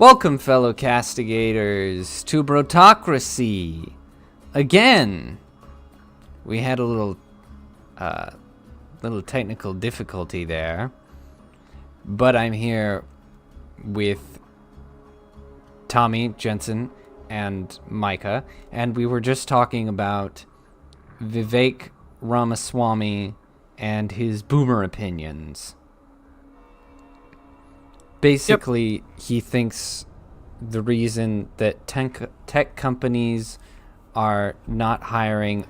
Welcome, fellow castigators, to Brotocracy. Again, we had a little technical difficulty there, but I'm here with Tommy, Jensen, and Micah, and we were just talking about Vivek Ramaswamy and his boomer opinions. Basically, he thinks the reason that tech companies are not hiring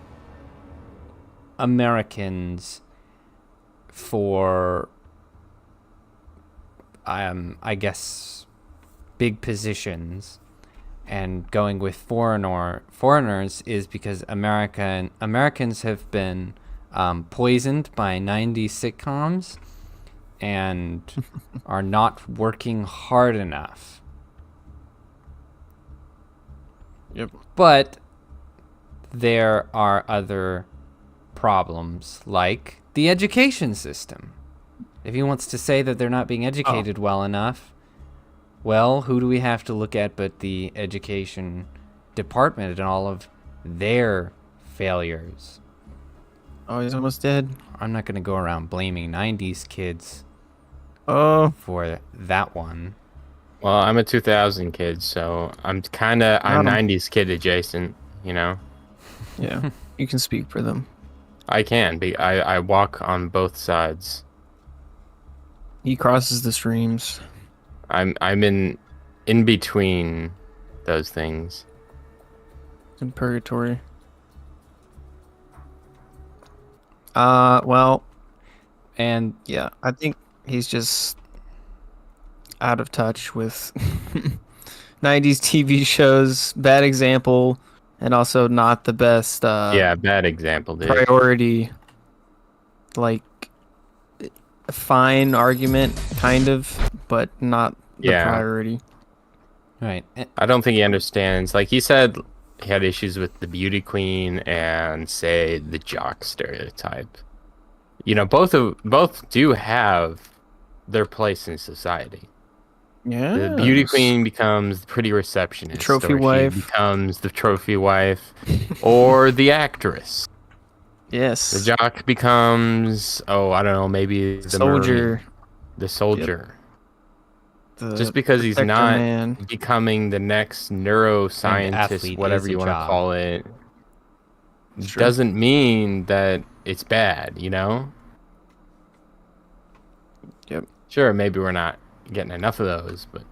Americans for, I guess, big positions and going with foreigners is because Americans have been poisoned by 90s sitcoms and are not working hard enough. Yep. But there are other problems, like the education system. If he wants to say that they're not being educated well enough, well, who do we have to look at but the education department and all of their failures? Oh, he's almost dead. I'm not going to go around blaming 90s kids for that one. Well, I'm a 2000 kid, so I'm 90s kid adjacent, you know? Yeah, you can speak for them. I can. I walk on both sides. He crosses the streams. I'm in between those things. In purgatory. Well, and yeah, I think he's just out of touch with 90s TV shows. Bad example, and also not the best. Bad example, dude. Priority. Like, a fine argument, kind of, but not the priority. Right. I don't think he understands. Like he said, he had issues with the beauty queen and, say, the jock stereotype. You know, both do have their place in society. Yeah. The beauty queen becomes the pretty receptionist. The trophy wife. She becomes the trophy wife or the actress. Yes. The jock becomes, I don't know, maybe the soldier. Marine, the soldier. Yep. Just because he's not becoming the next neuroscientist, whatever you want to call it, doesn't mean that it's bad, you know? Yep. Sure, maybe we're not getting enough of those, but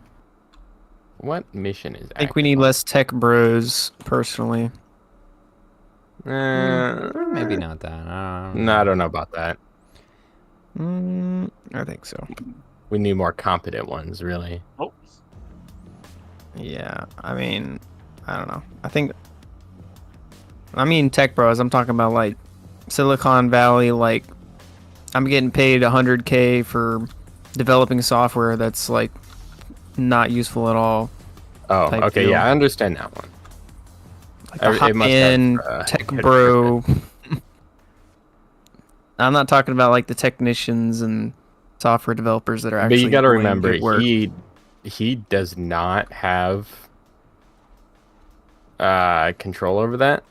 what mission is I think we need less tech bros, personally. Maybe not that. I don't know about that. I think so. We need more competent ones, really. Oh. Yeah, I mean, I don't know. Tech bros. I'm talking about like Silicon Valley. Like, I'm getting paid $100K for developing software that's like not usul at all. Oh, okay, deal. Yeah, I understand that one. Like a high-end tech bro. I'm not talking about like the technicians and software developers that are actually. But you got to remember, he does not have control over that.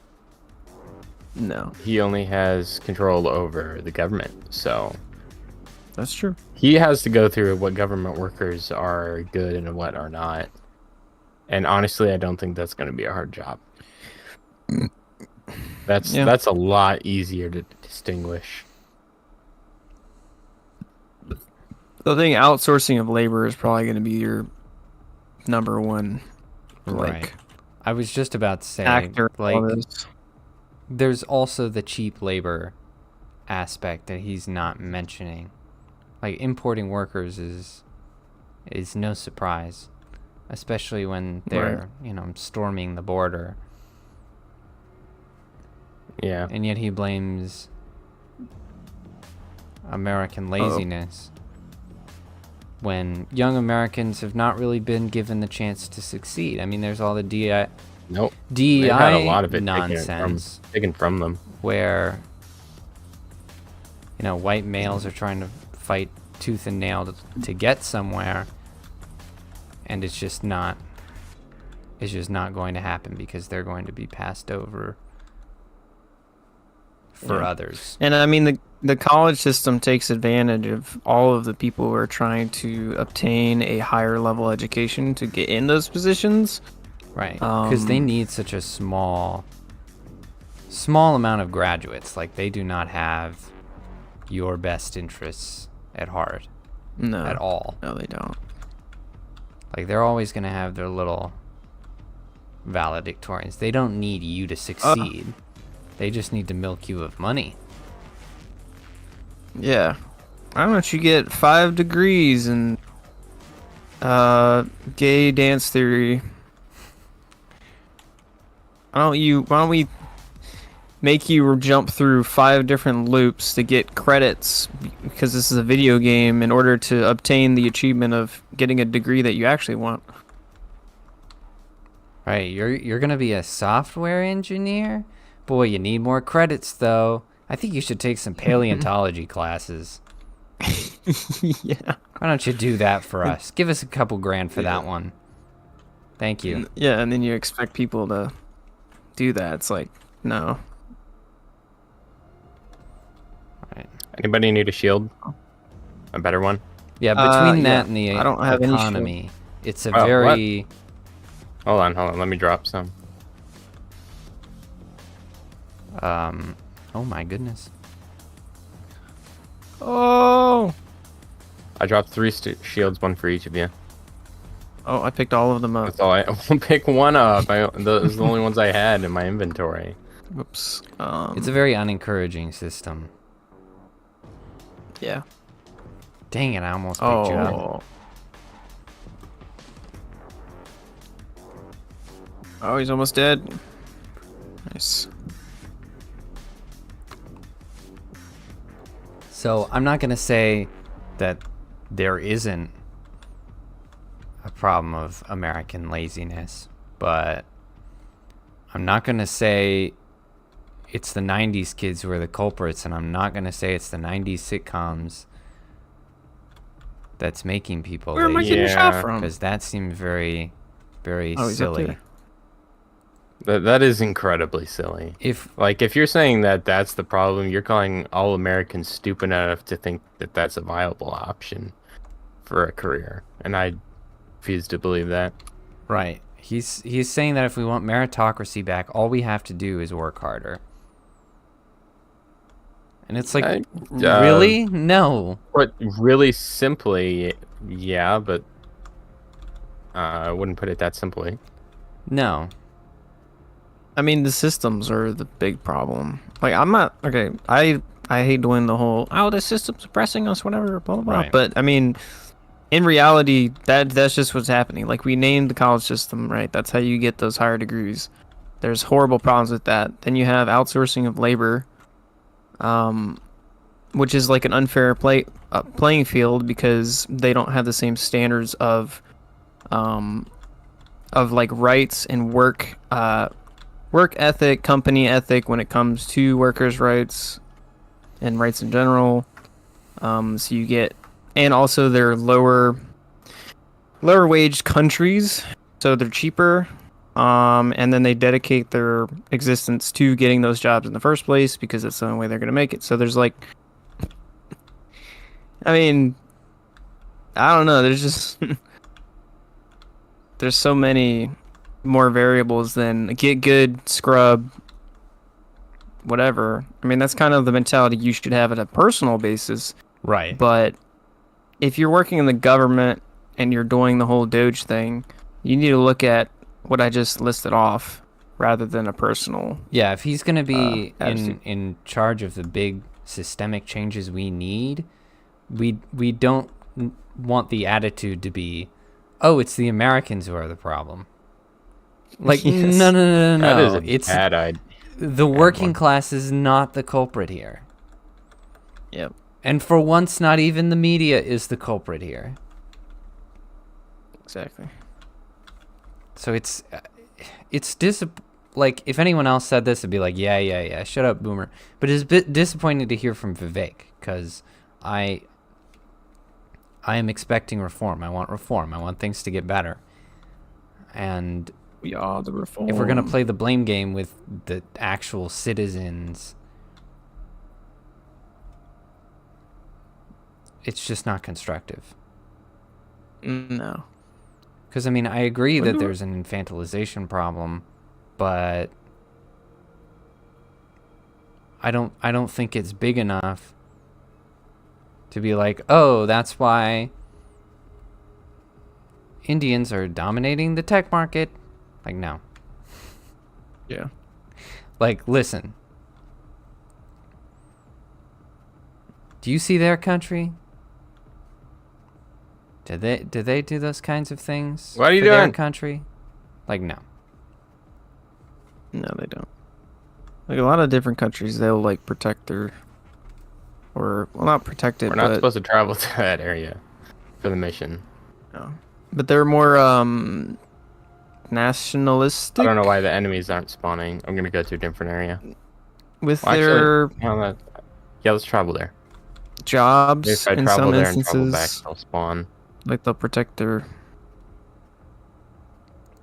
No, he only has control over the government. So that's true. He has to go through what government workers are good and what are not. And honestly, I don't think that's going to be a hard job. That's a lot easier to distinguish. The thing, outsourcing of labor is probably going to be your number one. Right. I was just about to say, actor, like, there's also the cheap labor aspect that he's not mentioning. Like, importing workers is no surprise, especially when they're, storming the border. Yeah. And yet he blames American laziness when young Americans have not really been given the chance to succeed. I mean, there's all the DEI had a lot of it nonsense taken from them, where white males are trying to fight tooth and nail to get somewhere, and it's just not going to happen because they're going to be passed over for others. And I mean, the college system takes advantage of all of the people who are trying to obtain a higher level education to get in those positions. Right, because they need such a small amount of graduates. Like, they do not have your best interests at heart. No. At all. No, they don't. Like, they're always going to have their little valedictorians. They don't need you to succeed. They just need to milk you of money. Yeah. Why don't you get 5 degrees in gay dance theory? Why don't we make you jump through 5 different loops to get credits, because this is a video game, in order to obtain the achievement of getting a degree that you actually want? Right, you're going to be a software engineer? Boy, you need more credits, though. I think you should take some paleontology classes. Yeah. Why don't you do that for us? Give us a couple grand for that one. Thank you. Yeah, and then you expect people to do that. It's like, no. Right. Anybody need a shield? A better one? Yeah, between that yeah. and the I don't have any economy, it's a Oh, very... Hold on. Let me drop some. Oh my goodness. Oh! I dropped 3 shields, 1 for each of you. Oh, I picked all of them up. That's all. I will pick one up. Those are the only ones I had in my inventory. Whoops. It's a very unencouraging system. Yeah. Dang it, I almost picked you up. Oh, he's almost dead. Nice. So I'm not going to say that there isn't a problem of American laziness, but I'm not going to say it's the 90s kids who are the culprits, and I'm not going to say it's the 90s sitcoms that's making people Where am I lazy. getting shot from? Because that seems very, very He's up silly. there. That is incredibly silly. If If you're saying that that's the problem, you're calling all Americans stupid enough to think that that's a viable option for a career, and I refuse to believe that. Right. He's saying that if we want meritocracy back, all we have to do is work harder. And it's like, really? No. But really simply, yeah, but I wouldn't put it that simply. No. I mean, the systems are the big problem. Like, I'm not okay. I hate doing the whole the system's oppressing us, whatever, blah blah blah. Right. But I mean, in reality, that's just what's happening. Like, we named the college system, right? That's how you get those higher degrees. There's horrible problems with that. Then you have outsourcing of labor, which is like an unfair playing field, because they don't have the same standards of like rights and work ethic, company ethic when it comes to workers' rights and rights in general. So you get, and also they're lower wage countries, so they're cheaper. And then they dedicate their existence to getting those jobs in the first place, because that's the only way they're going to make it. So there's like, I mean, I don't know. There's just, there's so many more variables than get good, scrub, whatever. I mean, that's kind of the mentality you should have at a personal basis. Right. But if you're working in the government and you're doing the whole Doge thing, you need to look at what I just listed off rather than a personal. Yeah, if he's going to be attitude. in charge of the big systemic changes we need, we don't want the attitude to be, oh, it's the Americans who are the problem. Like, Yes. no. That is a It's bad idea. the working class is not the culprit here. Yep. And for once, not even the media is the culprit here. Exactly. So it's like, if anyone else said this, it'd be like, yeah, shut up, boomer. But it's a bit disappointing to hear from Vivek, because I am expecting reform. I want reform. I want things to get better. And We are the reform. if we're going to play the blame game with the actual citizens, it's just not constructive. No. Because, I mean, I agree When that do- there's an infantilization problem, but I don't think it's big enough to be like, oh, that's why Indians are dominating the tech market. Like, no. Yeah. Like, listen. Do you see their country? Do they do those kinds of things? What are you for their doing? country? Like, no. No, they don't. Like a lot of different countries, they'll like protect their, or well, not protect it, We're not but supposed to travel to that area for the mission. no. But they're more nationalistic. I don't know why the enemies aren't spawning. I'm gonna go to a different area. with Well, their actually, no, yeah, let's travel there. jobs If I in travel some there and travel back, instances. they'll spawn. Like they'll protect their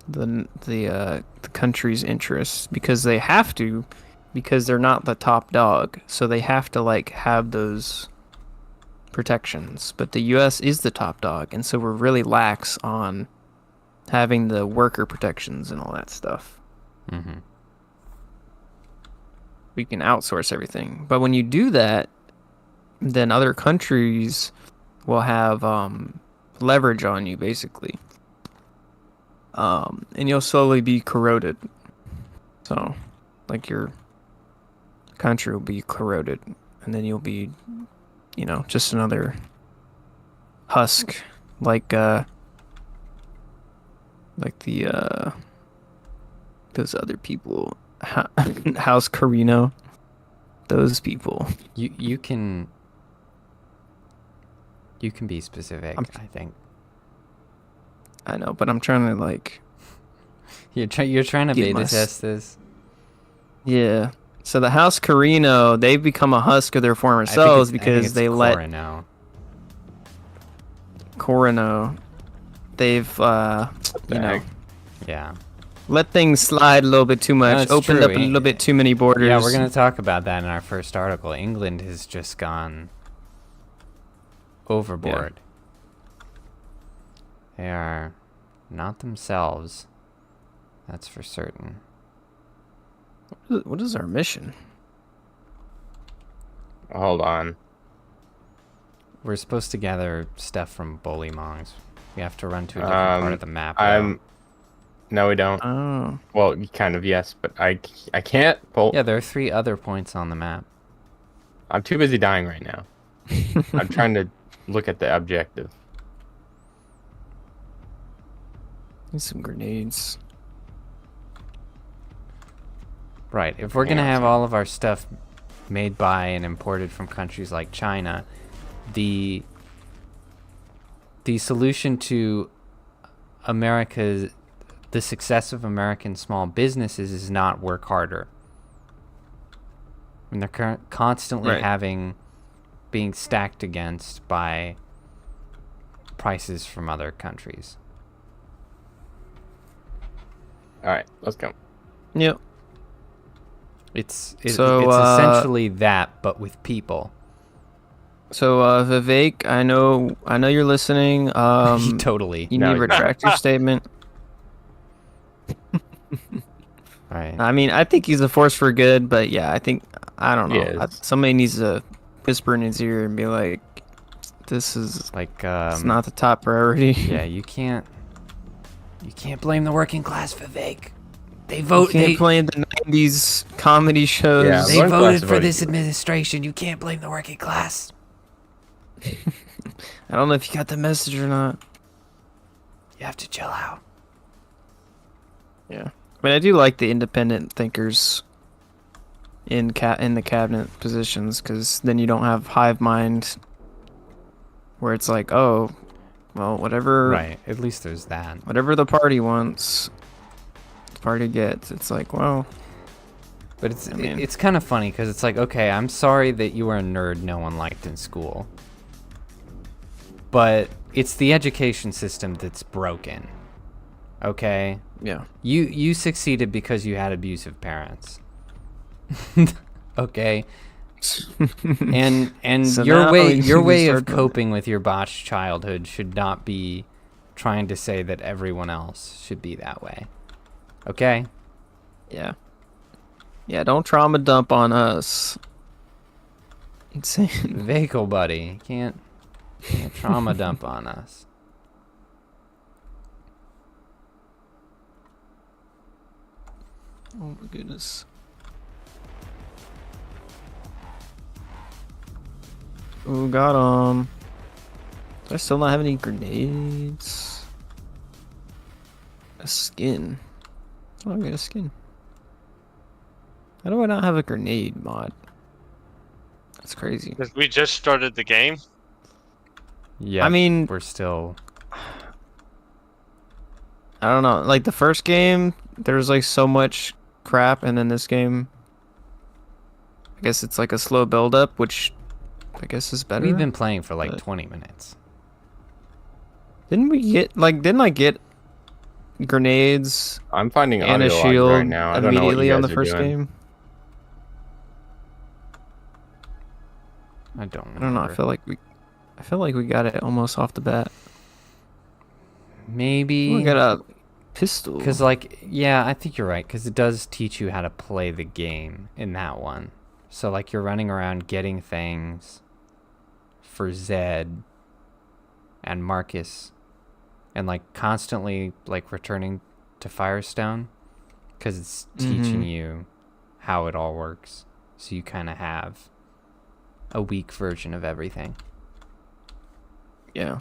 the country's interests because they have to, because they're not the top dog, so they have to like have those protections. But the U.S. is the top dog, and so we're really lax on having the worker protections and all that stuff. Mm-hmm. We can outsource everything, but when you do that, then other countries will have leverage on you, basically. And you'll slowly be corroded. So, like your country will be corroded, and then you'll be, just another husk, like the those other people, House Carino, those people. You can be specific, I think. I know, but I'm trying to like. You're trying to Get beta my test this. Yeah. So the House Carino, they've become a husk of their former selves because they let Corino. Corino. They've heck? Yeah. let things slide a little bit too much, it's opened true. up a little bit too many borders. Yeah, we're gonna talk about that in our first article. England has just gone overboard. They are not themselves. That's for certain. What is our mission? Hold on. We're supposed to gather stuff from Bullymongs. We have to run to a different part of the map. No, we don't. Oh. Well, kind of, yes, but I can't pull. Yeah, there are 3 other points on the map. I'm too busy dying right now. I'm trying to look at the objective. Need some grenades. Right. If we're gonna have all of our stuff made by and imported from countries like China, the solution to the success of American small businesses is not work harder. When they're constantly being stacked against by prices from other countries. All right, let's go. Yep. It's So, essentially that, but with people. So Vivek, I know you're listening. Totally. You No, need to he's not. retract your statement. Right. I mean, I think he's a force for good, but yeah, I don't know. He is. Somebody needs to whisper in his ear and be like, "This is Like it's not the top priority." yeah, you can't blame the working class, Vivek. They You vote. can't They, play the '90s comedy shows. Yeah, they working class voted for voted this for it. administration. You can't blame the working class. I don't know if you got the message or not. You have to chill out. Yeah, but I do like the independent thinkers in the cabinet positions, because then you don't have hive mind, where it's like, oh, well, whatever. Right. At least there's that. Whatever the party wants, the party gets. It's like, well, But it's I mean- it's kind of funny because it's like, okay, I'm sorry that you were a nerd no one liked in school. But it's the education system that's broken. Okay? Yeah. You succeeded because you had abusive parents. Okay? And So your now way we need your to way start of doing coping with your botched childhood should not be trying to say that everyone else should be that way. Okay? Yeah. Yeah, don't trauma dump on us. Insane. Vehicle buddy, can't trauma dump on us. Oh my goodness. Oh, got him. Do I still not have any grenades? A skin. Oh, I got a skin. How do I not have a grenade mod? That's crazy. Because we just started the game. Yeah, I mean, we're still. I don't know. Like the first game, there was like so much crap, and then this game, I guess it's like a slow build up, which I guess is better. We've been playing for like but- 20 minutes. Didn't I get grenades I'm finding and a audio lag shield right now. I don't know what immediately you on guys the are first doing. game? I don't I don't know. I feel like we got it almost off the bat. maybe We got a pistol. because yeah, I think you're right because it does teach you how to play the game in that one. So like you're running around getting things for Zed and Marcus and like constantly like returning to Firestone because it's teaching you how it all works. So you kind of have a weak version of everything. Yeah.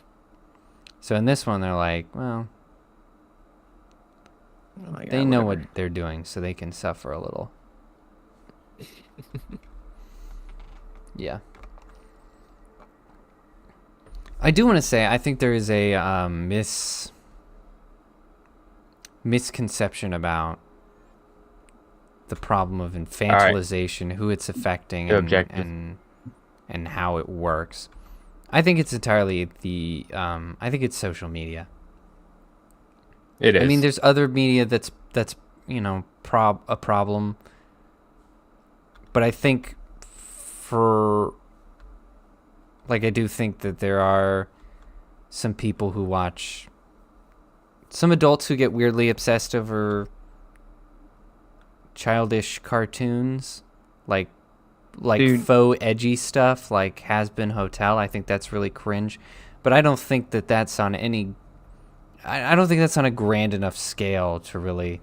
So in this one, they're like, well, Like, they yeah, know whatever. what they're doing, so they can suffer a little. Yeah. I do want to say, I think there is a misconception about the problem of infantilization, who it's affecting, Too objective. and how it works. I think it's entirely I think it's social media. It is. I mean, there's other media that's a problem, but I think I do think that there are some people who watch, some adults who get weirdly obsessed over childish cartoons, like Dude. faux edgy stuff, like Has Been Hotel. I think that's really cringe, but I don't think that that's on any. I don't think that's on a grand enough scale to really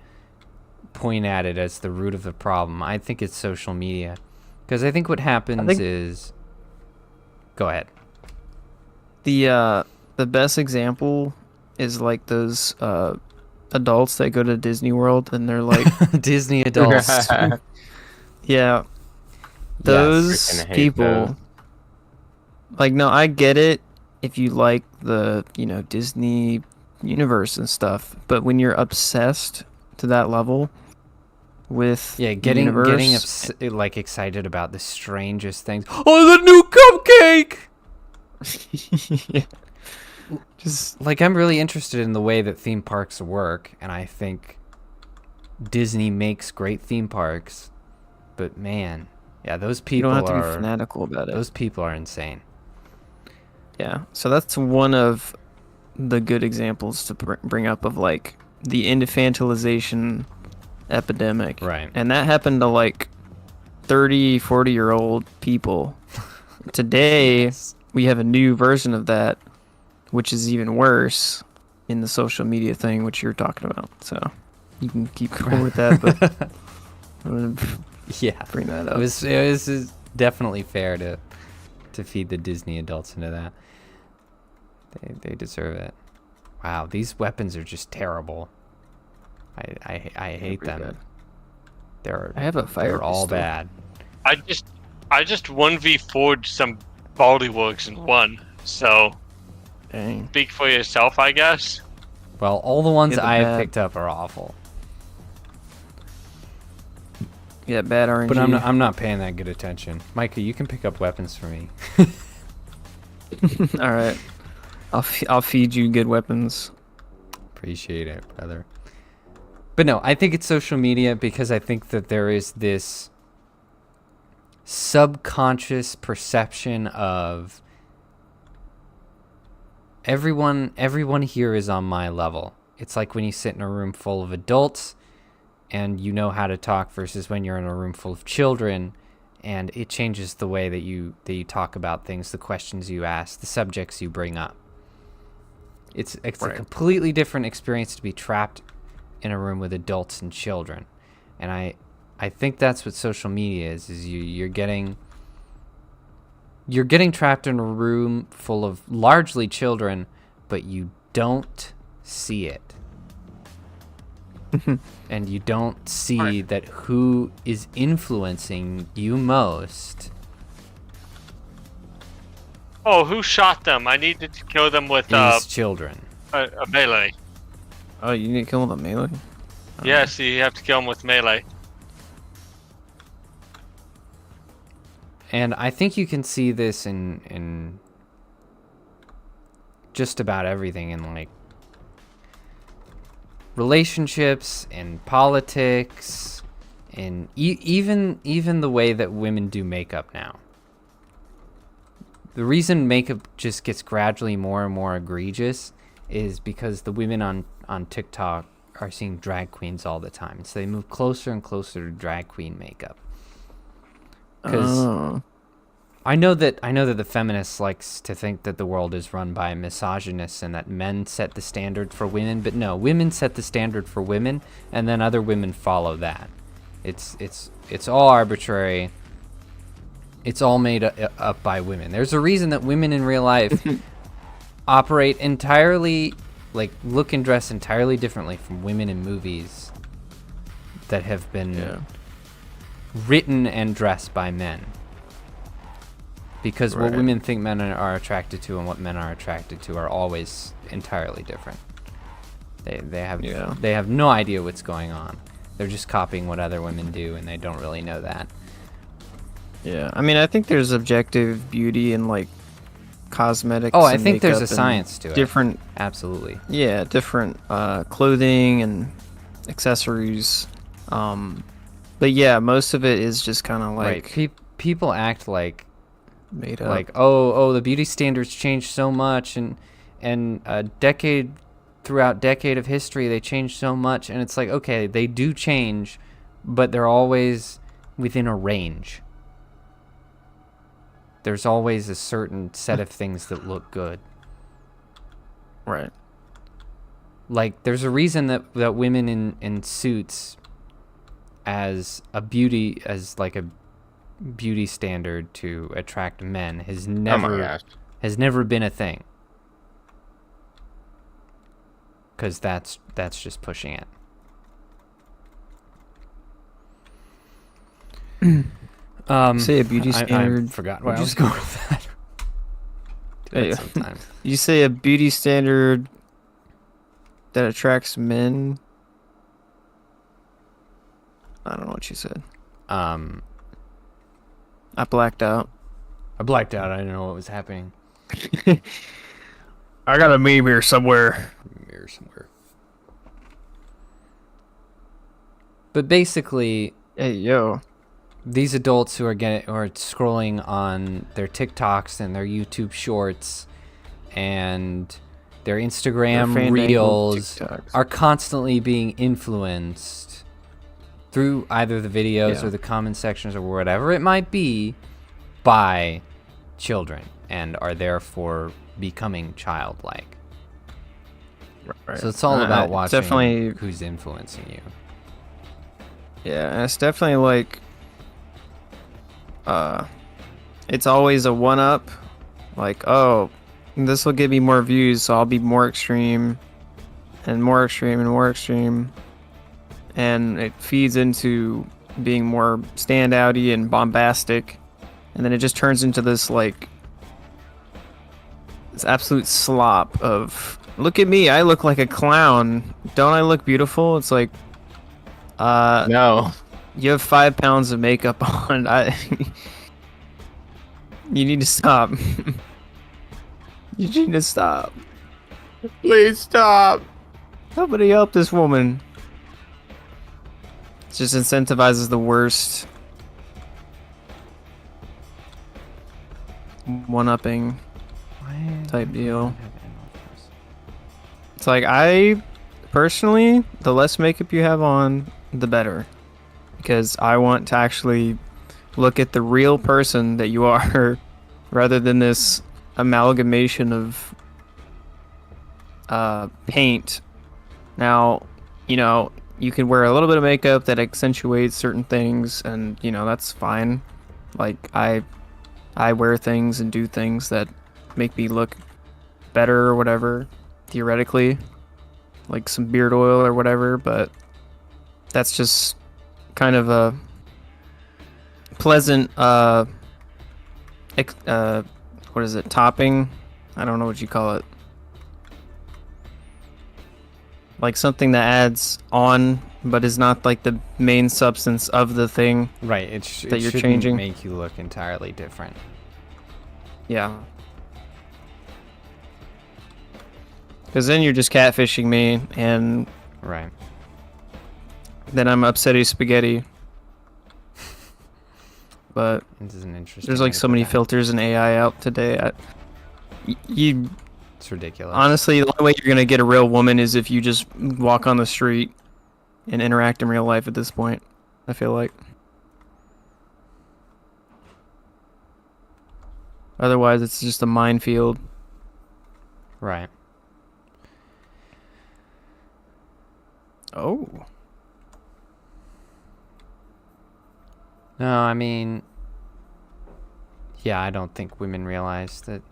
point at it as the root of the problem. I think it's social media, because I think what happens is. Go ahead. The best example is like those adults that go to Disney World and they're like, Disney adults. yeah, Freaking those hate people. those. Like, no, I get it if you like the Disney universe and stuff, but when you're obsessed to that level with Yeah, the getting universe, excited about the strangest things. Oh, the new cupcake! yeah. Just Like, I'm really interested in the way that theme parks work, and I think Disney makes great theme parks. But man, yeah, those you people don't have to be are fanatical about it. those people are insane. Yeah, so that's one of the good examples to bring up of like the infantilization epidemic. Right. And that happened to like 30, 40-year-old people. Today, we have a new version of that, which is even worse in the social media thing, which you're talking about. So you can keep going with that, but I'm going to Yeah, bring that up. it was definitely fair to feed the Disney adults into that. They deserve it. Wow, these weapons are just terrible. I hate pretty them. bad. I have a fire They're all pistol. bad. I just 1v4'd some Baldyworks and won. So Dang. speak for yourself, I guess. Well, all the ones Yeah, the I have bad- picked up are awful. Yeah, bad RNG. But I'm not paying that good attention. Micah, you can pick up weapons for me. All right. I'll feed you good weapons. Appreciate it, brother. But no, I think it's social media because I think that there is this subconscious perception of everyone here is on my level. It's like when you sit in a room full of adults and you know how to talk versus when you're in a room full of children, and it changes the way that you talk about things, the questions you ask, the subjects you bring up. It's Right. a completely different experience to be trapped in a room with adults and children. And I think that's what social media is you're getting trapped in a room full of largely children, but you don't see it. And you don't see that who is influencing you most. Oh, who shot them? I needed to kill them with Is children. a melee. Oh, you need to kill the melee? Yes, you have to kill them with melee. And I think you can see this in just about everything, in like relationships, in politics, in even the way that women do makeup now. The reason makeup just gets gradually more and more egregious is because the women on TikTok are seeing drag queens all the time. So they move closer and closer to drag queen makeup. Because I know that the feminist likes to think that the world is run by misogynists and that men set the standard for women, but no, women set the standard for women, and then other women follow that. It's all arbitrary. It's all made up by women. There's a reason that women in real life operate entirely, like, look and dress entirely differently from women in movies that have been written and dressed by men. Because what women think men are attracted to and what men are attracted to are always entirely different. They have no idea what's going on. They're just copying what other women do, and they don't really know that. Yeah, I mean, I think there's objective beauty in like cosmetics. Oh, I and think there's a makeup and science to it. Different, Absolutely. yeah, different clothing and accessories. But yeah, most of it is just kind of like Right. People act like made up. like the beauty standards changed so much, and a decade throughout decade of history they changed so much, and it's like, okay, they do change, but they're always within a range. There's always a certain set of things that look good. Right. Like, there's a reason that women in suits as a beauty standard to attract men has never been a thing. Because that's just pushing it. Say a beauty standard. I forgot where I was going with that. Do that sometime. You say a beauty standard that attracts men. I don't know what you said. I blacked out. I blacked out. I didn't know what was happening. I got a meme here somewhere. But basically, Hey, yo. these adults who are scrolling on their TikToks and their YouTube shorts and their Instagram reels are constantly being influenced through either the videos or the comment sections or whatever it might be by children, and are therefore becoming childlike. Right. So it's all about watching definitely who's influencing you. Yeah, and it's definitely like it's always a one up, like, oh, this will give me more views, so I'll be more extreme and more extreme and more extreme, and it feeds into being more standouty and bombastic, and then it just turns into this like this absolute slop of, look at me, I look like a clown, don't I look beautiful? It's like, No. you have 5 pounds of makeup on. You need to stop. You need to stop. Please stop. Somebody help this woman. just incentivizes the worst one-upping type deal. It's like, I personally, the less makeup you have on, the better, because I want to actually look at the real person that you are rather than this amalgamation of paint. Now, you know, you can wear a little bit of makeup that accentuates certain things, and you know, that's fine. Like, I wear things and do things that make me look better or whatever, theoretically, like some beard oil or whatever, but that's just kind of a pleasant what is it, topping? I don't know what you call it. Like something that adds on, but is not like the main substance of the thing. Right. It that you're shouldn't changing. make you look entirely different. Yeah. Because then you're just catfishing me, and Right. then I'm upsetty spaghetti. But This is an interesting. there's way like to so put many that. filters and AI out today. You It's ridiculous. honestly, the only way you're gonna get a real woman is if you just walk on the street and interact in real life. At this point, I feel like. Otherwise, it's just a minefield. Right. Oh. No, I mean, yeah, I don't think women realize that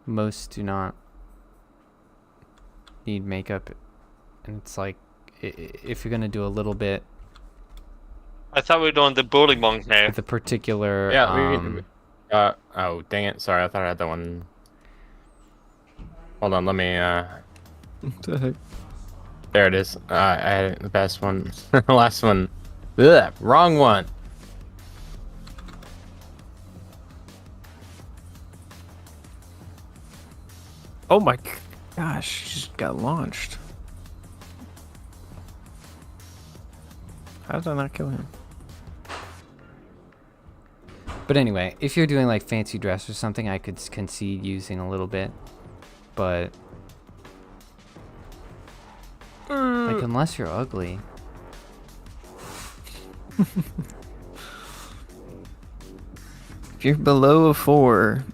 most do not need makeup, and it's like, if you're gonna do a little bit I thought we were doing the bully monk now. with a particular, oh, dang it. Sorry, I thought I had that one. Hold on, let me, there it is. I had the best one. The last one. Ugh, wrong one. Oh my gosh, she just got launched. How did I not kill him? But anyway, if you're doing like fancy dress or something, I could concede using a little bit, but like unless you're ugly. If you're below a 4,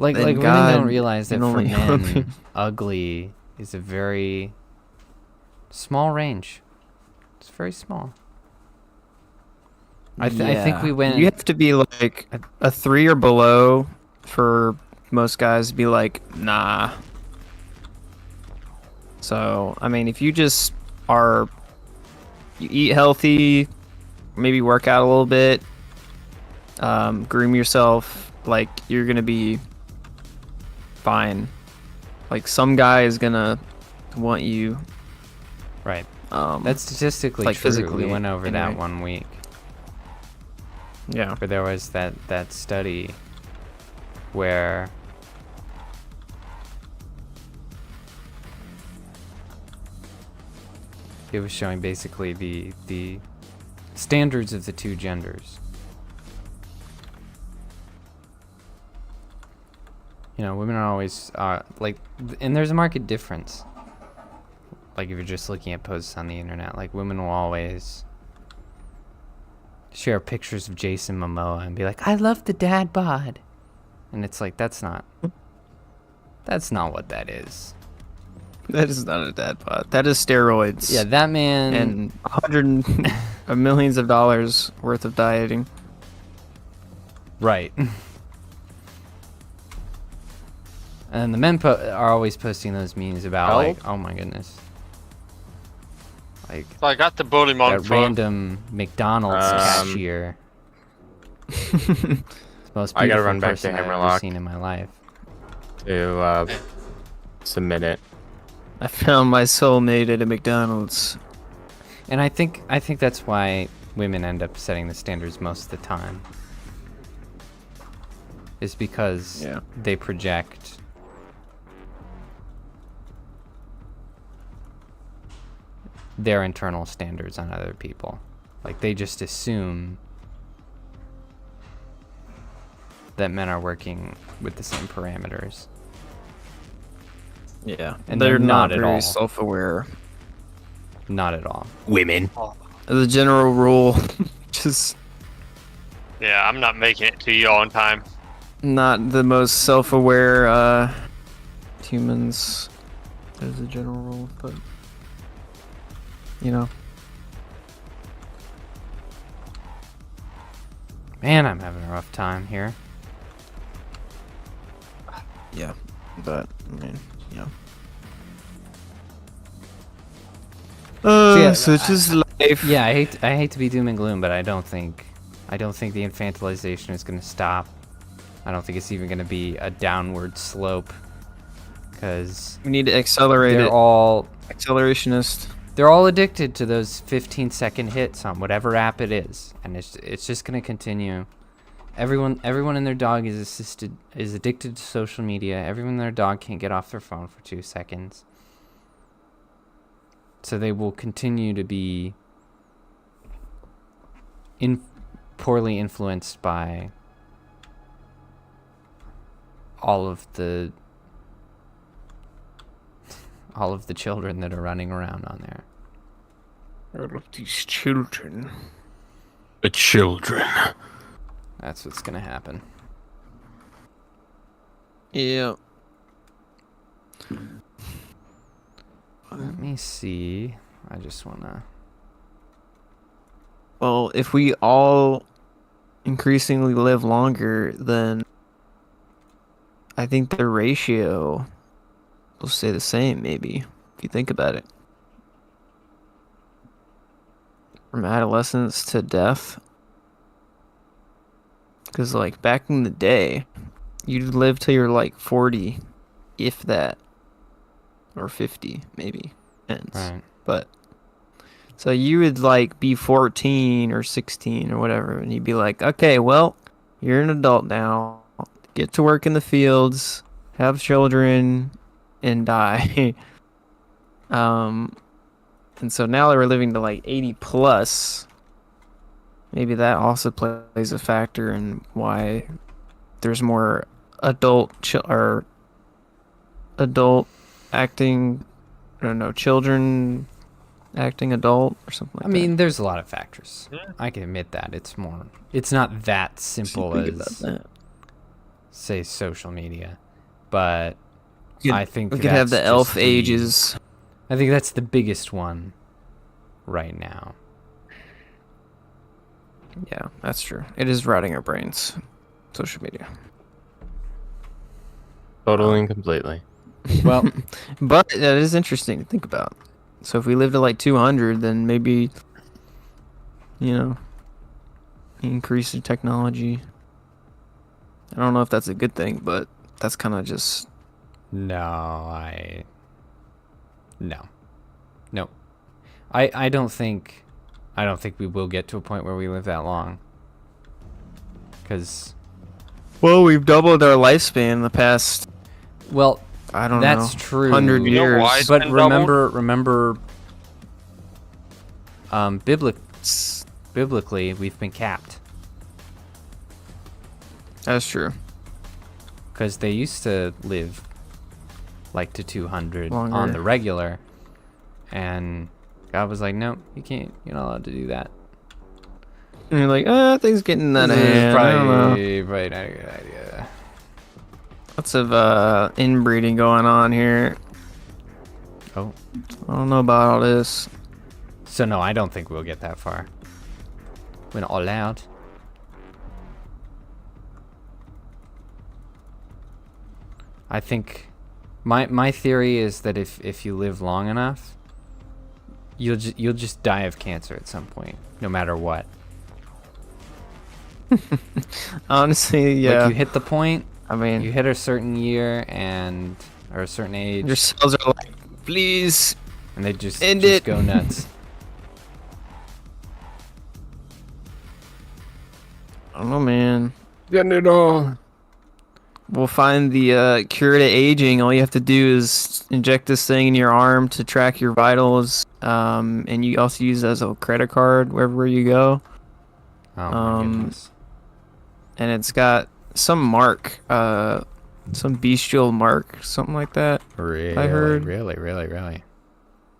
Like Then women God don't realize that can for only help you. men, ugly is a very small range. It's very small. I think we went. You have to be like a 3 or below for most guys to be like, nah. So, I mean, if you just are, you eat healthy, maybe work out a little bit, groom yourself, like, you're gonna be fine. Like, some guy is gonna want you. Right. That's statistically like true. physically, We went over that anyway. 1 week. Yeah. Where there was that study where it was showing basically the standards of the two genders. You know, women are always like, and there's a marked difference. Like if you're just looking at posts on the internet, like women will always share pictures of Jason Momoa and be like, I love the dad bod. And it's like, that's not what that is. That is not a dad bod. That is steroids. Yeah, that man. And millions of dollars worth of dieting. Right. And the men are always posting those memes about like, oh my goodness. Like So I got the bully monk that for him. random McDonald's cashier. It's the most I gotta beautiful run back to person I've ever Hammerlock. seen in my life. To submit it. I found my soulmate at a McDonald's. And I think that's why women end up setting the standards most of the time. Is because they project their internal standards on other people. Like, they just assume that men are working with the same parameters. Yeah, And they're they're not not at very all. self-aware. Not at all. Women. As a general rule, just Yeah, I'm not making it to you on time. not the most self-aware humans as a general rule, but you know. Man, I'm having a rough time here. Yeah, but I mean, yeah. yeah, So it's just life. Yeah, I hate to be doom and gloom, but I don't think the infantilization is going to stop. I don't think it's even going to be a downward slope, because We need to accelerate they're it. all Accelerationist. addicted to those 15-second hits on whatever app it is, and it's just going to continue. Everyone and their dog is addicted to social media. Everyone and their dog can't get off their phone for 2 seconds. So they will continue to be poorly influenced by all of the children that are running around on there. All of these children. The children. That's what's gonna happen. Yeah. Let me see. I just wanna. Well, if we all increasingly live longer, then I think the ratio will stay the same, maybe, if you think about it. From adolescence to death. Because, like, back in the day, you'd live till you're, like, 40, if that. Or 50, maybe. Ends. Right. But so you would like be 14 or 16 or whatever, and you'd be like, okay, well, you're an adult now. Get to work in the fields, have children, and die. And so now that we're living to like 80 plus, maybe that also plays a factor in why there's more adult acting. I don't know, children acting adult or something like I mean, there's a lot of factors. I can admit that. It's not that simple as, say, social media. But I think we could have that's the elf just ages. I think that's the biggest one right now. Yeah, that's true. It is rotting our brains. Social media. Totally and completely. Well, But that is interesting to think about. So if we live to like 200, then maybe, you know, increase in technology. I don't know if that's a good thing, but that's kind of just... no. I don't think we will get to a point where we live that long. Because, Well, we've doubled our lifspan in the past, well, I don't that's know, true. 100 You know years. why it's But been doubled? remember, biblically, we've been capped. That's true. Because they used to live like to 200 on Longer. the regular. And God was like, nope, you can't. You're not allowed to do that. And you're like, things getting that This is hand. I don't know. probably not a good idea. Lots of inbreeding going on here. Oh. I don't know about all this. So no, I don't think we'll get that far. We're not allowed. I think my theory is that if you live long enough, you'll just die of cancer at some point, no matter what. Honestly, yeah. Like, you hit the point, I mean, you hit a certain year or a certain age, your cells are like, please. and they just end it. go nuts. I don't know, man. Getting it all. We'll find the cure to aging. All you have to do is inject this thing in your arm to track your vitals and you also use it as a credit card wherever you go. Oh my Um, goodness. And it's got some mark, some bestial mark, something like that. Really, heard- really.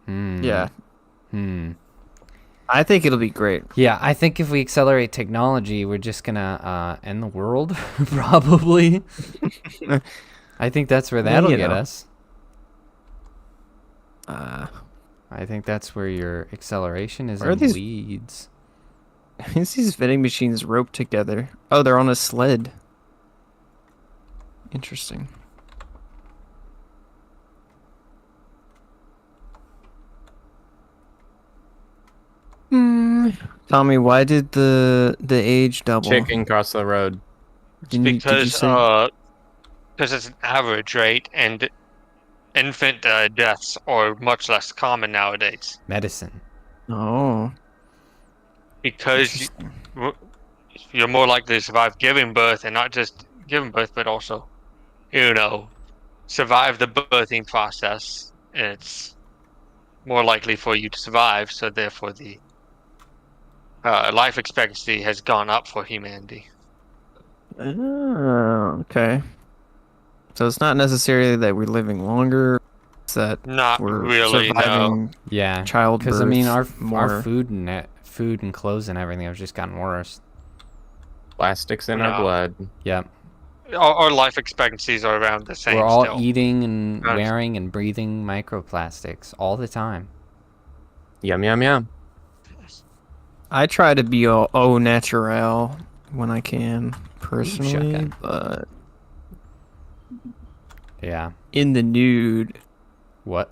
Hmm. Yeah, Hmm. I think it'll be great. Yeah, I think if we accelerate technology, we're just gonna end the world, probably. I think that's where Well, that'll you get know. us. Uh, I think that's where your acceleration is Where are in these- leads. is these vending machines roped together? Oh, they're on a sled. Interesting. Tommy, why did the age double? Chicken cross the road. Did you Because say- it's an average rate, and infant deaths are much less common nowadays. Medicine. Oh, Because interesting. you're more likely to survive giving birth, and not just giving birth, but also, survive the birthing process. And it's more likely for you to survive, so therefore the life expectancy has gone up for humanity. Oh, okay. So it's not necessarily that we're living longer; it's that Not we're really, no. surviving Yeah. childbirth. Because I mean, our more. food and clothes and everything have just gotten worse. Plastics in No. our blood. Yep. Our life expectancies are around the same We're all still. eating and Nice. wearing and breathing microplastics all the time. Yum yum yum. I try to be au naturel when I can, personally, shotgun. but Yeah. in the nude. What?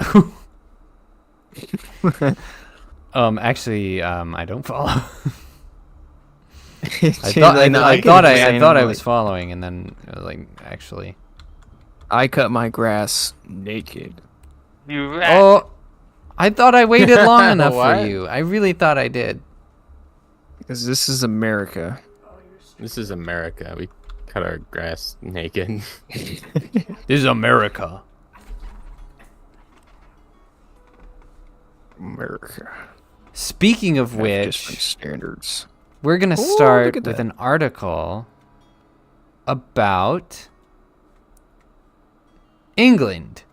Actually, I don't follow. I thought I was following, and then I was like, actually. I cut my grass naked. You rat. Oh, I thought I waited long enough for What? you. I really thought I did. Because this is America. This is America. We cut our grass naked. This is America. America. Speaking of Have different which, standards. we're gonna Ooh, start look at with that. an article about England.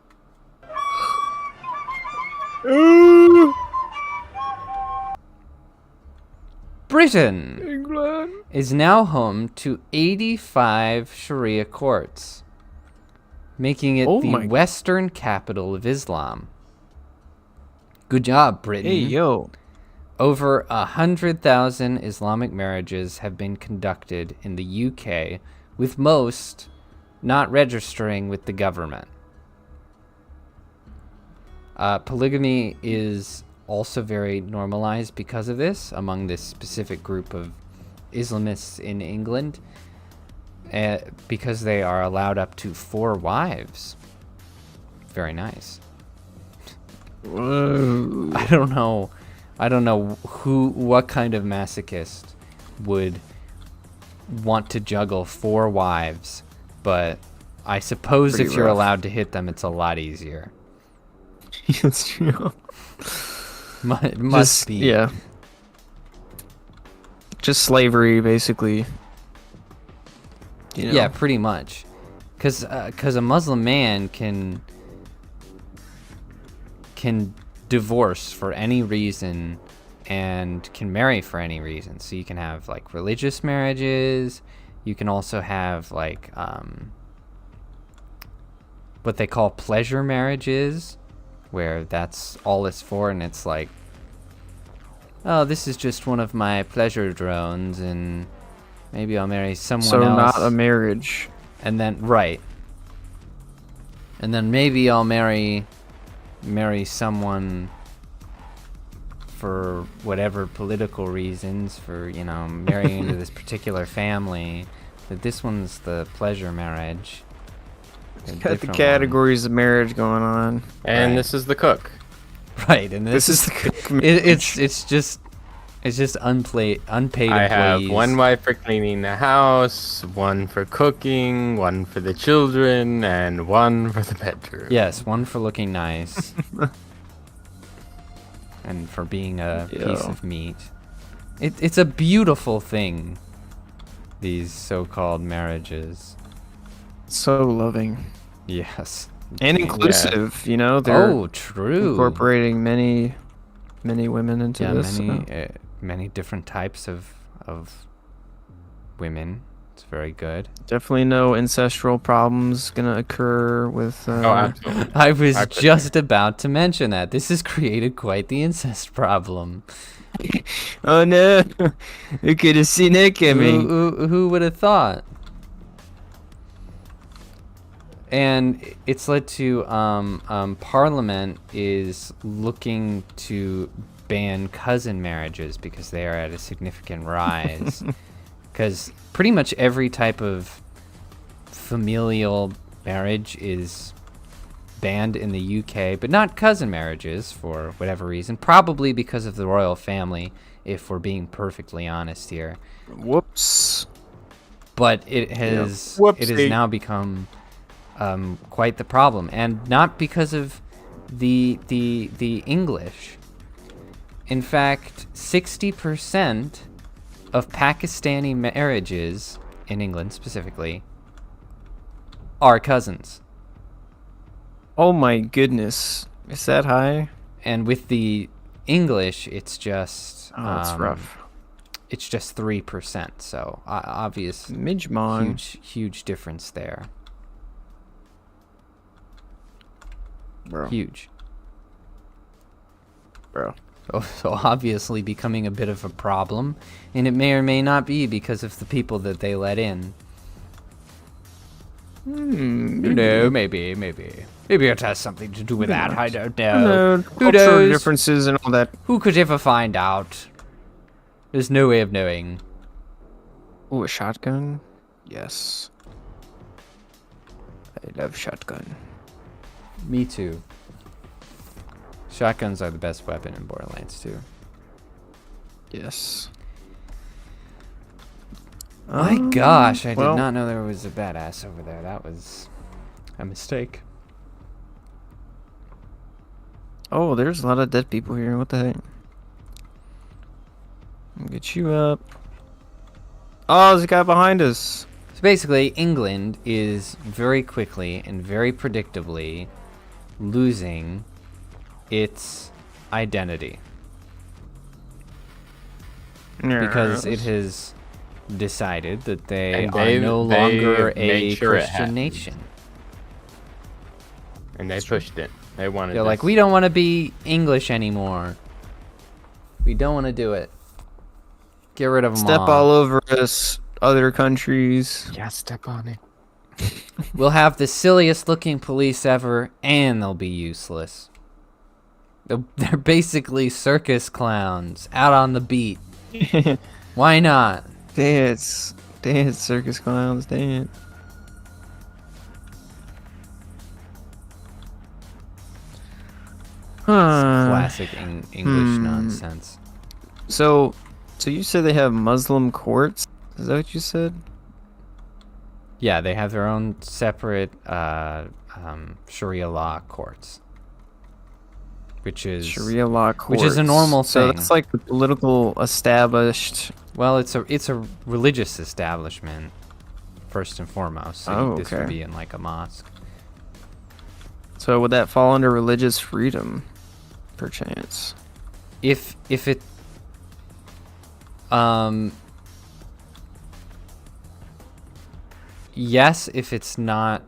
Britain England. is now home to 85 Sharia courts, making it Oh the my- Western capital of Islam. Good job, Britain. Hey, yo. Over 100,000 Islamic marriages have been conducted in the UK, with most not registering with the government. Polygamy is also very normalized because of this among this specific group of Islamists in England, because they are allowed up to 4 wives. Very nice. Whoa. I don't know what kind of masochist would want to juggle 4 wives, but I suppose Pretty if you're rough. allowed to hit them, it's a lot easier. It's true. It must Just- be. Yeah. Just slavery, basically. You know? Yeah, pretty much. Because a Muslim man can divorce for any reason and can marry for any reason. So you can have like religious marriages. You can also have like what they call pleasure marriages, where that's all it's for, and it's like, oh, this is just one of my pleasure drones, and maybe I'll marry someone So else. not a marriage. And then right. And then maybe I'll marry someone for whatever political reasons, for, marrying into this particular family. But this one's the pleasure marriage. Got the categories of marriage going on. And Right. this is the cook. Right, and This this is the cook it's just unpaid I have employees. one wife for cleaning the house, one for cooking, one for the children, and one for the bedroom. Yes, one for looking nice. and for being a Yeah. piece of meat. It's a beautiful thing, these so-called marriages. So loving Yes. and inclusive. You know, they're Oh, true. incorporating many women into Yeah, this. many different types of women. It's very good. Definitely no ancestral problems gonna occur with. Oh, absolutely. I was I could- just about to mention that. This has created quite the incest problem. Oh no! You could have seen it coming. Who would have thought? And it's led to Parliament is looking to ban cousin marriages because they are at a significant rise. Because pretty much every type of familial marriage is banned in the UK, but not cousin marriages for whatever reason. Probably because of the royal family, if we're being perfectly honest here. Whoops. But it has Whoopsie. now become quite the problem, and not because of the English. In fact, 60% of Pakistani marriages in England specifically are cousins. Oh my goodness. Is that high? And with the English, it's just Oh, that's rough. It's just 3%. So obvious, Midgemon. huge difference there. Bro. Huge. Bro. So obviously becoming a bit of a problem, and it may or may not be because of the people that they let in. No, maybe it has something to do with that. I don't know. Who Cultural knows? differences and all that. Who could ever find out? There's no way of knowing. Ooh, a shotgun? Yes. I love shotgun. Me too. Shotguns are the best weapon in Borderlands 2. Yes. My gosh, I well- did not know there was a badass over there. That was a mistake. Oh, there's a lot of dead people here. What the heck? I'll get you up. Oh, there's a guy behind us. So basically, England is very quickly and very predictably losing its identity because it has decided that they And are no longer they made a sure it Christian happened. nation. And they pushed it. They wanted. They're like, we don't want to be English anymore. We don't want to do it. Get rid of them Step all over us, other countries. Yeah, step on it. We'll have the silliest looking police ever, and they'll be useless. They're basically circus clowns out on the beat. Why not? Dance, circus clowns, dance. Classic English nonsense. So you said they have Muslim courts? Is that what you said? Yeah, they have their own separate Sharia law courts, which is Sharia law courts. which is a normal So thing. that's like the political established. Well, it's a religious establishment first and foremost. So Oh, this would okay. be in like a mosque. So would that fall under religious freedom, perchance? If it yes, if it's not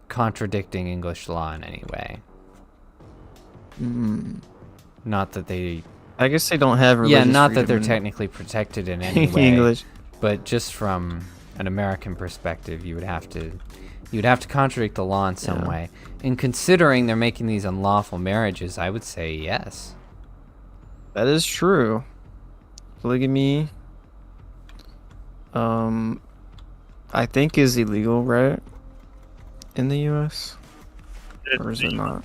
contradicting English law in any way. Not that they I guess they don't have religious not that they're freedom technically protected in any in way. English. But just from an American perspective, you'd have to contradict the law in some Yeah. way. And considering they're making these unlawful marriages, I would say yes. That is true. Polygamy, I think is illegal, right? In the U.S. Or is it not?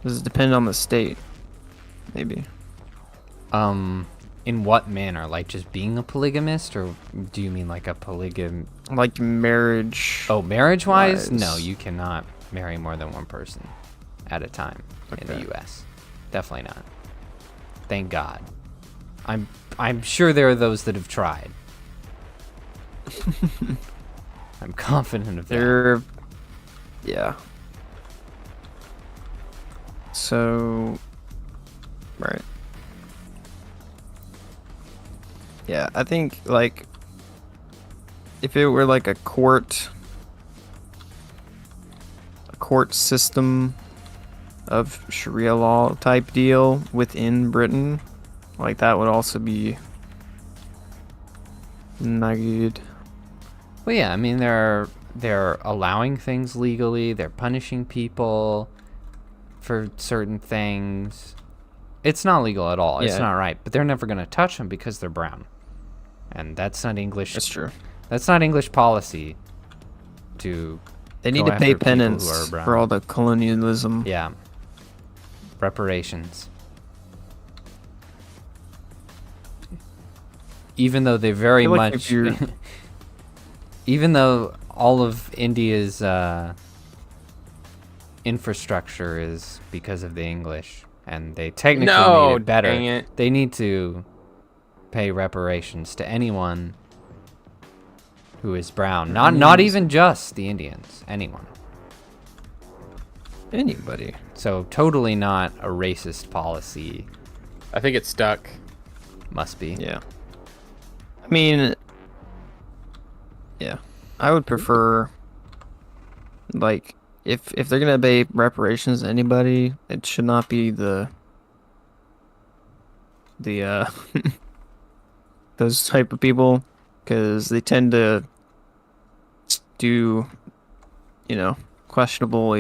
Does it depend on the state? Maybe. In what manner? Like just being a polygamist, or do you mean like a Like marriage. Oh, marriage-wise? Wise. No, you cannot marry more than one person at a time in the Okay. U.S. Definitely not. Thank God. I'm sure there are those that have tried. I'm confident of that. Yeah. So, right. Yeah, I think like if it were like a court system of Sharia law type deal within Britain, like that would also be not good. Well, yeah, I mean they're allowing things legally. They're punishing people for certain things. It's not legal at all. It's Yeah. not right. But they're never going to touch them because they're brown, and that's not English. That's true. That's not English policy. To They need go to pay after people who penance are brown. for all the colonialism. Yeah. Reparations. Even though they very feel like much, if you're- even though all of India's infrastructure is because of the English, and they technically made it better, dang it. they need to pay reparations to anyone who is brown. Not even just the Indians. Anyone. Anybody. So totally not a racist policy. I think it's stuck. Must be. Yeah. I mean, yeah. I would prefer, like, if they're gonna pay reparations to anybody, it should not be the those type of people, because they tend to do, questionable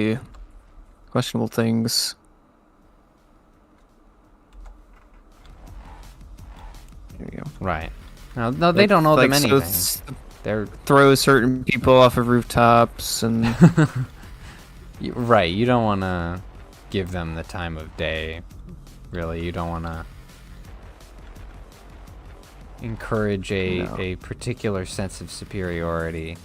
things. There you go. Right. No, they don't owe them anything. They're Throw certain people off of rooftops and right. You don't want to give them the time of day. Really, you don't want to encourage a particular sense of superiority.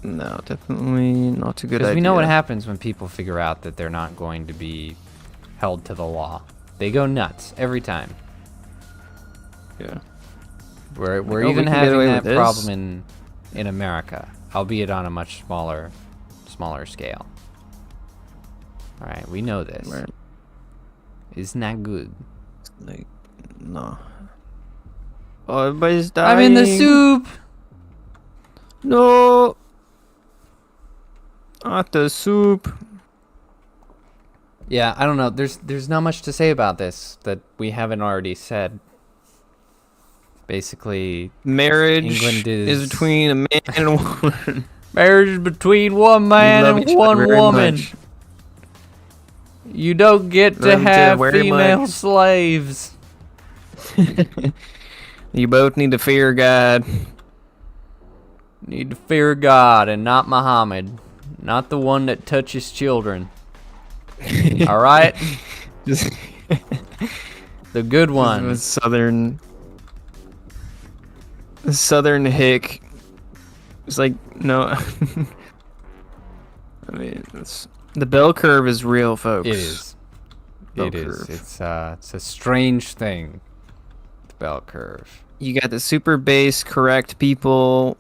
no, definitely not a good idea. Because we know what happens when people figure out that they're not going to be held to the law. They go nuts every time. Yeah. We're we even can get having away that with this. problem in America, albeit on a much smaller scale. All right, we know this. Right. It's not good. Like, no. Oh, everybody's dying. I'm in the soup. No. Not the soup. Yeah, I don't know. There's not much to say about this that we haven't already said. Basically, Marriage England is between a man and a woman. marriage is between one man love and each one other very woman. much. You don't get to Love each other have very female much. slaves. You both need to fear God. Need to fear God and not Muhammad, not the one that touches children. All right, Just the good one. with Southern hick. It's like no. I mean, the bell curve is real, folks. It is. Bell It is. curve. It's a strange thing. The bell curve. You got the super base correct people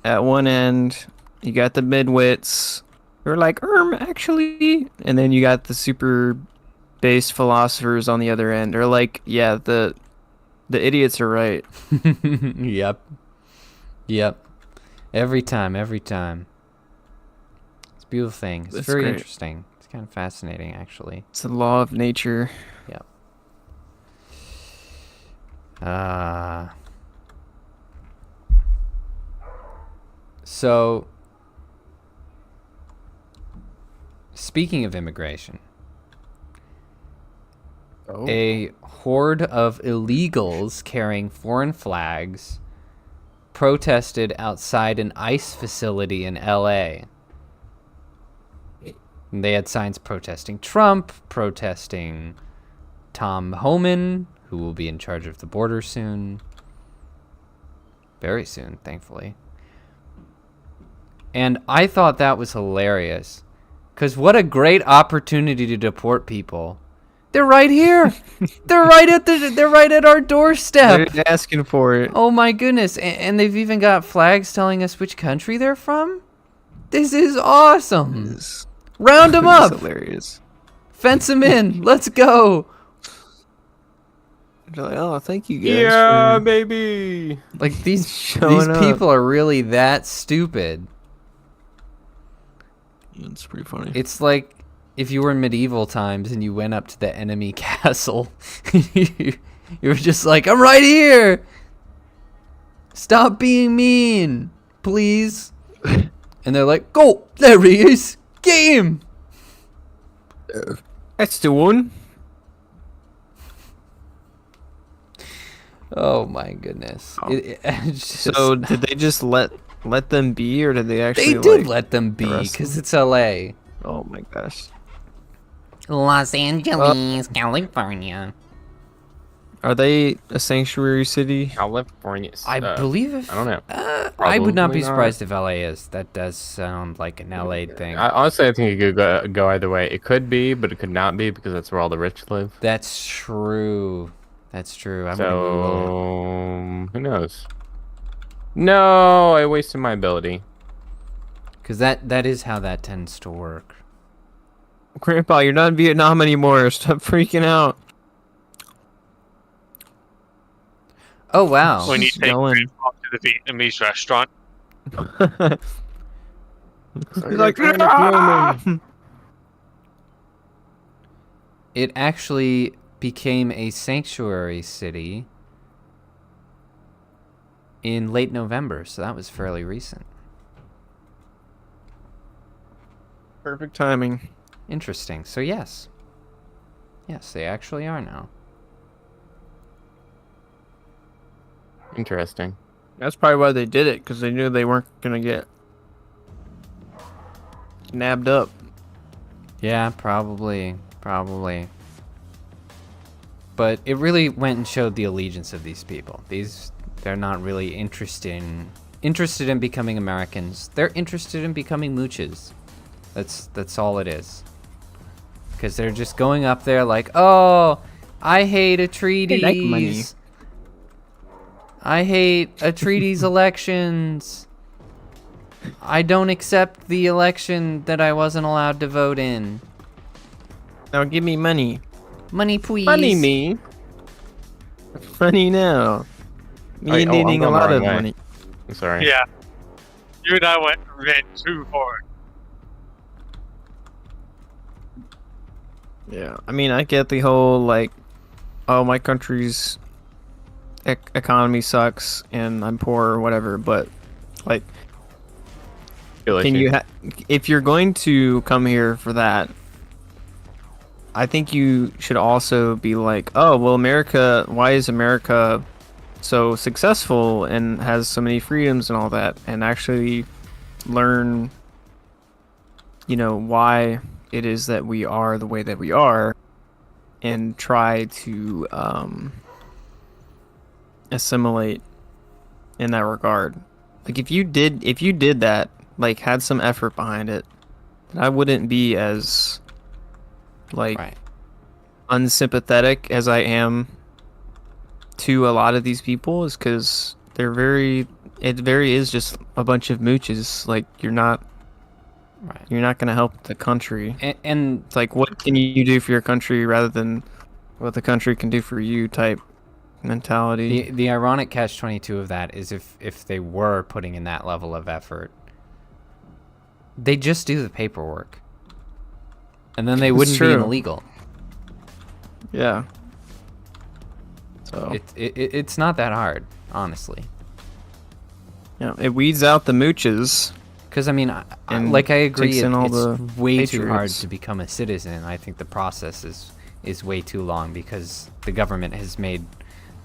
at one end. You got the midwits. They're like, actually, and then you got the super base philosophers on the other end. They're like, yeah, the idiots are right. Yep. Every time. It's a beautiful thing. It's That's very great. interesting. It's kind of fascinating, actually. It's the law of nature. Yep. So, speaking of immigration, a horde of illegals carrying foreign flags protested outside an ICE facility in LA. And they had signs protesting Trump, protesting Tom Homan, who will be in charge of the border soon. Very soon, thankfully. And I thought that was hilarious. Because what a great opportunity to deport people. They're right here. They're right at our doorstep. They're asking for it. Oh my goodness. And they've even got flags telling us which country they're from. This is awesome. It's Round them up. hilarious. Fence them in. Let's go. They're like, oh, thank you guys. Yeah, for baby. Like these showing up. people are really that stupid. It's pretty funny. It's like if you were in medieval times and you went up to the enemy castle. You were just like, I'm right here. Stop being mean, please. And they're like, go. There he is. Get him. That's the one. Oh my goodness. Oh. It's just, So did they just let them be, or did they actually? they did like, let them be arrest because them? it's LA. Oh my gosh. Los Angeles, California. Are they a sanctuary city? California. I believe if I don't know. I would not Probably be not. surprised if LA is. That does sound like an LA thing. Honestly, I think it could go either way. It could be, but it could not be because that's where all the rich live. That's true. That's true. I'm gonna Google it. So who knows? No, I wasted my ability. Because that is how that tends to work. Grandpa, you're not in Vietnam anymore. Stop freaking out. Oh wow. When you Just take going. Grandpa to the Vietnamese restaurant. He's like, "Ah!" It actually became a sanctuary city in late November, so that was fairly recent. Perfect timing. Interesting. So yes. Yes, they actually are now. Interesting. That's probably why they did it, because they knew they weren't gonna get nabbed up. Yeah, probably. But it really went and showed the allegiance of these people. They're not really interested in becoming Americans. They're interested in becoming mooches. That's all it is. Because they're just going up there like, oh, I hate Atreides. like money. I hate Atreides elections. I don't accept the election that I wasn't allowed to vote in. Now give me money. Money, please. Money me. Money now. Me I'm needing a going the lot wrong of way. money. I'm sorry. Yeah. You and I ran too hard. Yeah, I mean, I get the whole like, oh, my country's economy sucks and I'm poor or whatever, but like, can you if you're going to come here for that, I think you should also be like, oh, well, America, why is America so successful and has so many freedoms and all that, and actually learn, why it is that we are the way that we are, and try to assimilate in that regard. Like if you did that, like had some effort behind it, I wouldn't be as like Right. unsympathetic as I am to a lot of these people, is because it very is just a bunch of mooches. Like you're not gonna help the country. And It's like, what can you do for your country rather than what the country can do for you type mentality. the ironic catch-22 of that is if they were putting in that level of effort, they just do the paperwork. And then they It's wouldn't be true. illegal. Yeah. So It's not that hard, honestly. it weeds out the mooches. Because, I mean, And like I agree, takes in all it's the way too hard patriots. to become a citizen. I think the process is way too long because the government has made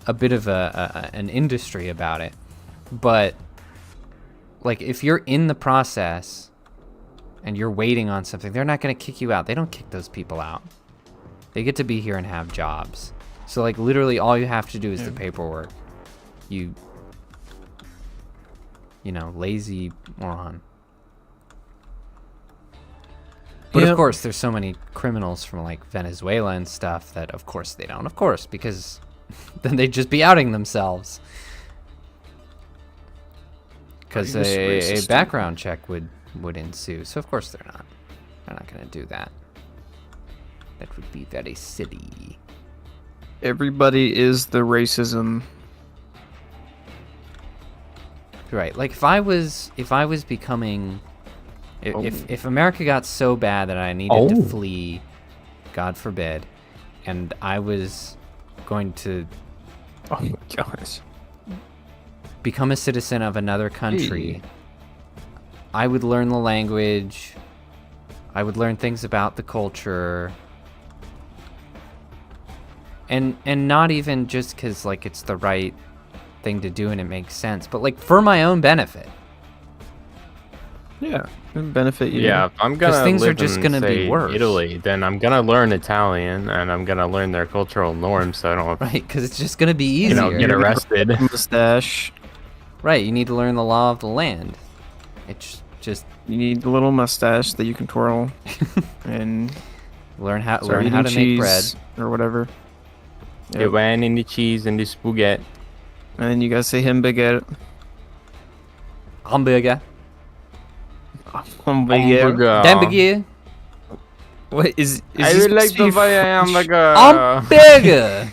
a bit of an industry about it. But, like, if you're in the process and you're waiting on something, they're not going to kick you out. They don't kick those people out. They get to be here and have jobs. So, like, literally all you have to do is the paperwork. You know, lazy moron. But But Yep. of course, there's so many criminals from like Venezuela and stuff that of course they don't. Of course, because then they'd just be outing themselves. Because Are you a racist, background check would ensue. So of course they're not. They're not going to do that. That would be very silly. Everybody is the racism. Right. Like if I was becoming if America got so bad that I needed to flee, God forbid, and I was going to Oh my gosh. become a citizen of another country, Hey. I would learn the language. I would learn things about the culture. And not even just because like it's the right thing to do and it makes sense, but like for my own benefit. Yeah. It'd benefit you. Yeah, if I'm 'Cause gonna things are live just in, gonna be say, worse. Italy, then I'm gonna learn Italian and I'm gonna learn their cultural norms, so I don't, Right, because it's just going to be easier. get arrested. Mustache. Right, you need to learn the law of the land. It's just You need a little mustache that you can twirl and learn how start to eating make cheese bread. or whatever. The wine and the cheese and the spaghetti. And then you gotta say hamburger. Hamburger. Hamburger. Hamburger. What is I he would like supposed to be buy a French? hamburger. Hamburger.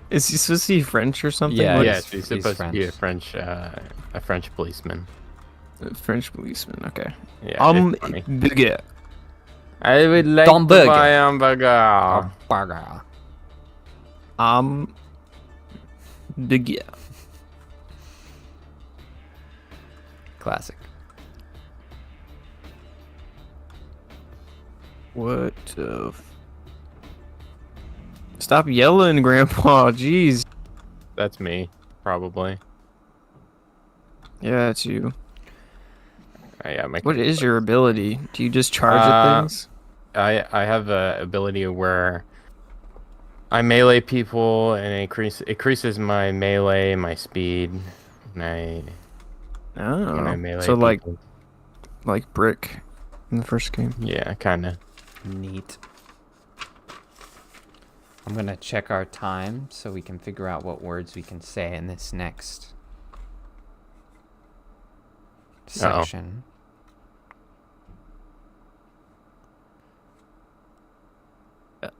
Is he supposed to be French or something? Yeah, What- Yes, he's he's supposed to be a French. French policeman. French policeman. Okay. Yeah, it's funny. Hamburger. I would like Hamburger. to buy a hamburger. Hamburger. Hamburger. Classic. What the? Stop yelling, Grandpa. Jeez. That's me, probably. Yeah, it's you. Yeah, my What is your ability? Do you just charge at Uh, things? I have a ability where I melee people and it increases my melee, my speed, when I Oh, melee so people. like Brick in the first game. Yeah, kinda. Neat. I'm gonna check our time so we can figure out what words we can say in this next section.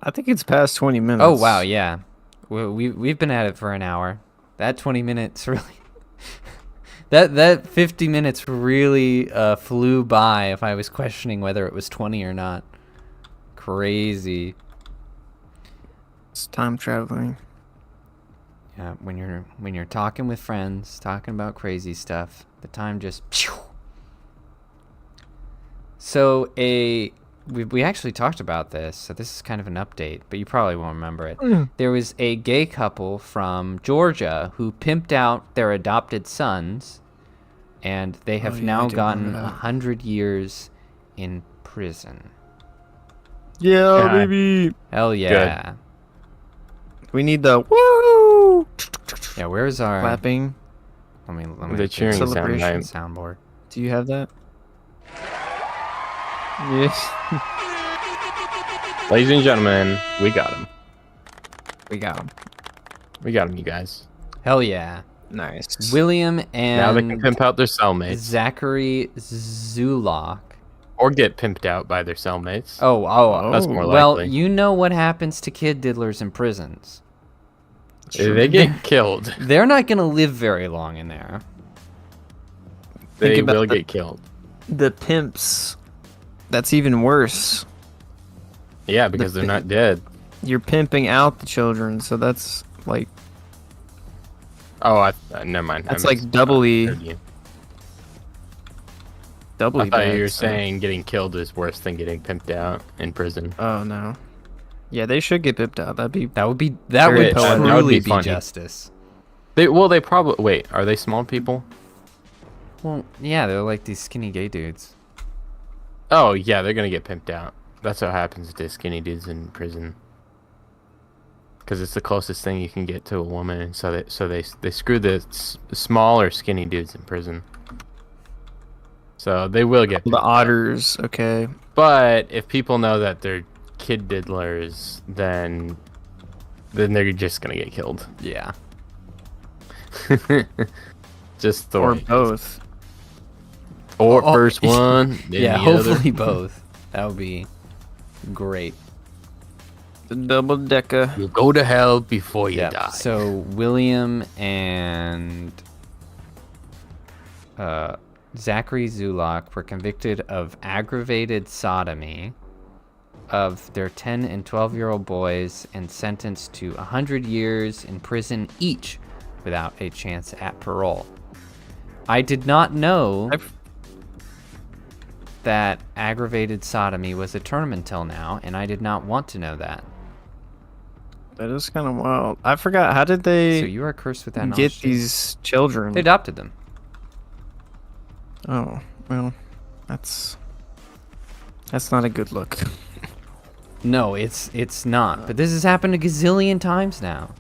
I think it's past 20 minutes. Oh wow, yeah. We've been at it for an hour. That 20 minutes really that 50 minutes really flew by if I was questioning whether it was 20 or not. Crazy. It's time traveling. Yeah, when you're talking with friends, talking about crazy stuff, the time just phew. So we actually talked about this, so this is kind of an update, but you probably won't remember it. There was a gay couple from Georgia who pimped out their adopted sons, and they have yeah, I now do gotten remember that. 100 years in prison. Yeah, God. baby. Hell yeah. We need the woo Yeah, where's our... clapping. Let me The get cheering sound, celebration right? soundboard. Do you have that? Yes. Ladies and gentlemen, we got him. We got him. We got him, you guys. Hell yeah. Nice. William Now they can and pimp out their cellmates. Zachary Zulok. Or get pimped out by their cellmates. Oh, That's more well, likely. you know what happens to kid diddlers in prisons. They get killed. They're not going to live very long in there. They about will the- get killed. The pimps. That's even worse. Yeah, because they're not dead. You're pimping out the children, so that's like Oh, never mind. That's I like doubly heard you. doubly I thought bad. you were so- saying getting killed is worse than getting pimped out in prison. Oh no. Yeah, they should get pimped out. That'd be That would Very poetic. truly That would be be funny. justice. They probably wait. Are they small people? Well, yeah, they're like these skinny gay dudes. Oh yeah, they're gonna get pimped out. That's what happens to skinny dudes in prison. Because it's the closest thing you can get to a woman, so they screw the small or skinny dudes in prison. So they will get The picked up. otters, okay. But if people know that they're kid diddlers, then they're just gonna get killed. Yeah. Just the Or way it is. both. Or Oh, first one, then Yeah, the other. hopefully both. That would be great. The double decker. You go to hell before you Yeah. die. So William and Zachary Zulak were convicted of aggravated sodomy of their 10 and 12-year-old boys and sentenced to 100 years in prison each without a chance at parole. I did not know that aggravated sodomy was a term until now, and I did not want to know that. That is kind of wild. I forgot. How did they So you are cursed with that get knowledge, too. these children? They adopted them. Oh, well, that's not a good look. No, it's not. But this has happened a gazillion times now.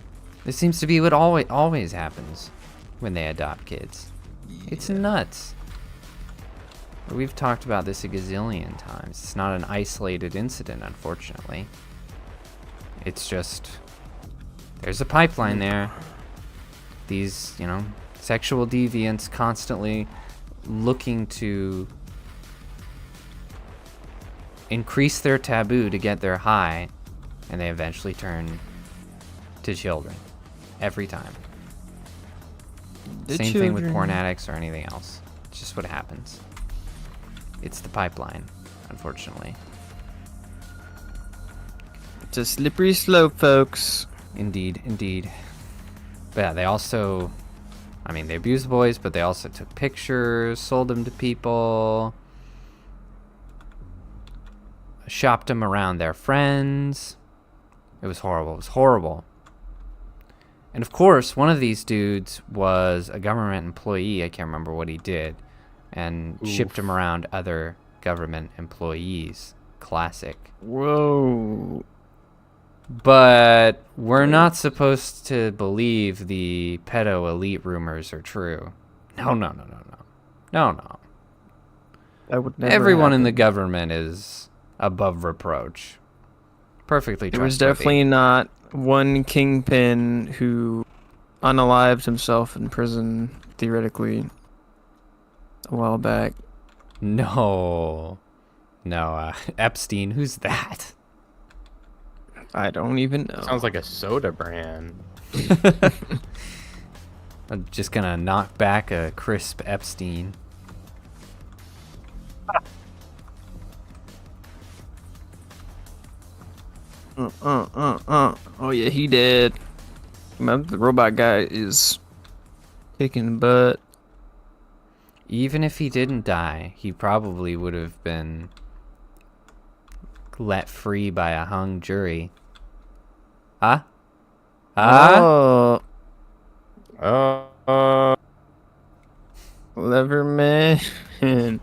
This seems to be what always happens when they adopt kids. It's nuts. We've talked about this a gazillion times. It's not an isolated incident, unfortunately. It's just there's a pipeline there. These, sexual deviants constantly looking to increase their taboo to get their high, and they eventually turn to children every time. The Same thing with children. porn addicts or anything else. It's just what happens. It's the pipeline, unfortunately. It's a slippery slope, folks. Indeed, indeed. But yeah, they also, they abused the boys, but they also took pictures, sold them to people, shopped them around their friends. It was horrible. It was horrible. And of course, one of these dudes was a government employee. I can't remember what he did. And shipped him around other government employees. Classic. Whoa. But we're not supposed to believe the pedo elite rumors are true. No. That would never Everyone in the happen. government is above reproach. Perfectly There was trustworthy. definitely not one kingpin who unalived himself in prison, theoretically, a while back. No, Epstein, who's that? I don't even know. Sounds like a soda brand. I'm just gonna knock back a crisp Epstein. Oh yeah, he did. Man, the robot guy is kicking butt. Even if he didn't die, he probably would have been let free by a hung jury. Huh? Oh, Oh, Leverman. So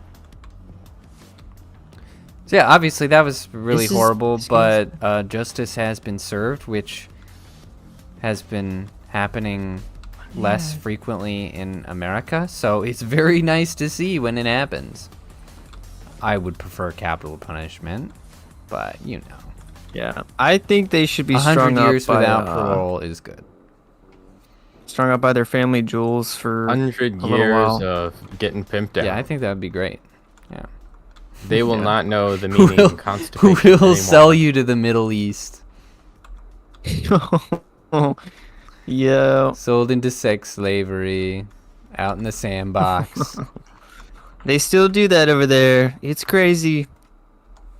yeah, obviously that was really This is- horrible, this but justice has been served, which has been happening less frequently in America. So it's very nice to see when it happens. I would prefer capital punishment, but Yeah, I think they should be 100 strung up years by, without parole is good. strung up by their family jewels for 100 a little years while. of getting pimped out. Yeah, I think that would be great. Yeah. They will Yeah. not know the Who meaning will, of constipation who will anymore. sell you to the Middle East? Yeah, Sold into sex slavery, out in the sandbox. they still do that over there. It's crazy.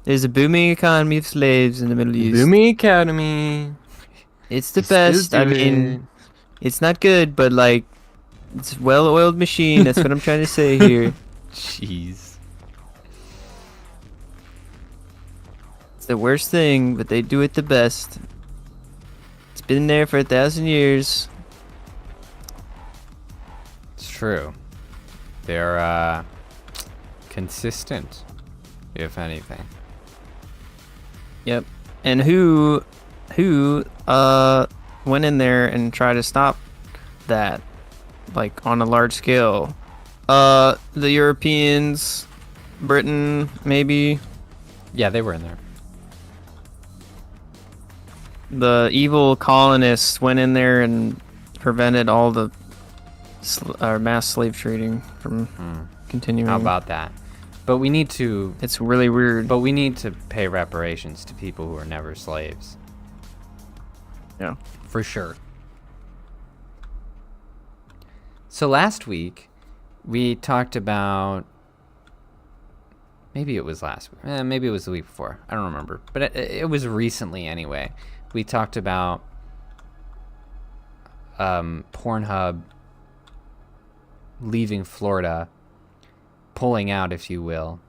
There's a booming economy of slaves in the Middle East. Booming Academy. It's the Still best. I do mean, it. it's not good, but like, it's a well-oiled machine. That's what I'm trying to say here. Jeez. It's the worst thing, but they do it the best. It's been there for 1,000 years. It's true. They're consistent, if anything. Yep. And who went in there and tried to stop that, like on a large scale? The Europeans, Britain, maybe. Yeah, they were in there. The evil colonists went in there and prevented all the mass slave trading from continuing. How about that? But we need to. It's really weird. But we need to pay reparations to people who were never slaves. Yeah. For sure. So last week, we talked about. Maybe it was last week. Maybe it was the week before. I don't remember. But it was recently anyway. We talked about Pornhub leaving Florida, pulling out, if you will.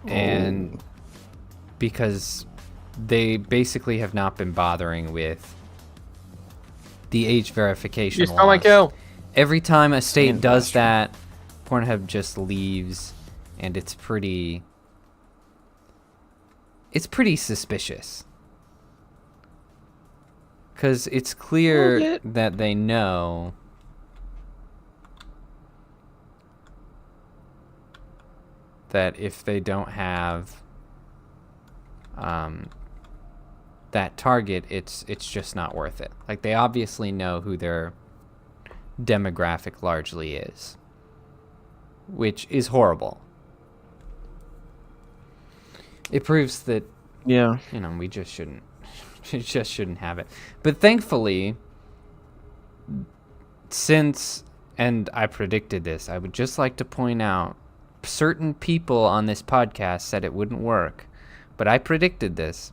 And because they basically have not been bothering with the age verification You smell like laws. hell. Every time a state And does bastard. that, Pornhub just leaves, and it's pretty suspicious. Because it's clear that they know that if they don't have that target, it's just not worth it. Like, they obviously know who their demographic largely is, which is horrible. It proves that, Yeah. we just shouldn't have it. But thankfully, and I predicted this, I would just like to point out, certain people on this podcast said it wouldn't work, but I predicted this.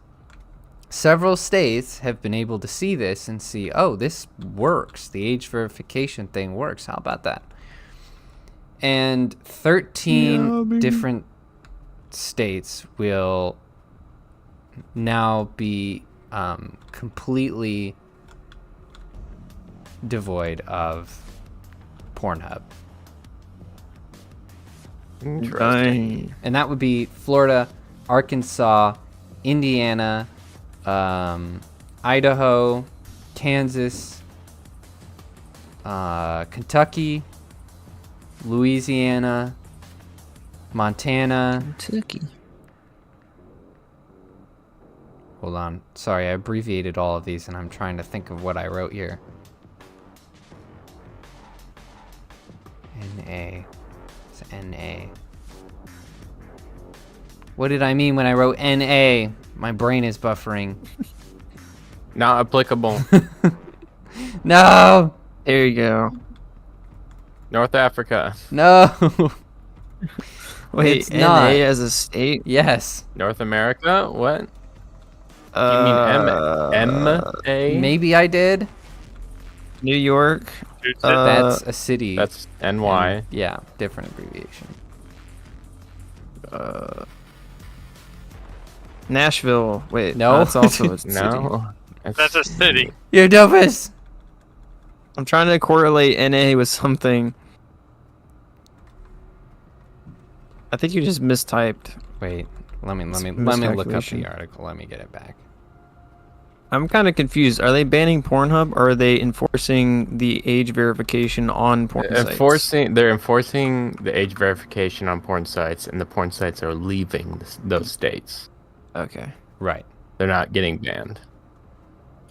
Several states have been able to see this and see, oh, this works. The age verification thing works. How about that? And 13 different states will now be completely devoid of Pornhub. Dang. And that would be Florida, Arkansas, Indiana, Idaho, Kansas, Kentucky, Louisiana, Montana. Kentucky. Hold on. Sorry, I abbreviated all of these, and I'm trying to think of what I wrote here. N-A. It's N-A. What did I mean when I wrote N-A? My brain is buffering. Not applicable. No! There you go. North Africa. No! Wait, It's NA not. as a state? Yes. North America? What? You mean M-A? Maybe I did. New York. That's a city. That's NY. And, yeah, different abbreviation. Nashville. Wait, No. that's also a city. No. That's a city. You're dopest! I'm trying to correlate NA with something. I think you just mistyped. Wait, let me look up miscalculation. the article. Let me get it back. I'm kind of confused. Are they banning Pornhub, or are they enforcing the age verification on porn sites? They're enforcing the age verification on porn sites, and the porn sites are leaving those states. Okay. Right. They're not getting banned.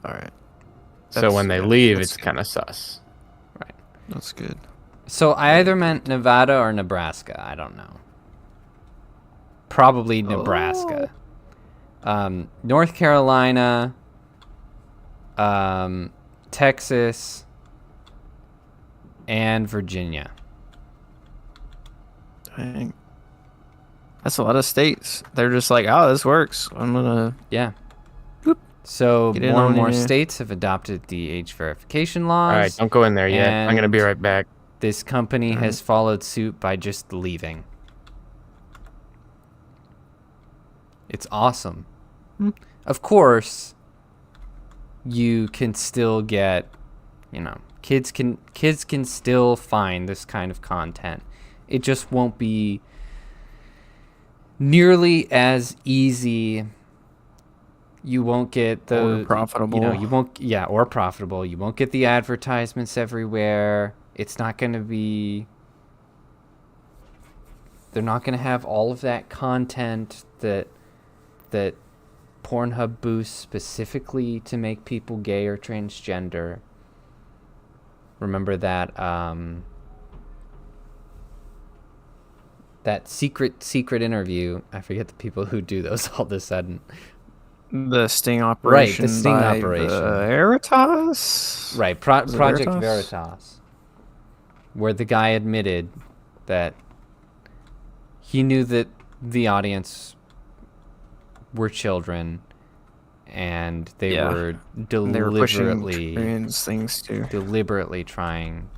All right. So when they good. leave, That's it's kind of sus. Right. That's good. So I either meant Nevada or Nebraska. I don't know. Probably Nebraska. North Carolina, Texas, and Virginia. Dang. That's a lot of states. They're just like, oh, this works. I'm gonna. Yeah. So Get in more and on more it. states have adopted the age verification laws. All right, don't go in there yet. I'm gonna be and- right back. This company has followed suit by just leaving. It's awesome. Of course, you can still get, kids can still find this kind of content. It just won't be nearly as easy. You won't get the Or profitable. Or profitable. You won't get the advertisements everywhere. It's not going to be They're not going to have all of that content that Pornhub boosts specifically to make people gay or transgender. Remember that that secret interview. I forget the people who do those all of a sudden. The sting operation. Right, the sting by operation. Veritas. Right, it Project Veritas? Veritas, where the guy admitted that he knew that the audience were children, and they were And they were pushing deliberately trans things too. trying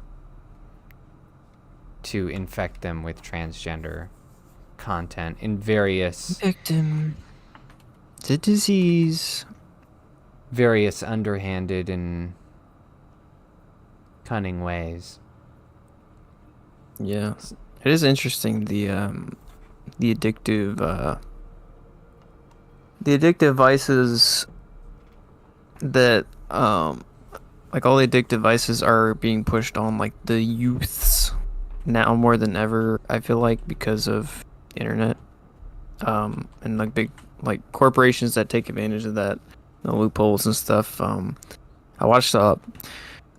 to infect them with transgender content in various Victim. The disease. underhanded and cunning ways. Yeah, it is interesting the addictive vices that like all the addictive vices are being pushed on like the youths now more than ever. I feel like because of internet and like big like corporations that take advantage of that, the loopholes and stuff. I watched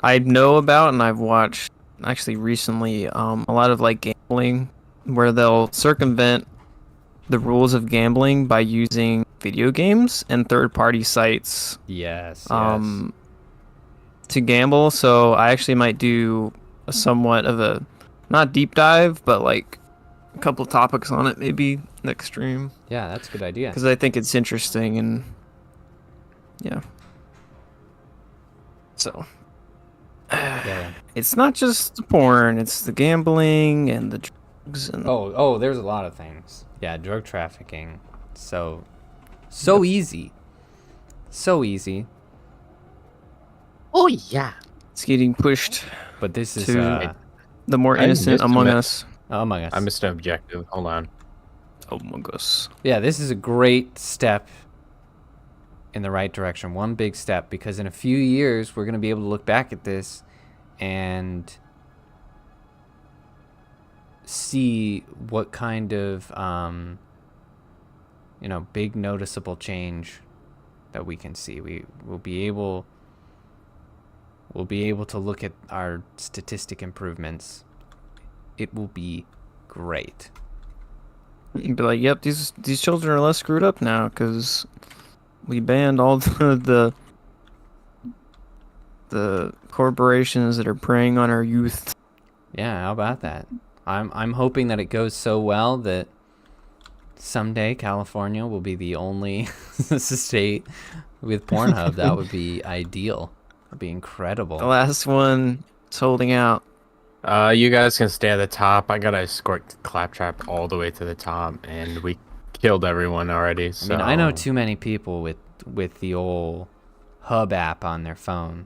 I know about and I've watched actually recently a lot of like gambling where they'll circumvent the rules of gambling by using video games and third-party sites Yes. to gamble. So I actually might do a somewhat of a not deep dive but like a couple topics on it maybe next stream Yeah, that's a good idea. because I think it's interesting and yeah. So Yeah. it's not just the porn, it's the gambling and the drugs and Oh, there's a lot of things. Yeah, drug trafficking. So easy. So easy. Oh yeah. it's getting pushed But this is To- the more I innocent missed a among bit. us. among us. I missed an objective. Hold on. Among us. Yeah, this is a great step in the right direction. One big step, because in a few years we're going to be able to look back at this and see what kind of big noticeable change that we can see. We'll be able to look at our statistic improvements. It will be great. You'd be like, yep, these children are less screwed up now because we banned all the corporations that are preying on our youth. Yeah, how about that? I'm hoping that it goes so well that someday California will be the only state with Pornhub. That would be ideal. That'd be incredible. The last one is holding out. You guys can stay at the top. I gotta escort Claptrap all the way to the top, and we killed everyone already. So. I mean, I know too many people with the old Hub app on their phone.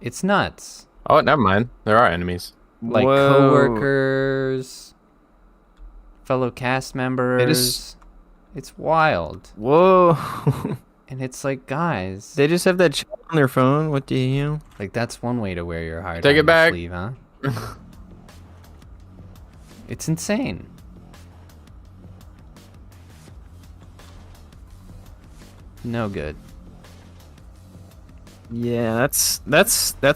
It's nuts. Oh, never mind. There are enemies. Like Whoa. coworkers, fellow cast members. It's wild. Whoa. And it's like, guys, They just have that chat on their phone. What the hell? like that's one way to wear your heart Take on it your back. sleeve, huh? It's insane. No good. Yeah, that's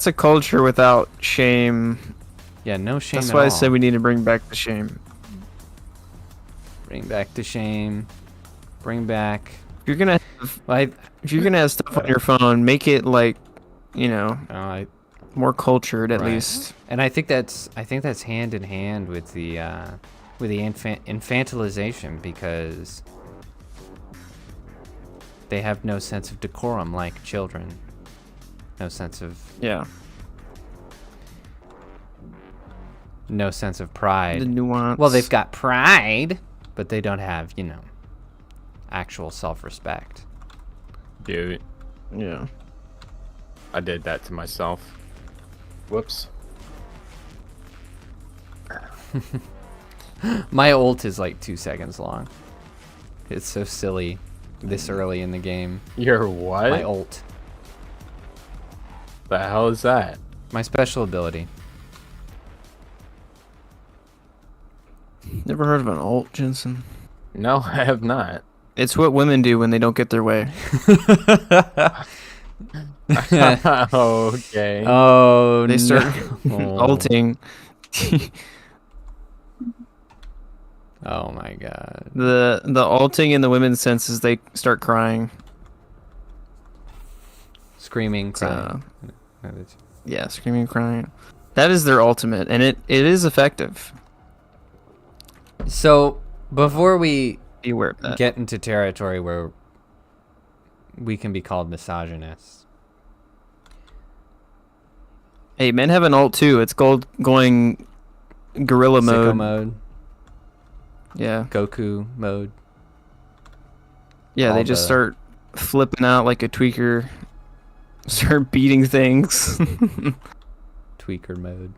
a culture without shame. Yeah, no shame That's at why I all. said we need to bring back the shame. Bring back the shame. Bring back. If you're gonna have stuff on your phone, make it like, more cultured at Right. least. And I think that's hand in hand with the infantilization, because they have no sense of decorum like children. No sense of Yeah. pride. The nuance. Well, they've got pride, but they don't have, actual self-respect. Dude, Yeah. I did that to myself. Whoops. My ult is like 2 seconds long. It's so silly this early in the game. Your what? My ult. The hell is that? My special ability. Never heard of an alt, Jensen? No, I have not. It's what women do when they don't get their way. Okay. Oh, They start no. alting. Oh my god. The alting in the women's sense is they start crying. Screaming, crying. Yeah, screaming, crying. That is their ultimate, and it is effective. So, before we Be aware of that. get into territory where we can be called misogynists, Hey, men have an alt too. It's called going gorilla sicko mode. mode, Yeah. Goku mode. Yeah, they All just the- start flipping out like a tweaker. Start beating things. Tweaker mode.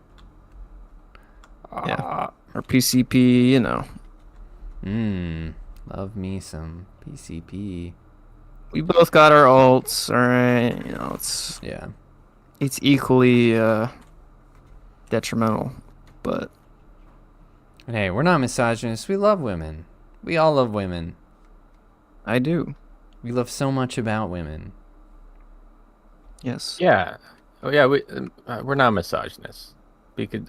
Yeah. Or PCP, you know. Love me some PCP. We both got our alts, alright. You know, Yeah. it's equally detrimental. But And hey, we're not misogynists. We love women. We all love women. I do. We love so much about women. Yes. Yeah. Oh yeah. We're not misogynists because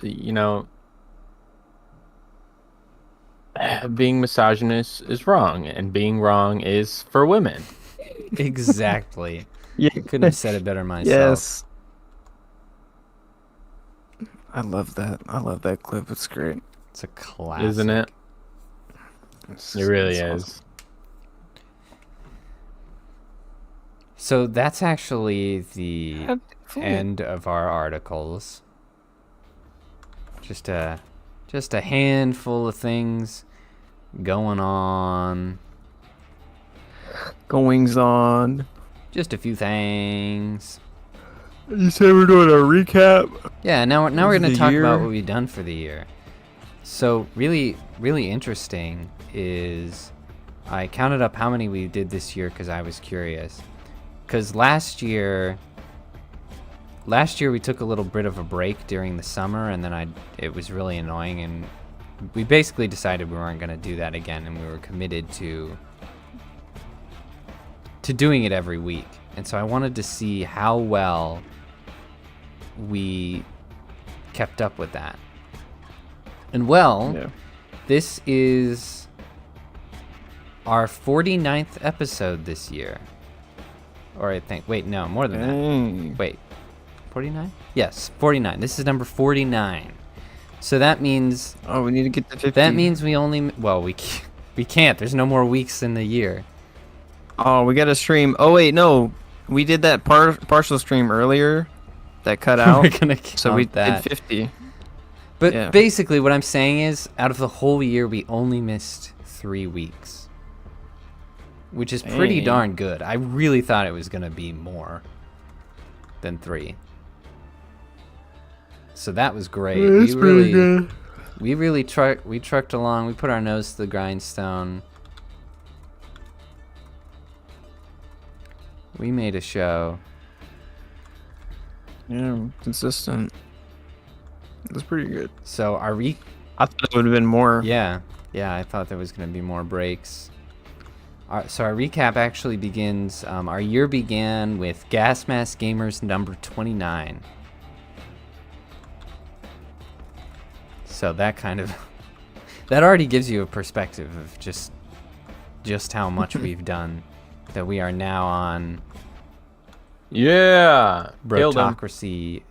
being misogynist is wrong, and being wrong is for women. Exactly. Yeah. Couldn't have said it better myself. Yes. I love that. I love that clip. It's great. It's a classic. Isn't it? It really It's is. awesome. So that's actually the end of our articles. Just a handful of things going on. Goings on. Just a few things. You said we're doing a recap. Yeah, now we're Of going to the talk year? about what we've done for the year. So really interesting is I counted up how many we did this year because I was curious. Because last year we took a little bit of a break during the summer, and then it was really annoying, and we basically decided we weren't going to do that again, and we were committed to doing it every week. And so I wanted to see how well we kept up with that. And well, Yeah. this is our 49th episode this year. Or I think, wait, no, more than that. Dang. Wait, 49? Yes, 49. This is number 49. So that means Oh, we need to get to 50. that means we only we can't. There's no more weeks in the year. Oh, we got to stream. Oh wait, no. We did that partial stream earlier that cut We're out. gonna count So we that. did 50. But yeah. basically, what I'm saying is, out of the whole year, we only missed 3 weeks, which is pretty Dang. darn good. I really thought it was gonna be more than 3. So that was great. We really trucked along. We put our nose to the grindstone. We made a show. Yeah, consistent. That's pretty good. So our I thought it would have been more. yeah, I thought there was going to be more breaks. So our recap actually begins. Our year began with Gas Mask Gamers number 29. So that kind of that already gives you a perspective of just how much we've done. That we are now on Yeah. Killed him. Brotocracy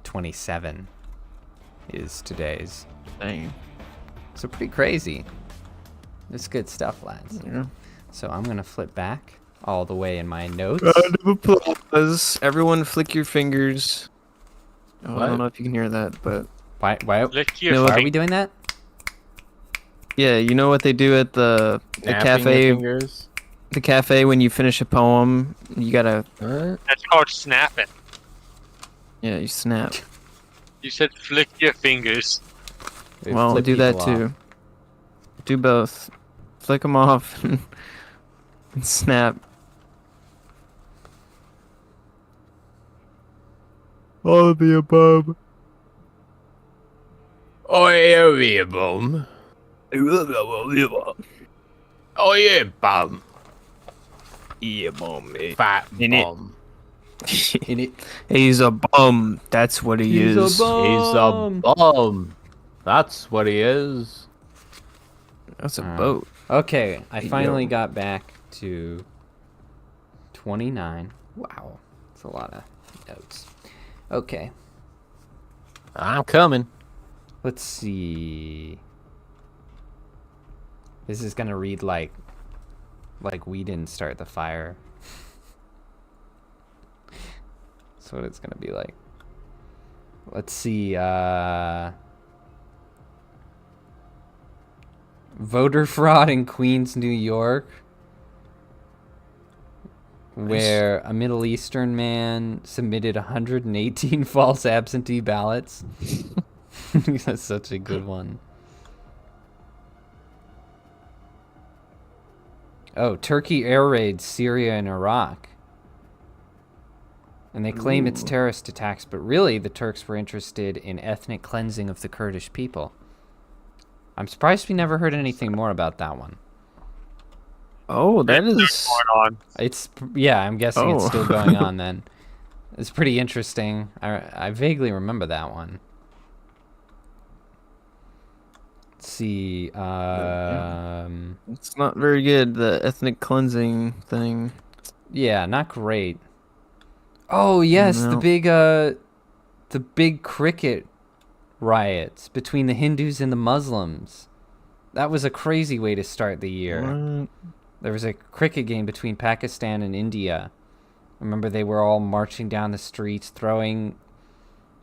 27 is today's. Dang. So pretty crazy. It's good stuff, lads. Yeah. So I'm gonna flip back all the way in my notes. Round of applause. Everyone flick your fingers. Oh, I What? don't know if you can hear that, but Why Lick You know your what? are finger. we doing that? yeah, you know what they do at the Snapping your cafe? fingers. The cafe when you finish a poem, you gotta What? That's called snapping. you snap. You said flick your fingers. We Well, flip do that people off. too. Do both. Flick them off and snap. All of the above. Oh, yeah, boom. Oh yeah, bum. Yeah, bum. Fat In it. bum. In it. He's a bum. That's what he He's a is. bum. He's a bum. That's what he is. That's a boat. Okay, I finally Yo. got back to 29. Wow, that's a lot of notes. Okay, I'm coming. let's see. This is gonna read like we didn't start the fire. That's what it's gonna be like. Let's see. Voter fraud in Queens, New York, where a Middle Eastern man submitted 118 false absentee ballots. That's such a good one. Oh, Turkey air raids Syria and Iraq. And they claim it's terrorist attacks, but really the Turks were interested in ethnic cleansing of the Kurdish people. I'm surprised we never heard anything more about that one. Oh, that is. Going on. It's, yeah, I'm guessing it's Oh. still going on then. It's pretty interesting. I vaguely remember that one. Let's see. It's not very good. The ethnic cleansing thing. Yeah, not great. Oh yes, No. the big cricket riots between the Hindus and the Muslims. That was a crazy way to start the year. What? There was a cricket game between Pakistan and India. Remember, they were all marching down the streets, throwing,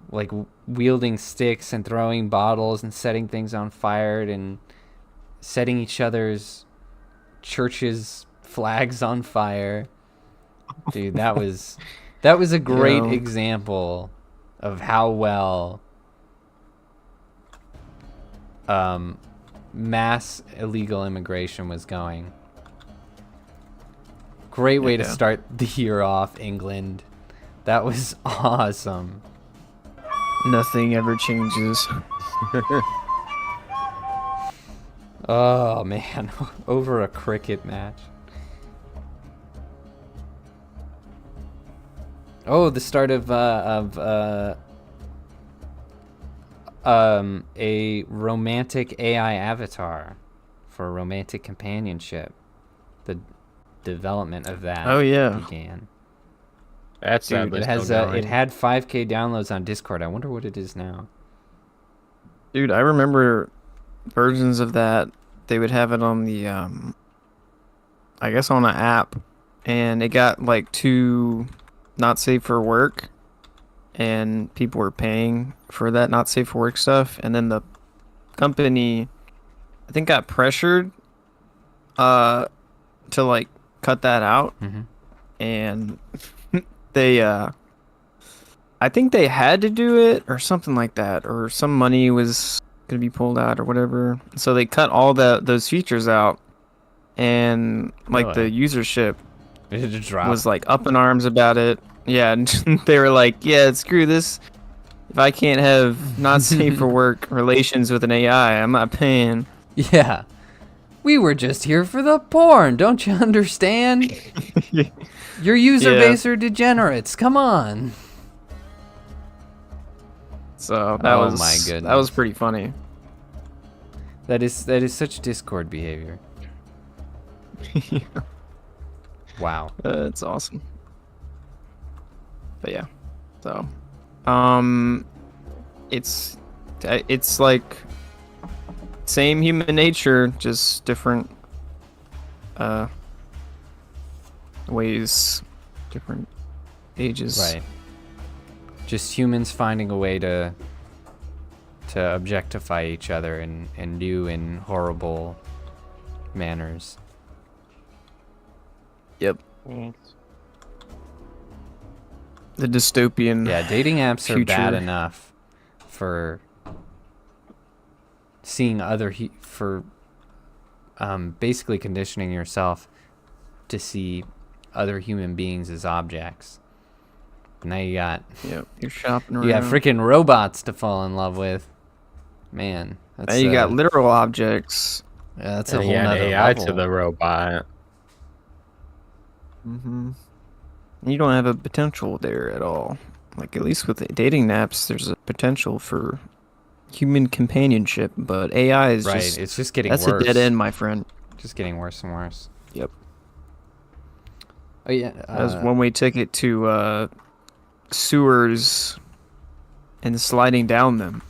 like, wielding sticks and throwing bottles and setting things on fire and setting each other's churches' flags on fire. Dude, that was a great Yeah. example of how well mass illegal immigration was going. Great way to Yeah. start the year off, England. That was awesome. Nothing ever changes. Oh man, over a cricket match. Oh, the start of a romantic AI avatar for romantic companionship. The development of that Oh, yeah. began. That's Dude, sadly it has still going. it had 5K downloads on Discord. I wonder what it is now. Dude, I remember versions of that. They would have it on the, I guess on an app, and it got like too not safe for work, and people were paying for that not safe for work stuff, and then the company, I think, got pressured, to like cut that out, Mhm. and they, I think they had to do it or something like that, or some money was gonna be pulled out or whatever. So they cut all those features out, and like the Really? usership It just dropped. was like up in arms about it. Yeah, and they were like, "Yeah, screw this. If I can't have not safe for work relations with an AI, I'm not paying." Yeah. We were just here for the porn, don't you understand? Your user Yeah. base are degenerates. Come on. So that Oh was my that was goodness. pretty funny. That is such Discord behavior. Wow. It's awesome. But yeah, so it's like same human nature, just different ways, different ages. Right. Just humans finding a way to objectify each other in new and horrible manners. Yep. The dystopian. Yeah, dating apps are bad future. enough for seeing other basically conditioning yourself to see other human beings as objects. Now you got Yep. You're shopping around. freaking robots to fall in love with. Man, that's Now you got literal objects. yeah, that's a And whole he had nother AI level. to the robot. Mm-hmm. You don't have a potential there at all. Like, at least with the dating apps, there's a potential for human companionship, but AI is Right, just it's just getting that's worse. a dead end, my friend. Just getting worse and worse. Yep. Oh yeah, That's one-way ticket to sewers and sliding down them.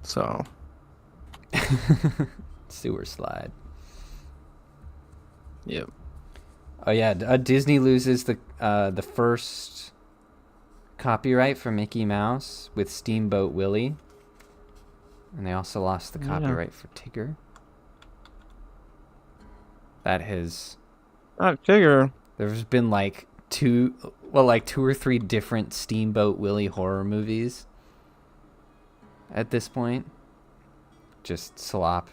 So sewer slide. yep. Oh yeah, Disney loses the first copyright for Mickey Mouse with Steamboat Willie, and they also lost the copyright for Tigger. That has Tigger. there's been like two or three different Steamboat Willie horror movies at this point. Just slop.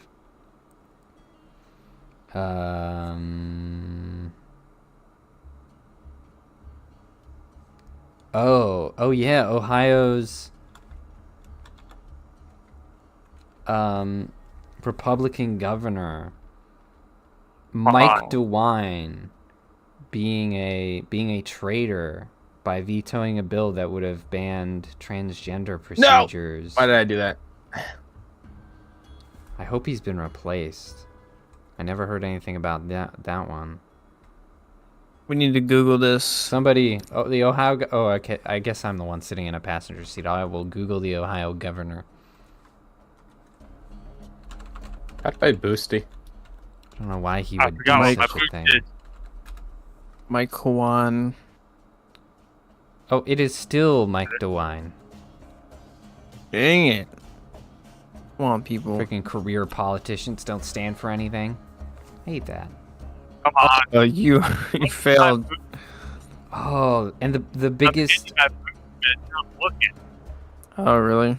Oh yeah, Ohio's Republican governor Mike DeWine being a traitor by vetoing a bill that would have banned transgender procedures. Why did I do that? I hope he's been replaced. I never heard anything about that one. We need to Google this. Somebody, the Ohio. Okay. I guess I'm the one sitting in a passenger seat. I will Google the Ohio governor. Got by Boosty. I don't know why he I would do forgot what my such a boot thing. did. Mike Kwan. Oh, it is still Mike DeWine. Dang it. Come on, people. Freaking career politicians don't stand for anything. Hate that. Come on. Oh, you failed. Oh, and the biggest. I'm looking. Oh, really?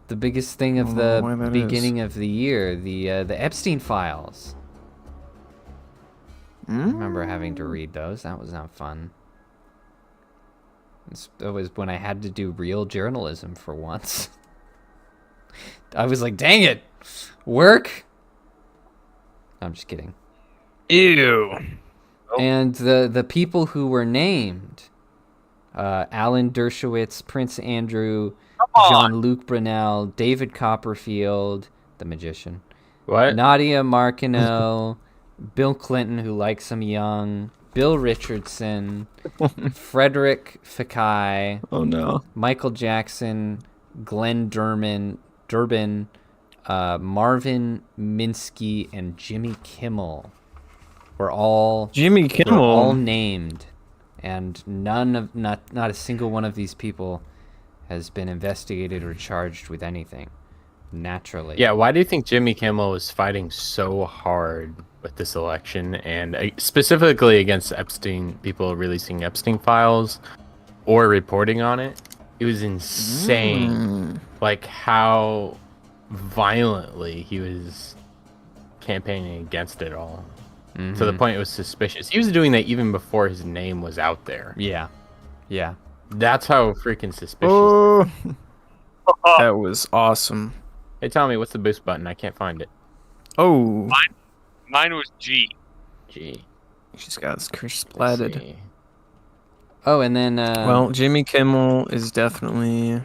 The biggest thing of I the don't know why that beginning of the year, the Epstein files. I remember having to read those. That was not fun. That was when I had to do real journalism for once. I was like, dang it, work. I'm just kidding. Ew. And the people who were named, Alan Dershowitz, Prince Andrew, Jean-Luc Brunel, David Copperfield, the magician, What? Nadia Martineau, Bill Clinton, who likes him young, Bill Richardson, Frederick Fekkai, Oh, no. Michael Jackson, Glenn Durbin, Marvin Minsky, and Jimmy Kimmel were all Jimmy Kimmel. were all named, and not a single one of these people has been investigated or charged with anything. Naturally. Yeah, why do you think Jimmy Kimmel was fighting so hard with this election, and specifically against Epstein, people releasing Epstein files or reporting on it? It was insane, like how violently he was campaigning against it all. To the point it was suspicious. He was doing that even before his name was out there. Yeah. That's how freaking suspicious. Oh, that was awesome. Hey, Tommy, what's the boost button? I can't find it. Oh, Mine was G. Gee. she's got this Chris let's splatted. see. Oh, and then Well, Jimmy Kimmel is definitely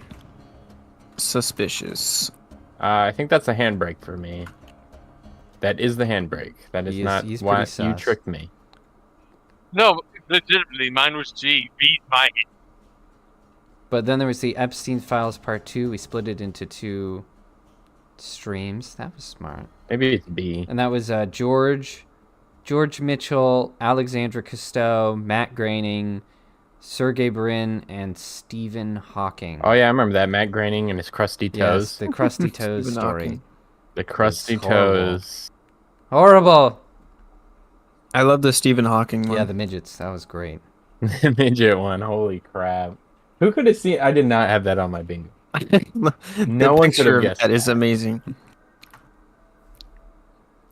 suspicious. I think that's a handbrake for me. That is the handbrake. That is not he's why pretty you sus. tricked me. No, legitimately, mine was G. B's Mike. but then there was the Epstein Files Part 2. We split it into 2 streams. That was smart. Maybe it's B. And that was George Mitchell, Alexandra Cousteau, Matt Groening, Sergey Brin, and Stephen Hawking. Oh yeah, I remember that. Matt Groening and his crusty toes. Yes, the Crusty Toes Stephen story. Hawking. The crusty It's horrible. toes. Horrible. I love the Stephen Hawking one. Yeah, the midgets. That was great. The midget one. Holy crap. Who could have seen? I did not have that on my bingo. The No one could picture have of guessed that is that. amazing.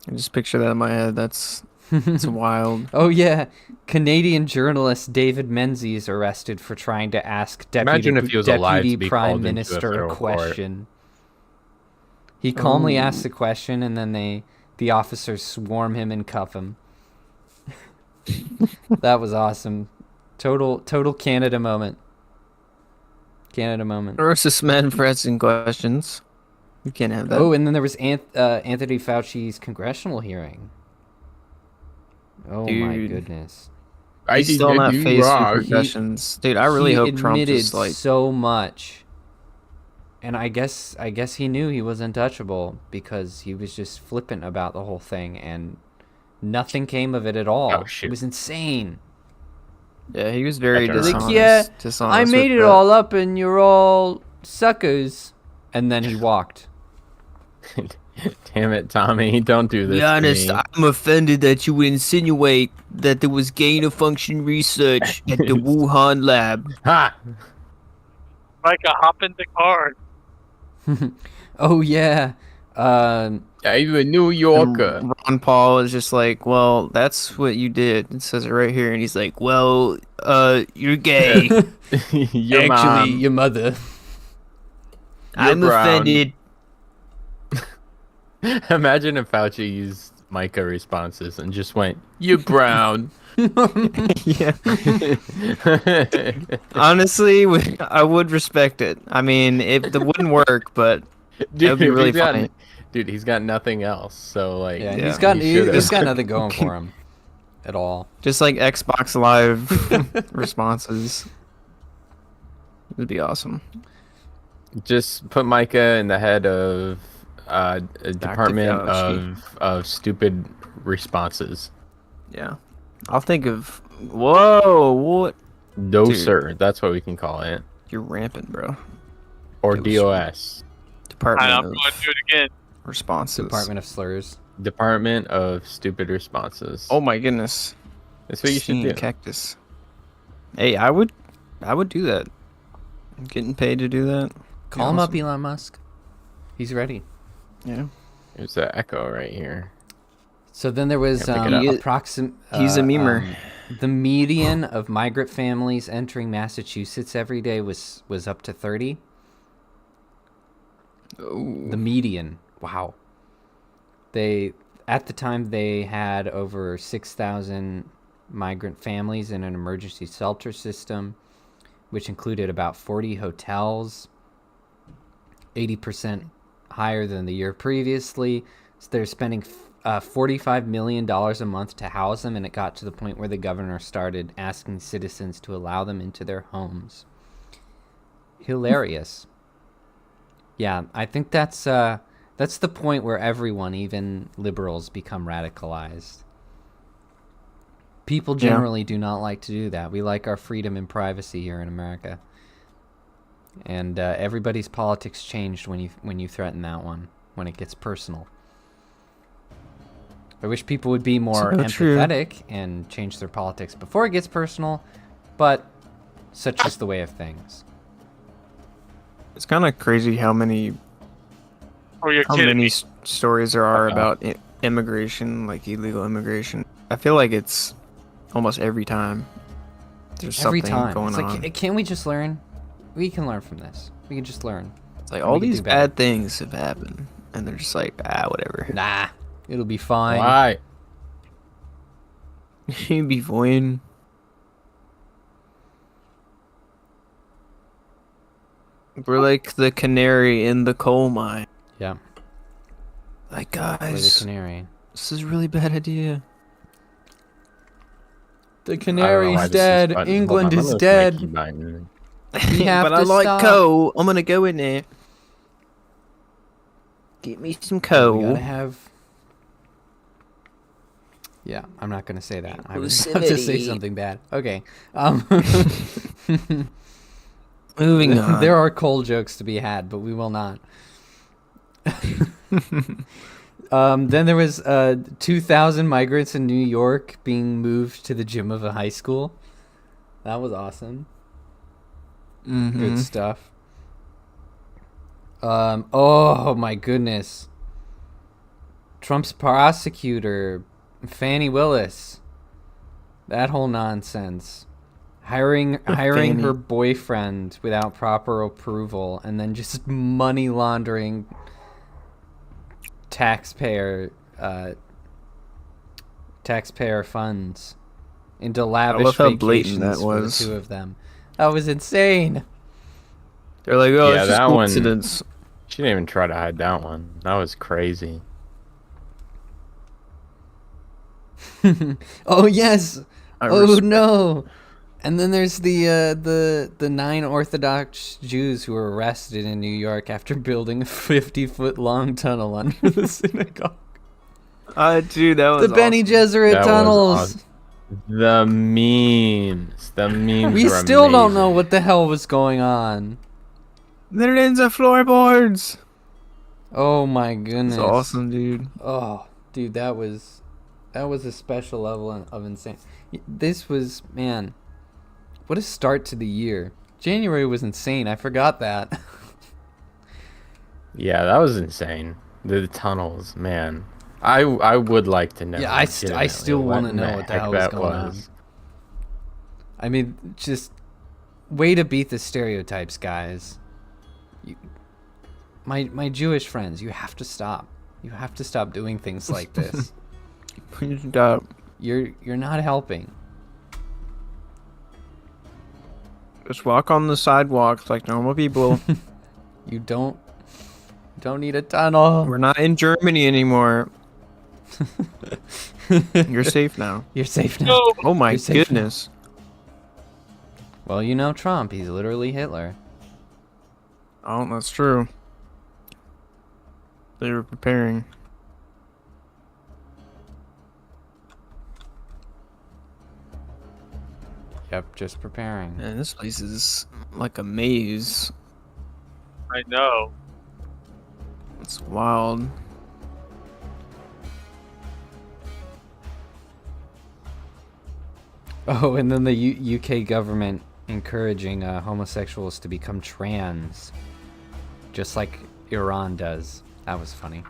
I just picture that in my head. That's It's wild. Oh yeah, Canadian journalist David Menzies arrested for trying to ask Imagine if he was alive Deputy to be Prime called into a Minister a federal court. question. He calmly Oh. asks the question, and then the officers swarm him and cuff him. That was awesome. Total Canada moment. Canada moment. Versus men for asking questions. You can't have that. Oh, and then there was Anthony Fauci's congressional hearing. Oh my Dude. goodness. He's still not faced repercussions. Dude, I really He hope Trump admitted just like so much. And I guess he knew he was untouchable because he was just flippant about the whole thing, and nothing came of it at all. Oh, shoot. It was insane. yeah, he was very Like, dishonest. yeah, dishonest I with made it that. all up, and you're all suckers. And then he walked. Damn it, Tommy! Don't do this. Be honest, to me. I'm offended that you would insinuate that there was gain-of-function research at the Wuhan lab. Ha! Micah, hop in the car. Oh yeah. I'm a New And Yorker. Ron Paul is just like, well, that's what you did. It says it right here, and he's like, well, you're gay. Your mom. your mother. I'm brown. offended. Imagine if Fauci used Micah responses and just went, "You brown." Yeah. Honestly, I would respect it. I mean, it wouldn't work, but that'd be really funny. Dude, he's got nothing else. So like, Yeah, Yeah. he's got he should've. he's got nothing going for him at all. Just like Xbox Live responses. It'd be awesome. Just put Micah in the head of a department Fauci. of stupid responses. Yeah. I'll think of. Whoa, what? No, Dude. sir. That's what we can call it. You're rampant, bro. Or Those- DOS. Department I'm of going to do it again. Responses. Department of Slurs. Department of Stupid Responses. Oh my goodness. That's what you should Seeing do. Cactus. Hey, I would do that. I'm getting paid to do that. Call him up, Elon Musk. He's ready. Yeah. There's an echo right here. So then there was Yeah, pick it up. approximate. He's a memer. The median of migrant families entering Massachusetts every day was up to 30. The median. Wow. At the time they had over 6,000 migrant families in an emergency shelter system, which included about 40 hotels, 80% higher than the year previously. So they're spending $45 million a month to house them, and it got to the point where the governor started asking citizens to allow them into their homes. Hilarious. Yeah, I think that's the point where everyone, even liberals, become radicalized. People generally do not like to do that. We like our freedom and privacy here in America. And everybody's politics changed when you threaten that one, when it gets personal. I wish people would be more So true. empathetic and change their politics before it gets personal, but such is the way of things. It's kind of crazy how many Oh, you're how kidding many me. stories there are about immigration, like illegal immigration. I feel like it's almost every time there's Every something time. going It's like, on. can't we just learn? We can learn from this. We can just learn. It's like we all can these do better. bad things have happened, and they're just like, whatever. Nah, it'll be fine. Why? You'd be fine. We're like the canary in the coal mine. Yeah, Like, we're the guys, canary. this is a really bad idea. The I don't know canary's why this dead. button- hold England on, is let me look at my dead. key button. We have but to I like stop. coal. I'm gonna go in there. Get me some We coal. gotta have. Yeah, I'm not gonna say that. I was about to say Inclusivity. something bad. Okay. Moving on. There are coal jokes to be had, but we will not. Then there was 2,000 migrants in New York being moved to the gym of a high school. That was awesome. Mhm. Good stuff. Oh my goodness. Trump's prosecutor Fannie Willis. That whole nonsense. Hiring Fannie. her boyfriend without proper approval and then just money laundering taxpayer funds into lavish love how blatant vacations that for the was. two of them. That was insane. They're like, oh, Yeah, it's just that one- coincidence. She didn't even try to hide that one. That was crazy. Oh yes. I Oh respect- no. And then there's the 9 Orthodox Jews who were arrested in New York after building a 50-foot long tunnel under the synagogue. Dude, that was The Bene awesome. Gesserit That was tunnels. awesome. The memes. We were still don't know amazing. what the hell was going on. They're in the floorboards. Oh my goodness. It's awesome, dude. Oh, dude, that was a special level of insane. This was, man, what a start to the year. January was insane. I forgot that. Yeah, that was insane. The tunnels, man. I would like to know. Yeah, I still legitimately wanna know the what the heck hell was that going on. I mean, just way to beat the stereotypes, guys. My Jewish friends, you have to stop. You have to stop doing things like this. You're not helping. Just walk on the sidewalks like normal people. You don't need a tunnel. We're not in Germany anymore. You're safe now. You're safe now. No. Oh my You're safe now. goodness. Well, you know Trump. He's literally Hitler. Oh, that's true. They were preparing. Yep, just preparing. Man, this place is like a maze. I know. It's wild. Oh, and then the UK government encouraging homosexuals to become trans, just like Iran does. That was funny.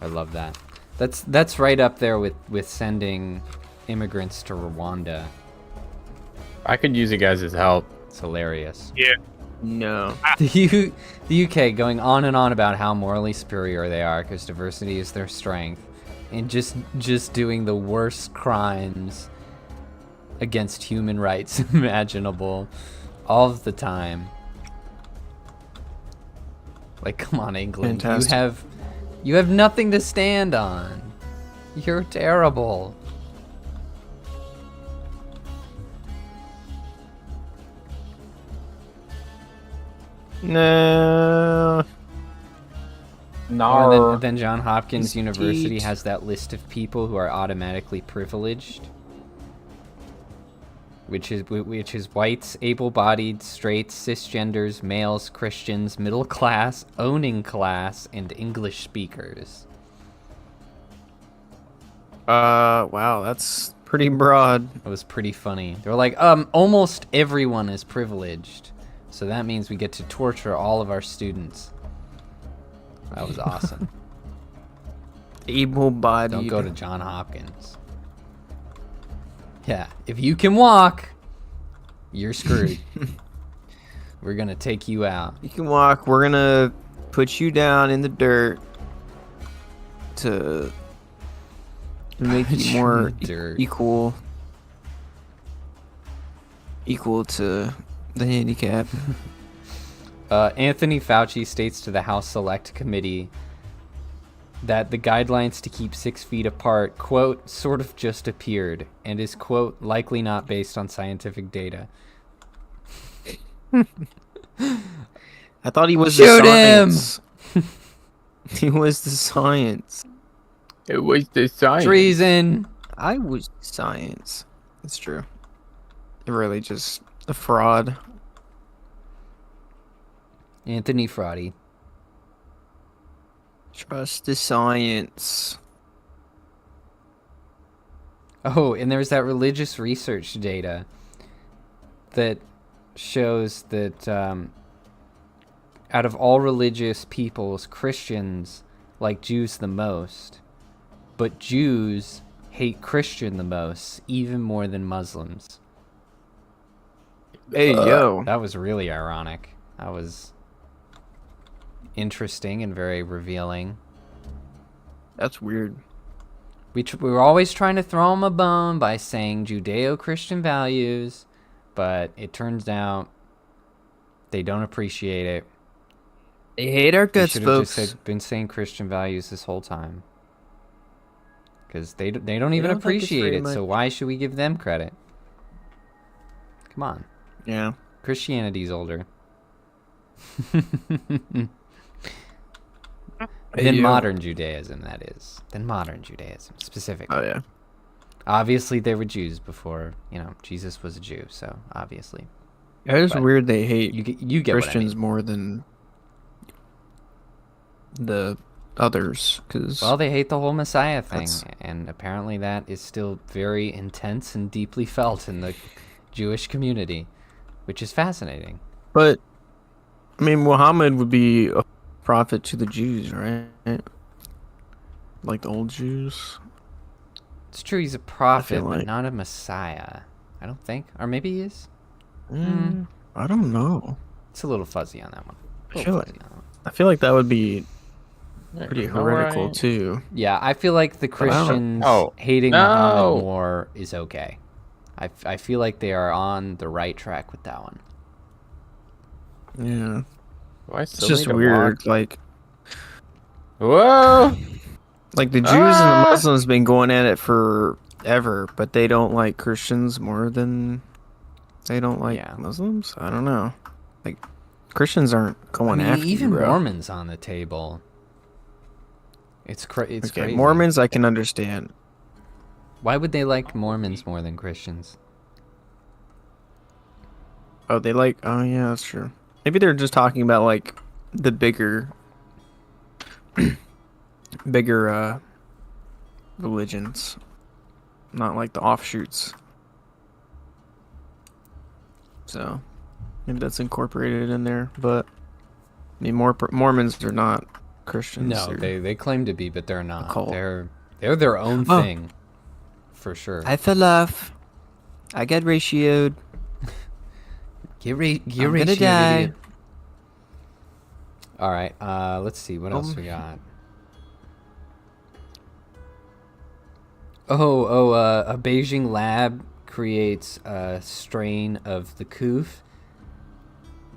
I love that. That's right up there with sending immigrants to Rwanda. I could use you guys' help. It's hilarious. Yeah. No. The UK going on and on about how morally superior they are because diversity is their strength, and just doing the worst crimes against human rights imaginable all of the time. Like, come on, England. Fantastic. You have nothing to stand on. You're terrible. No. Oh, and then Johns Hopkins University Indeed. has that list of people who are automatically privileged, which is whites, able-bodied, straights, cisgenders, males, Christians, middle class, owning class, and English speakers. Wow, that's pretty broad. It was pretty funny. They were like, almost everyone is privileged, so that means we get to torture all of our students. That was awesome. Able-bodied. Don't go to Johns Hopkins. Yeah, if you can walk, you're screwed. We're gonna take you out. You can walk. We're gonna put you down in the dirt to make Put you you more in the dirt. equal to the handicap. Anthony Fauci states to the House Select Committee that the guidelines to keep 6 feet apart, quote, sort of just appeared, and is, quote, likely not based on scientific data. I thought he was Shoot the him! science. He was the science. It was the science. Treason! I was science. It's true. Really just a fraud. Anthony Fraudy. Trust the science. Oh, and there's that religious research data that shows that out of all religious peoples, Christians like Jews the most. but Jews hate Christian the most, even more than Muslims. Hey, yo. That was really ironic. That was interesting and very revealing. That's weird. We were always trying to throw them a bone by saying Judeo-Christian values, but it turns out they don't appreciate it. They hate our We guts, should have folks. just been saying Christian values this whole time. Because they don't even don't think it's appreciate very it, so much. why should we give them credit? Come on. Yeah. Christianity's older. Hey, Than yo. modern Judaism, that is. Than modern Judaism, specifically. Oh, yeah. Obviously, there were Jews before, Jesus was a Jew, so obviously. It is But weird they hate You get Christians what I mean. more than the others. Cause Well, they hate the whole Messiah thing, That's- and apparently that is still very intense and deeply felt in the Jewish community, which is fascinating. But, I mean, Muhammad would be a prophet to the Jews, right? Like the old Jews. It's true, he's a prophet, but like- not a Messiah. I don't think. Or maybe he is. I don't know. It's a little fuzzy on that one. I feel like that would be pretty Yeah, heretical alright. too. Yeah, I feel like the Christians Oh, hating no. Muhammad more is okay. I feel like they are on the right track with that one. Yeah, Do I it's still just need to weird. walk? Like Whoa! the Jews and the Muslims been going at it forever, but they don't like Christians more than they don't like Yeah. Muslims. I don't know. Like Christians aren't going after even you, bro. Mormons on the table. It's Okay, crazy. Mormons I can understand. Why would they like Mormons more than Christians? Oh, they like. Oh, yeah, that's true. Maybe they're just talking about like the bigger religions, not like the offshoots. So maybe that's incorporated in there. But I mean, Mormons are not Christians. No, They're- they claim to be, but they're not. cult. They're their own Oh. thing, for sure. I fell off. I got ratioed. Get I'm gonna ratioed, die. idiot. All right. Let's see what else we got. A Beijing lab creates a strain of the coof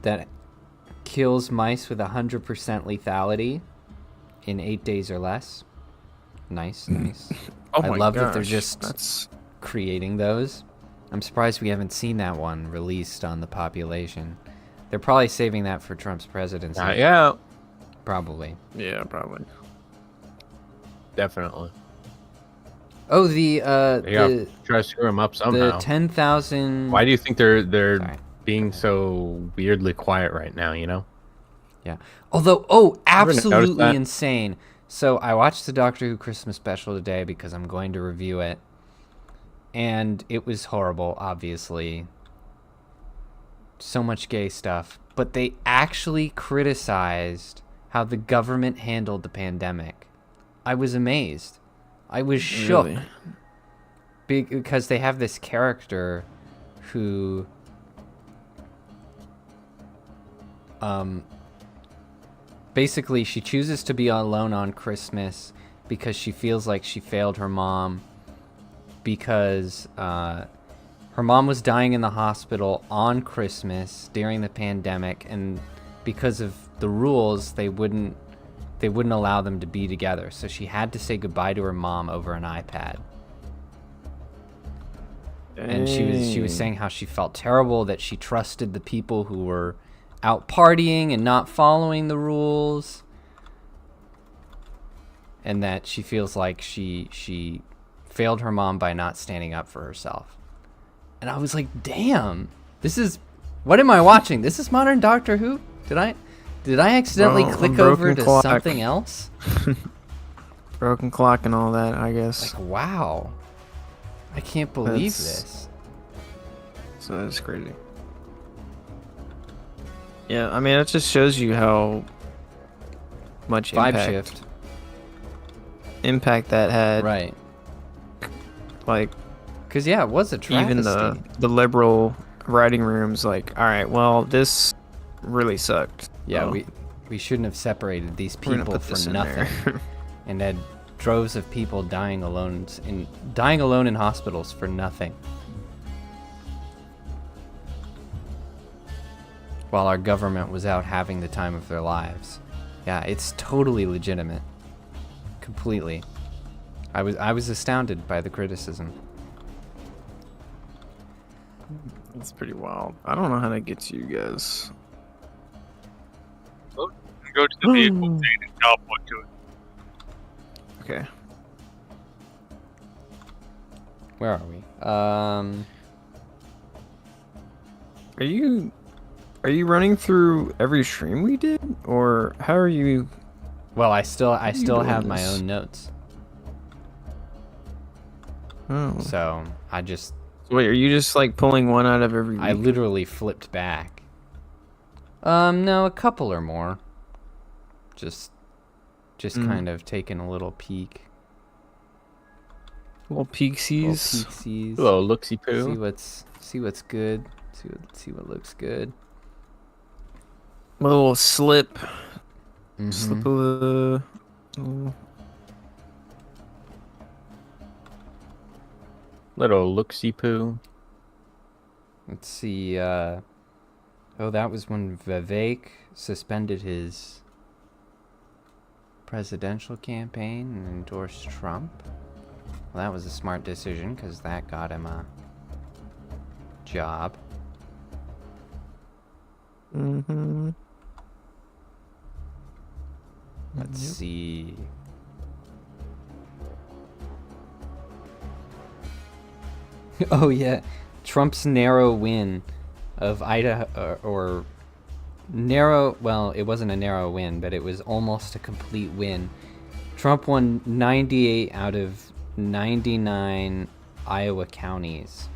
that kills mice with 100% lethality in 8 days or less. Nice. Oh I my love that they're gosh, just That's creating those. I'm surprised we haven't seen that one released on the population. They're probably saving that for Trump's presidency. Yeah, Probably. yeah, probably. definitely. Oh, the They gotta try to screw him up somehow. 10,000. Why do you think they're Sorry. being so weirdly quiet right now? You know. Yeah. Although, ever noticed absolutely that? insane. So I watched the Doctor Who Christmas special today because I'm going to review it. And it was horrible, obviously. So much gay stuff. But they actually criticized how the government handled the pandemic. I was amazed. I was shook. Really? Because they have this character who basically she chooses to be alone on Christmas because she feels like she failed her mom because her mom was dying in the hospital on Christmas during the pandemic, and because of the rules they wouldn't allow them to be together, so she had to say goodbye to her mom over an iPad. And she was saying how she felt terrible that she trusted the people who were out partying and not following the rules, and that she feels like she failed her mom by not standing up for herself. And I was like, damn, what am I watching? This is modern Doctor Who? Did I accidentally Well, click Broken over to Clock. something else? Broken clock and all that, I guess. Like, wow, I can't believe That's- this. So that's crazy. Yeah, I mean, it just shows you how much Vibe impact shift. impact that had. Right. Like, Because, yeah, it was a travesty. even the liberal writing rooms, like, all right, well, this really sucked. Yeah, Oh, we shouldn't have separated these we're gonna people put for this in nothing. there. And had droves of people dying alone in hospitals for nothing. While our government was out having the time of their lives. Yeah, it's totally legitimate. Completely. I was astounded by the criticism. It's pretty wild. I don't know how to get to you guys. Go to the vehicle and teleport to it. Okay. Where are we? Are you running through every stream we did, or how are you? Well, I still doing have my this? own notes. Oh. So, I just Wait, are you just like pulling one out of every week? I literally flipped back. No, a couple or more. Just kind of taking a little peek. Little peeksies. Little peeksies. Hello, looksy See poo. what's good. See what looks good. Little slip. Mhm. Slip of the. Little looksy poo. Let's see. Oh, that was when Vivek suspended his presidential campaign and endorsed Trump. Well, that was a smart decision because that got him a job. Mm-hmm. Let's see. Oh yeah, Trump's narrow win of Idaho, or narrow. Well, it wasn't a narrow win, but it was almost a complete win. Trump won 98 out of 99 Iowa counties,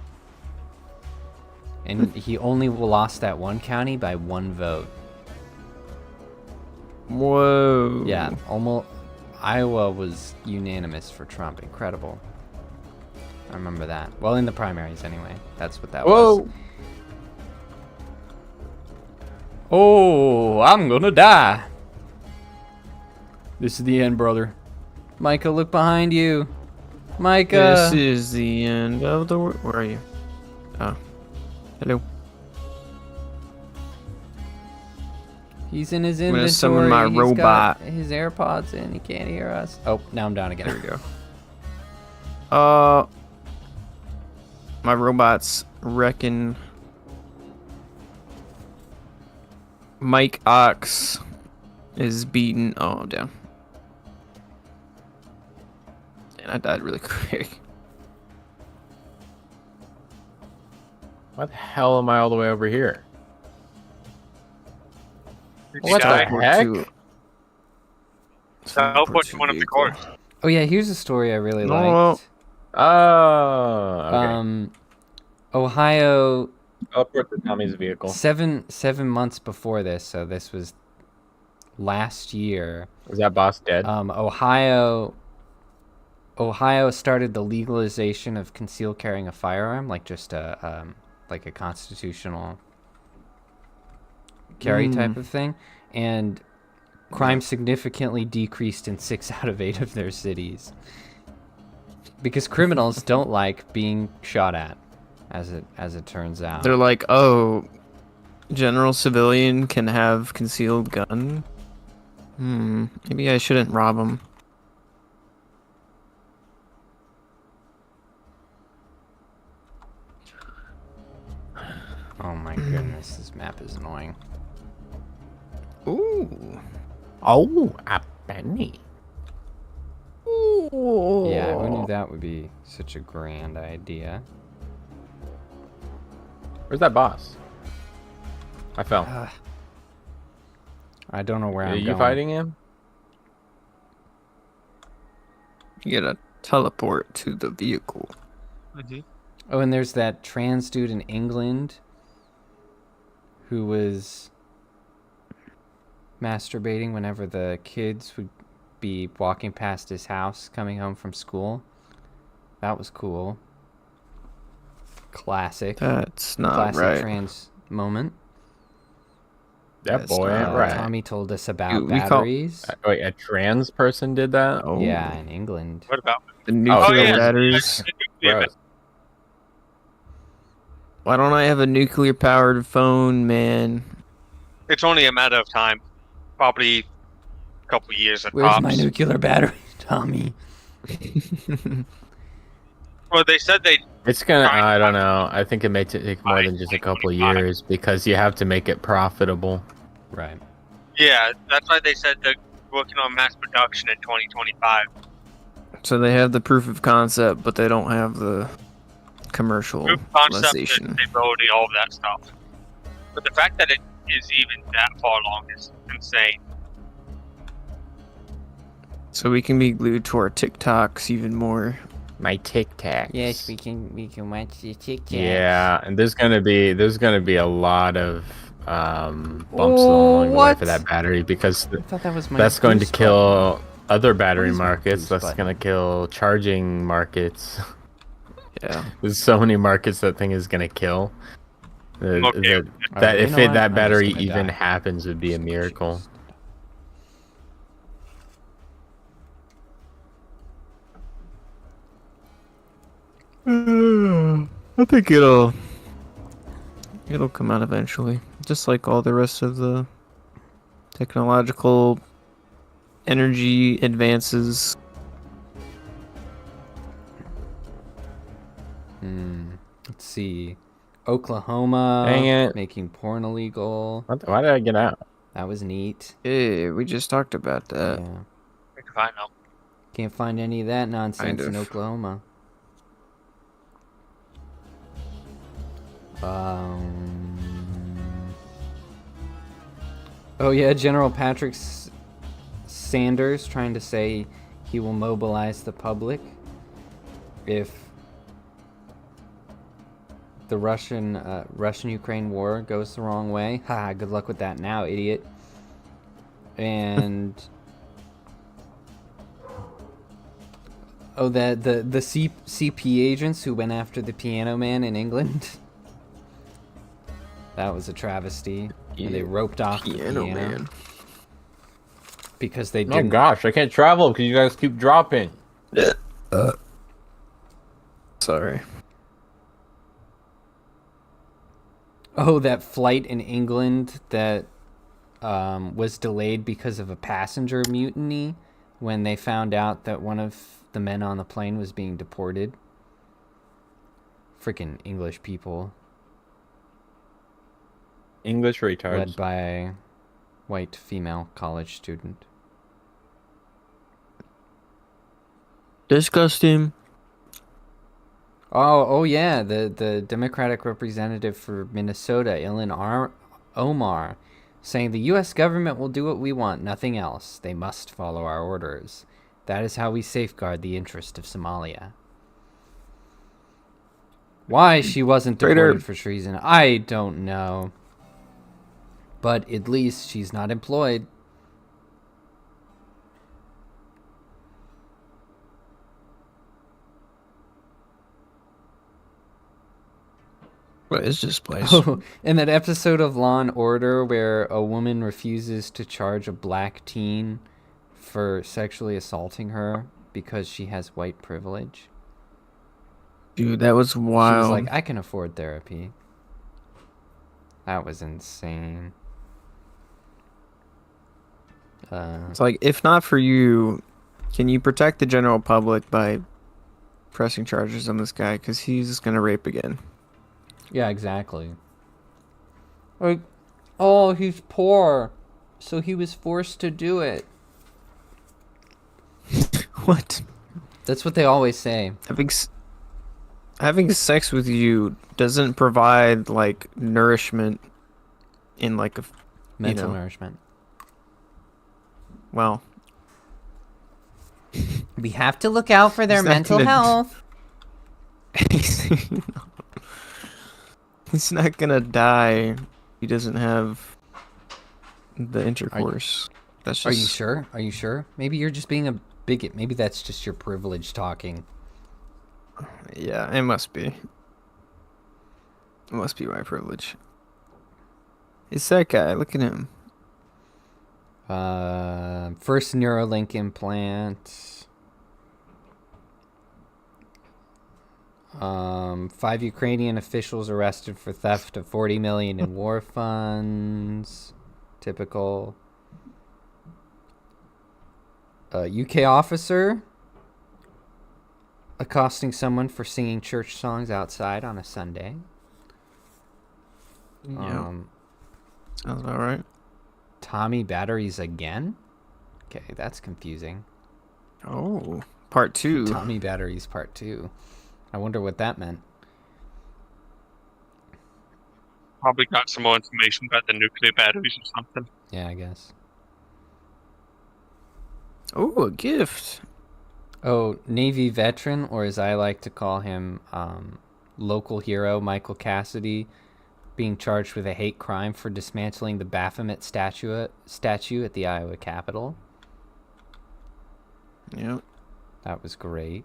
and he only lost that one county by 1 vote. Whoa. Yeah, almost. Iowa was unanimous for Trump. Incredible. I remember that. Well, in the primaries, anyway. That's what that was. Whoa! Oh, I'm gonna die. This is the end, brother. Micah, look behind you. Micah. This is the end of the world. Where are you? Oh. Hello. He's in his I'm inventory. gonna summon my He's robot. got his AirPods in. He can't hear us. Oh, now I'm down again. There we go. My robots reckon Mike Ox is beaten. Oh, I'm down. And I died really quick. Why the hell am I all the way over here? Did What you the die? heck? Teleport to one of the cores. Oh yeah, here's a story I really No. liked. Oh, okay. Ohio. Teleport to Tommy's vehicle. 7 months before this, so this was last year. Is that boss dead? Ohio started the legalization of concealed carrying a firearm, like just a constitutional carry type of thing, and crime significantly decreased in 6 out of 8 of their cities because criminals don't like being shot at, as it turns out. They're like, oh, general civilian can have concealed gun. Maybe I shouldn't rob him. Oh my goodness, this map is annoying. Ooh. Oh, a penny. Yeah, who knew that would be such a grand idea? Where's that boss? I fell. I don't know where Are I'm you going. fighting him? You gotta teleport to the vehicle. Oh, and there's that trans dude in England who was masturbating whenever the kids would be walking past his house coming home from school. That was cool. Classic. That's not Classic right. trans moment. That That's boy ain't not right. Tommy told us about Dude, we call- batteries. Wait, a trans person did that? Oh, Yeah, in England. What about? the nuclear yeah. batteries. Yeah, Gross. Why don't I have a nuclear powered phone, man? it's only a matter of time. Probably a couple years at Where's tops. my nuclear battery, Tommy? Well, they said they. It's gonna. I don't know. I think it may take more than just a couple years because you have to make it profitable. Right. Yeah, that's why they said they're working on mass production in 2025. So they have the proof of concept, but they don't have the Proof of concept and commercialization. stability, all of that stuff. But the fact that it is even that far along is insane. So we can be glued to our TikToks even more. My Tic Tacs. Yes, we can watch the TikTok. Yeah, and there's gonna be a lot of bumps along the way what? for that battery because I thought that was my that's going to boost kill other battery What is my markets. boost That's button? gonna kill charging markets. Yeah. There's so many markets that thing is gonna kill. Okay. That you if know what? that I'm battery just gonna even die. happens would be a miracle. I think it'll come out eventually, just like all the rest of the technological energy advances. Let's see. Oklahoma Dang it. making porn illegal. Why did I get out? That was neat. Yeah, we just talked about that. Yeah. I can find out. Can't find any of that nonsense in of. Oklahoma. Oh yeah, General Patrick Sanders trying to say he will mobilize the public if the Russian-Ukraine war goes the wrong way. Ha! Good luck with that now, idiot. And oh, the CP agents who went after the Piano Man in England. That was a travesty. And they roped off the piano because they Oh didn't. gosh, I can't travel because you guys keep dropping. Sorry. Oh, that flight in England that was delayed because of a passenger mutiny when they found out that one of the men on the plane was being deported. Freaking English people. English retards. Led by a white female college student. Disgusting. Oh yeah, the Democratic representative for Minnesota, Ilhan Omar, saying the U.S. government will do what we want, nothing else. They must follow our orders. That is how we safeguard the interest of Somalia. Why she wasn't deported for treason, I don't know. But at least she's not employed. What is this place? Oh, in that episode of Law and Order where a woman refuses to charge a black teen for sexually assaulting her because she has white privilege. Dude, that was She wild. was like, I can afford therapy. That was insane. It's like, if not for you, can you protect the general public by pressing charges on this guy? Because he's going to rape again. Yeah, exactly. Like, oh, he's poor, so he was forced to do it. What? That's what they always say. Having sex with you doesn't provide, like, nourishment in, like, a... Mental nourishment. Well... We have to look out for their He's not mental gonna- health. He's not gonna die. He doesn't have the intercourse. That's just. Are you sure? Are you sure? Maybe you're just being a bigot. Maybe that's just your privilege talking. Yeah, it must be. It must be my privilege. It's that guy. Look at him. First Neuralink implant. 5 Ukrainian officials arrested for theft of 40 million in war funds. Typical. UK officer accosting someone for singing church songs outside on a Sunday. Yeah. Sounds about right. Tommy batteries again? Okay, that's confusing. Oh, part 2. Tommy batteries part 2. I wonder what that meant. Probably got some more information about the nuclear batteries or something. Yeah, I guess. Oh, a gift. Oh, Navy veteran, or as I like to call him, local hero Michael Cassidy, being charged with a hate crime for dismantling the Baphomet statue at the Iowa Capitol. Yep. That was great.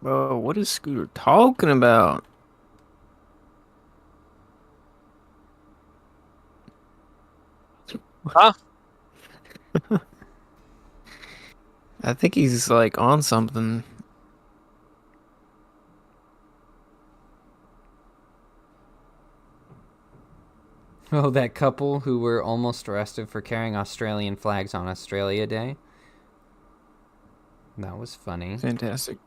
Bro, what is Scooter talking about? Huh? I think he's like on something. Oh, that couple who were almost arrested for carrying Australian flags on Australia Day. That was funny. Fantastic.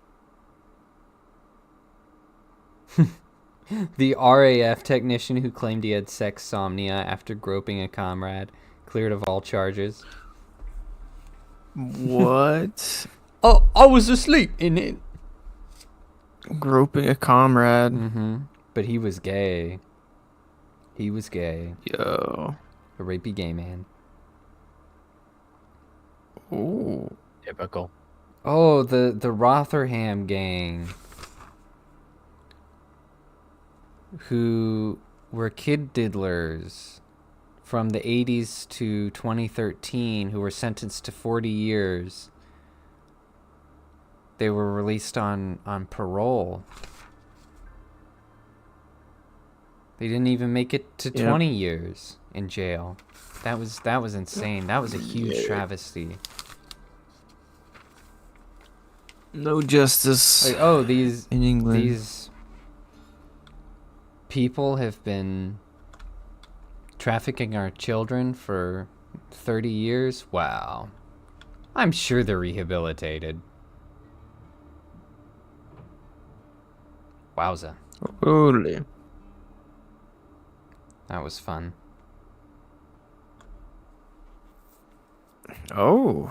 The RAF technician who claimed he had sexsomnia after groping a comrade, cleared of all charges. What? Oh, I was asleep in it. Groping a comrade. Mm-hmm. But he was gay. He was gay. Yo. A rapey gay man. Ooh. Typical. Oh, the Rotherham gang. Who were kid diddlers from the 80s to 2013 who were sentenced to 40 years. They were released on parole. They didn't even make it to 20 years in jail. That was insane. That was a huge travesty. No justice. Like, oh, these in England. These people have been trafficking our children for 30 years. Wow. I'm sure they're rehabilitated. Wowza. Totally. That was fun. Oh.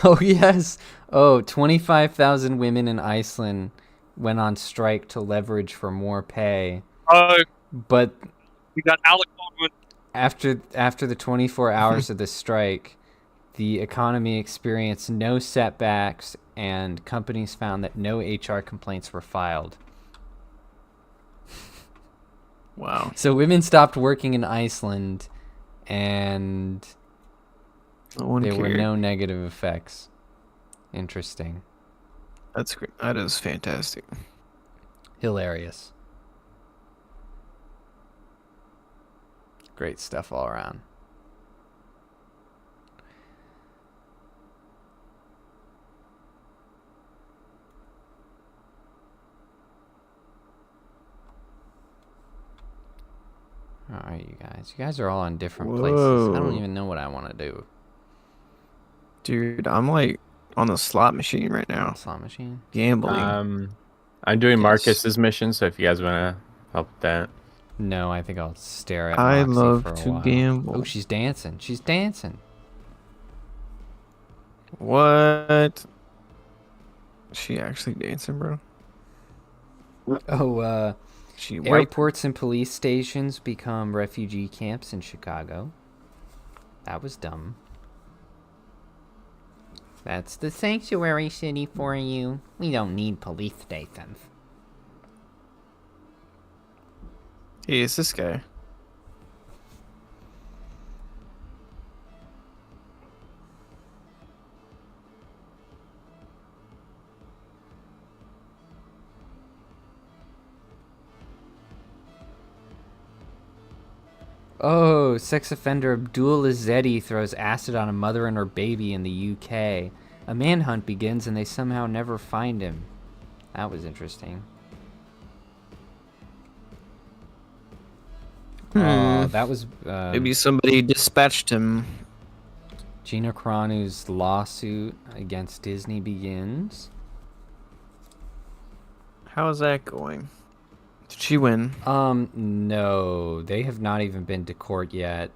Oh, yes. Oh, 25,000 women in Iceland went on strike to leverage for more pay. But We got Alec Baldwin. after the 24 hours of the strike, the economy experienced no setbacks and companies found that no HR complaints were filed. Wow. So women stopped working in Iceland and No one there were cared. no negative effects. Interesting. That's great. That is fantastic. Hilarious. Great stuff all around. All right, you guys. You guys are all on different places. I don't Whoa. even know what I want to do. Dude, I'm like on the slot machine right now. Slot machine. Gambling. I'm doing Yes. Marcus's mission, so if you guys want to help with that. No, I think I'll stare at I Moxie love for a to while. gamble. Oh, she's dancing. She's dancing. What? She actually dancing, bro? Oh, She white. airports and police stations become refugee camps in Chicago. That was dumb. That's the sanctuary city for you. We don't need police stations. Hey, it's this guy. Oh, sex offender Abdul Izzetti throws acid on a mother and her baby in the UK. A manhunt begins and they somehow never find him. That was interesting. That was Maybe somebody dispatched him. Gina Carano's lawsuit against Disney begins. How is that going? Did she win? No, they have not even been to court yet.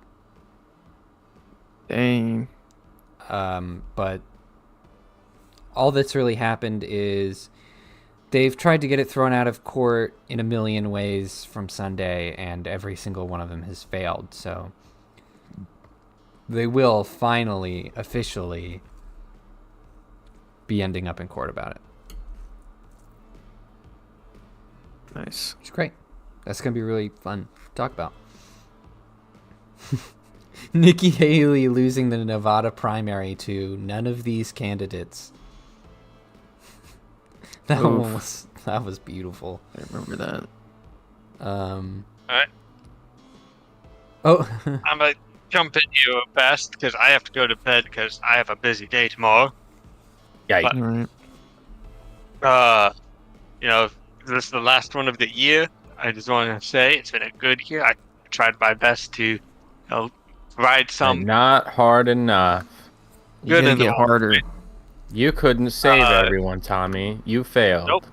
Dang. But all that's really happened is they've tried to get it thrown out of court in a million ways from Sunday, and every single one of them has failed. So they will finally, officially be ending up in court about it. Nice. It's great. That's going to be really fun to talk about. Nikki Haley losing the Nevada primary to none of these candidates. That was beautiful. I remember that. Alright. Oh, I'm going to jump in you fast because I have to go to bed because I have a busy day tomorrow. Yeah, But- All right. This is the last one of the year. I just want to say it's been a good year. I tried my best to provide some not hard enough. You're good gonna in the get harder. You couldn't save everyone, Tommy. You failed. Nope.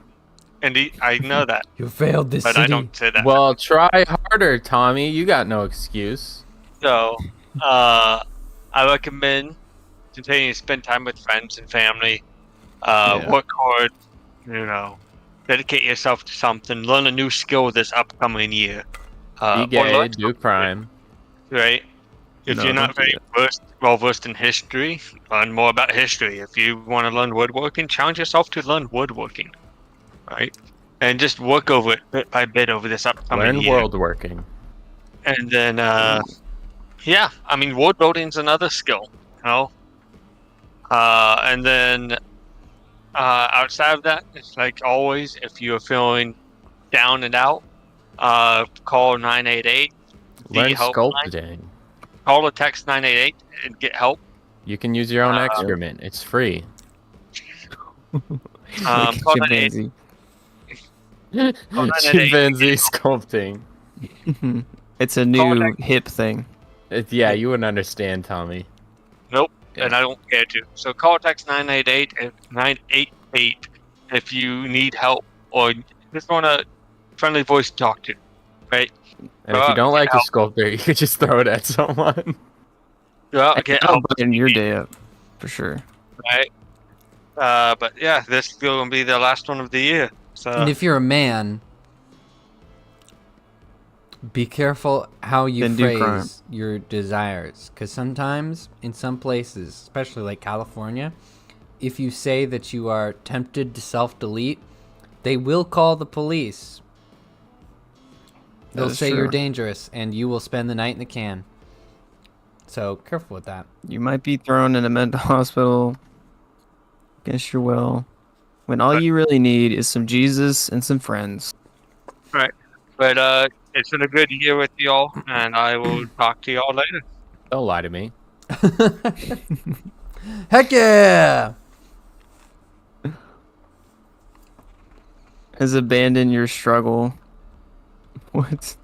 And I know that, you failed this but city. I don't say that. Well, try harder, Tommy. You got no excuse. So, I recommend continuing to spend time with friends and family. Yeah. Work hard. Dedicate yourself to something. Learn a new skill this upcoming year. Be Or gay, learn do crime. right? If No, you're don't not do very well versed in history, learn more about history. If you want to learn woodworking, challenge yourself to learn woodworking, right? And just work over it bit by bit over this upcoming Learn year. world working. And then, wood building's another skill, And then, outside of that, it's like always, if you're feeling down and out, call 988. Learn The helpline. sculpting. Call or text 988 and get help. You can use your own excrement. It's free. Like Call a 988. chimpanzee. Call 988. Chimpanzee sculpting. It's a new hip thing. Yeah, you wouldn't understand, Tommy. Nope, Yeah. and I don't care to. So call or text 988 if you need help or just want a friendly voice to talk to, right? And if you don't like a help. sculptor, you could just throw it at someone. Go out and get I'll help, brighten your day up, for sure. right? But yeah, this is going to be the last one of the year. So And if you're a man, be careful how you Then do crime. phrase your desires. Because sometimes, in some places, especially like California, if you say that you are tempted to self-delete, they will call the police. They'll That is say you're true. dangerous, and you will spend the night in the can. So, careful with that. You might be thrown in a mental hospital against your will, when all you really need is some Jesus and some friends. but it's been a good year with y'all, and I will talk to y'all later. Don't lie to me. Heck yeah! Has abandoned your struggle. What?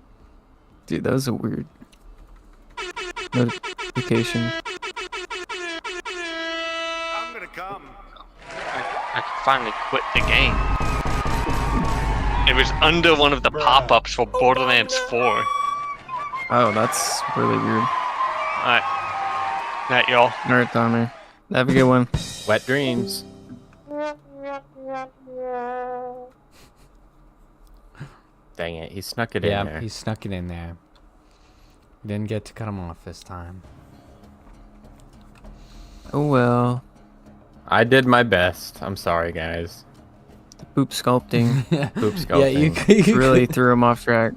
Dude, that was a weird notification. I'm gonna come. I can finally quit the game. It was under one of the pop-ups for Borderlands 4. Oh, that's really weird. Alright. Night, y'all. Alright, Tommy. Have a good one. Wet dreams. Dang it, he snuck it in Yeah, there. he snuck it in there. Didn't get to cut him off this time. Oh well. I did my best. I'm sorry, guys. Poop sculpting Poop Yeah, sculpting. you really threw him off track.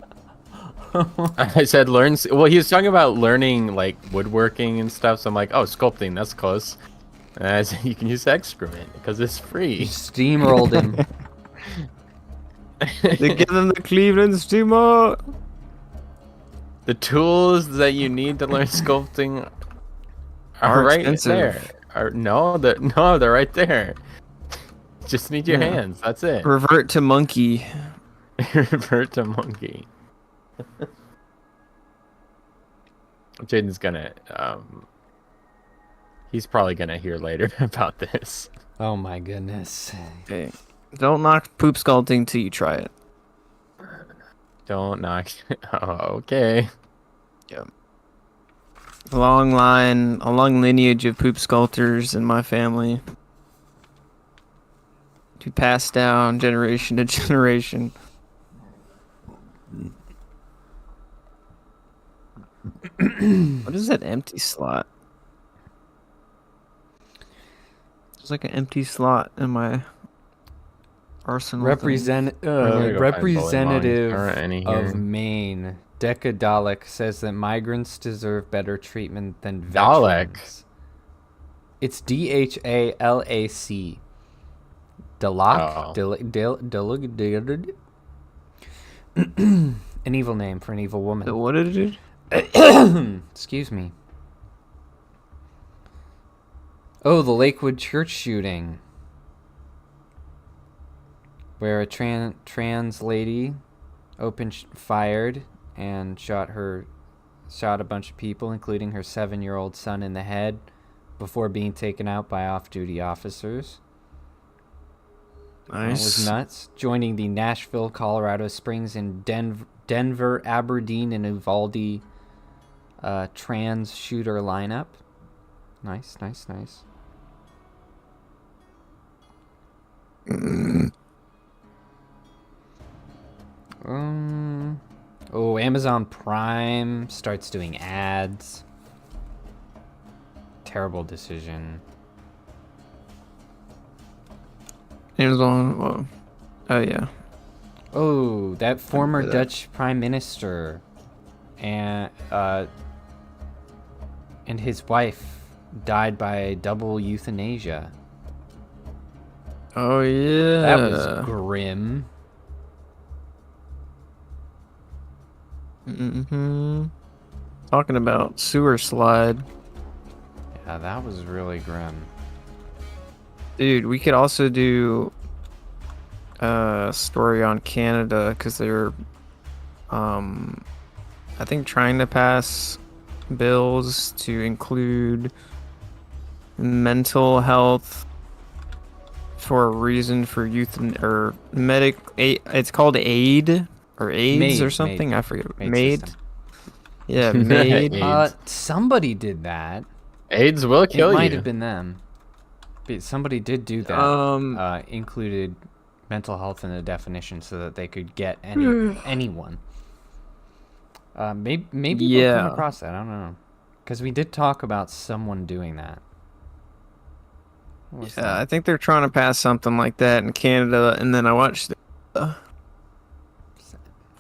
I said learn. Well, he was talking about learning like woodworking and stuff. So I'm like, oh, sculpting. That's close. And I said you can use excrement because it's You free. steamrolled him. They give them the Cleveland steamer. The tools that you need to learn sculpting Are right expensive. there. They're right there. Just need your Yeah. hands. That's it. Revert to monkey. Revert to monkey. Jaden's gonna he's probably gonna hear later about this. Oh my goodness. Okay. Don't knock poop sculpting till you try it. Don't knock. Oh, okay. A long lineage of poop sculptors in my family. To pass down generation to generation. What is that empty slot? There's like an empty slot in my arsenal. Representative Aren't any of here. Maine, Deca Dalek, says that migrants deserve better treatment than Dalek? veterans. It's DHALAC. Dalak? Oh. An evil name for an evil woman. What did it do? Excuse me. Oh, the Lakewood church shooting, where a trans lady fired and shot a bunch of people, including her 7-year-old son, in the head before being taken out by off-duty officers. That was Nice. nuts. Joining the Nashville, Colorado Springs, and Denver, Aberdeen, and Uvalde trans shooter lineup. Nice. Amazon Prime starts doing ads. Terrible decision. Amazon. Whoa. Oh yeah. Oh, that former that. Dutch Prime Minister and his wife died by double euthanasia. Oh yeah. That was grim. Talking about sewer slide. Yeah, that was really grim. Dude, we could also do a story on Canada because they're, I think, trying to pass bills to include mental health for a reason for it's called aid or AIDS or something. I forget. Maid. system. Yeah, maid. AIDS. Somebody did that. AIDS will kill It you. might have been them. But somebody did do that. Included mental health in the definition so that they could get anyone. Maybe we'll come across that. I don't know. Because we did talk about someone doing that. Yeah, I think they're trying to pass something like that in Canada, and then I watched the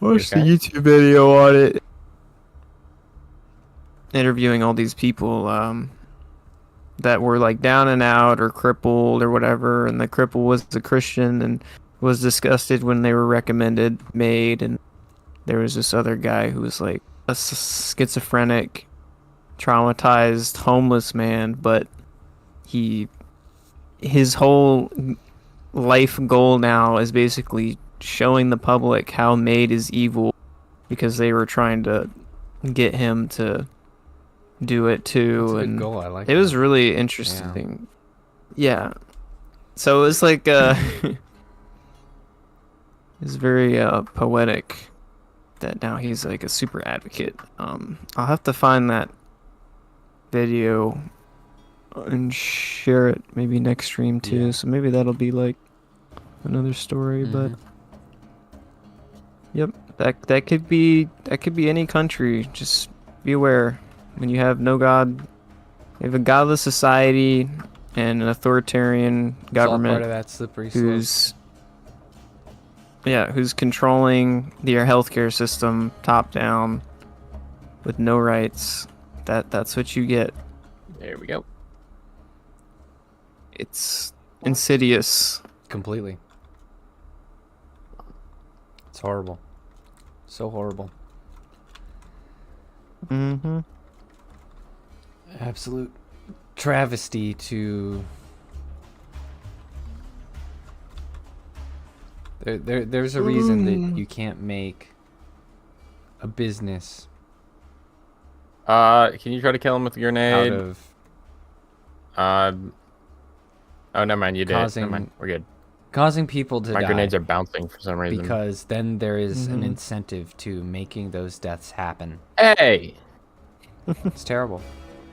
YouTube video on it, interviewing all these people that were like down and out or crippled or whatever, and the cripple was a Christian and was disgusted when they were recommended MAID, and there was this other guy who was like a schizophrenic, traumatized, homeless man, but his whole life goal now is basically showing the public how MAID is evil because they were trying to get him to do it too. That's a good and goal. I like it was really interesting. Yeah. So it was like it's very poetic that now he's like a super advocate. I'll have to find that video and share it maybe next stream too. Yeah. So maybe that'll be like another story, but yep, that could be any country. Just be aware when you have no God We have a godless society and an authoritarian It's all part government of that slippery slope. who's controlling their healthcare system top down with no rights. That's what you get. There we go. It's insidious. Completely. It's horrible. So horrible. Mm-hmm. Absolute travesty to... There's a reason that you can't make a business Can you try to kill him with a out grenade? of Oh, never mind. You did. Causing- Never mind. We're good. causing people to My die. grenades are bouncing for some reason. Because then there is an Mhm. incentive to making those deaths happen. Hey! It's terrible.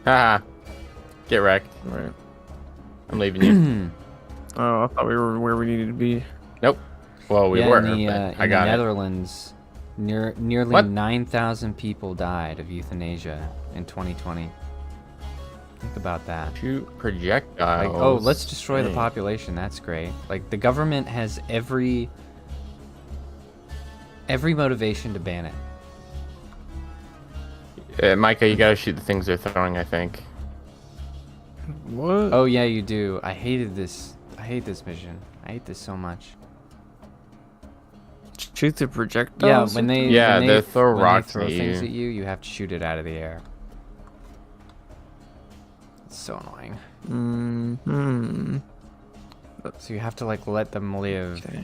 Haha. Get wrecked. Right. I'm leaving you. Oh, I thought we were where we needed to be. Nope. Well, we yeah, were. in the, but in I the got it. Netherlands, nearly What? 9,000 people died of euthanasia in 2020. Think about that. Shoot projectiles. Like, oh, let's destroy the Dang. population. That's great. Like, the government has every motivation to ban it. Micah, you gotta shoot the things they're throwing, I think. What? Oh yeah, you do. I hated this. I hate this mission. I hate this so much. Shoot the projectiles? Yeah, when they Yeah, when they throw when rocks they throw at things you. at you, you have to shoot it out of the air. It's so annoying. Mm-hmm. So you have to like let them live Okay.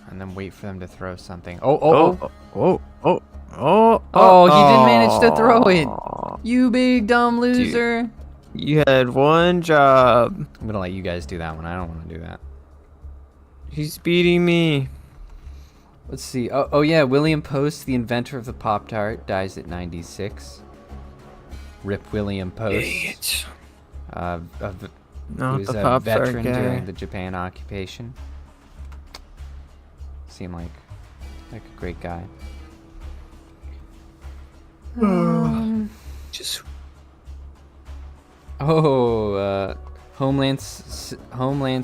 and then wait for them to throw something. Oh! Oh, he didn't manage to throw it. Aw. You big dumb loser! You had one job. I'm gonna let you guys do that one. I don't want to do that. He's beating me. Let's see. Oh yeah, William Post, the inventor of the Pop-Tart, dies at 96. Rip William Post. A v- he Not was the a pop veteran guy. during the Japan occupation. Seemed like a great guy. Just Homeland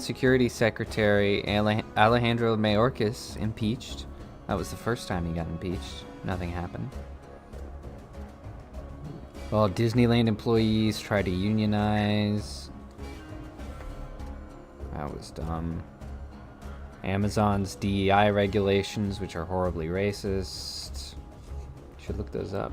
Security Secretary Alejandro Mayorkas impeached. That was the first time he got impeached. Nothing happened. Well, Disneyland employees try to unionize. That was dumb. Amazon's DEI regulations, which are horribly racist. Should look those up.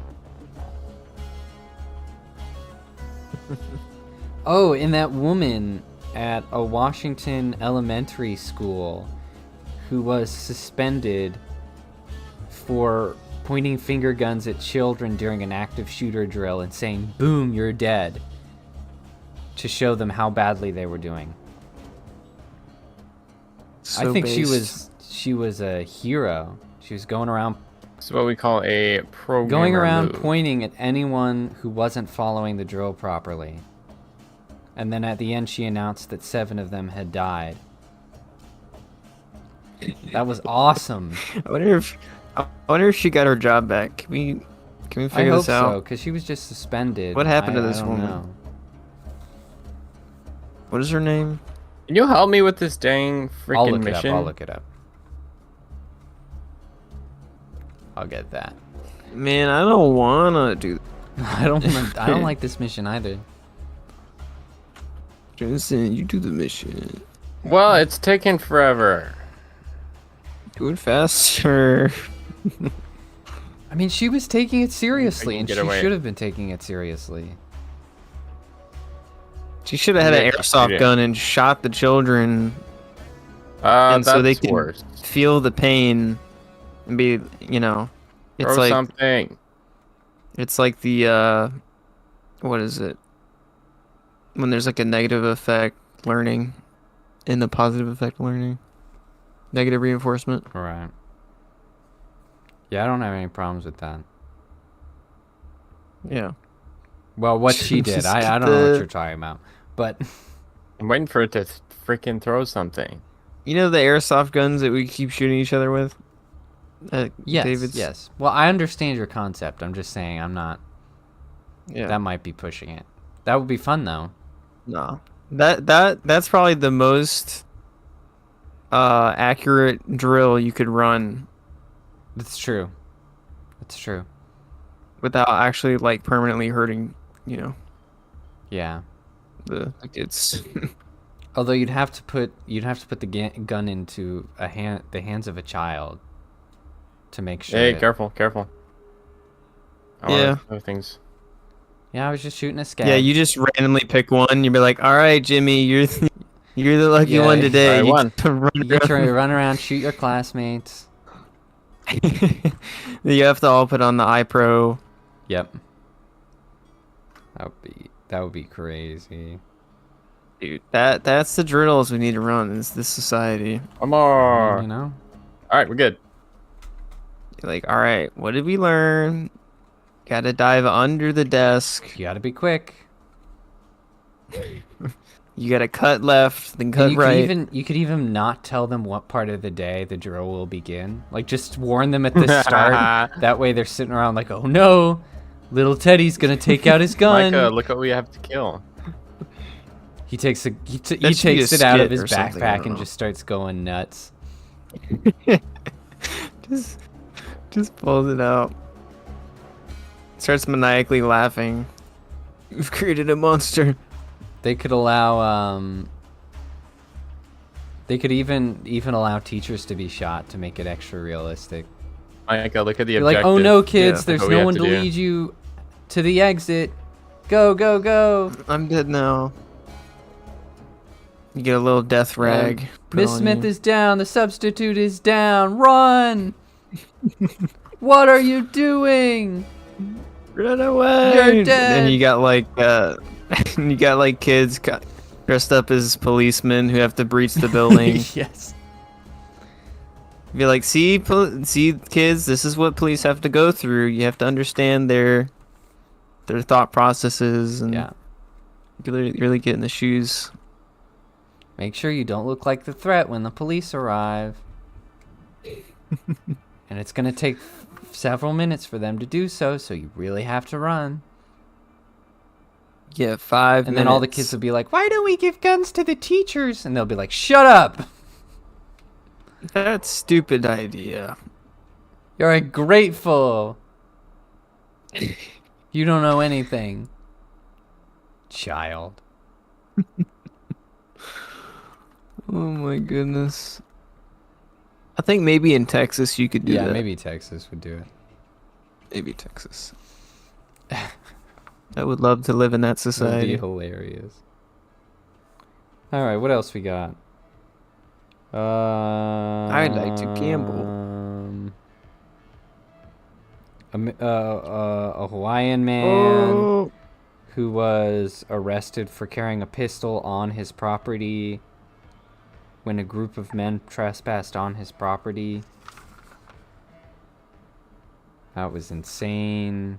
Oh, and that woman at a Washington elementary school who was suspended for pointing finger guns at children during an active shooter drill and saying, "Boom, you're dead," to show them how badly they were doing. I so think based. she was a hero. She was going around It's what we call a program. going around pointing at anyone who wasn't following the drill properly. And then at the end she announced that 7 of them had died. That was awesome. I wonder if she got her job back. Can we I figure hope this out? so, because she was just suspended. What happened to I this don't woman? know. What is her name? Can you help me with this dang I'll freaking look it up. mission? I'll look it up. I'll get that. Man, I don't wanna do. I don't like this mission either. Jensen, you do the mission. Well, it's taking forever. Do it faster. I mean, she was taking it seriously, can and get she away. should have been taking it seriously. She should have had an Yeah, airsoft shoot it. gun and shot the children, and That's so they can worse. feel the pain and be, it's Throw like something. it's like the what is it? When there's like a negative effect learning, and the positive effect learning. Negative reinforcement. Right. Yeah, I don't have any problems with that. Yeah. Well, what she did, Just I get don't know what the- you're talking about. But I'm waiting for it to freaking throw something. You know the airsoft guns that we keep shooting each other with? yes, David's? yes. Well, I understand your concept. I'm just saying I'm not. Yeah. That might be pushing it. That would be fun though. No. That's probably the most accurate drill you could run That's true. That's true. without actually like permanently hurting, Yeah. the kids. Although you'd have to put the gun into the hands of a child to make sure. Hey, careful. Yeah. Other things. Yeah, I was just shooting a scab. Yeah, you just randomly pick one. You'd be like, "All right, Jimmy, you're the lucky Yeah, one today." I You won. get to run You get to around. run around, shoot your classmates. You have to all put on the iPro. Yep. That would be crazy. Dude, that's the drills we need to run in this society. One more. You know? All right, we're good. You're like, all right, what did we learn? Gotta dive under the desk. You gotta be quick. You gotta cut left, then cut You right. you could even not tell them what part of the day the drill will begin. Like just warn them at the start. That way they're sitting around like, oh no, little Teddy's gonna take out his gun. Micah, look what we have to kill. He takes That he should be a takes it out of skit his or something, I backpack don't and know. just starts going nuts. just pulls it out. Starts maniacally laughing. We've created a monster. They could allow they could even allow teachers to be shot to make it extra realistic. Micah, look at the You're objective. like, oh no, kids, Yeah. there's What we no have one to to do. lead you to the exit. Go, go, go. I'm dead now. You get a little death rag. put Miss on Smith you. is down. The substitute is down. Run! What are you doing? Run away! You're dead. And you got like kids dressed up as policemen who have to breach the building. Yes. Be like, see, kids, this is what police have to go through. You have to understand their thought processes and Yeah. you really get in the shoes. Make sure you don't look like the threat when the police arrive. And it's going to take several minutes for them to do so, so you really have to run. Yeah, 5 And then all the kids will be like, why don't we give guns to the teachers? And they'll be like, shut up! That's stupid idea. You're ungrateful. You don't know anything. Child. Oh my goodness. I think maybe in Texas you could do Yeah, that. maybe Texas would do it. Maybe Texas. I would love to live in that That would be society. hilarious. All right, what else we got? I'd like to gamble. A Hawaiian man Oh. who was arrested for carrying a pistol on his property when a group of men trespassed on his property. That was insane.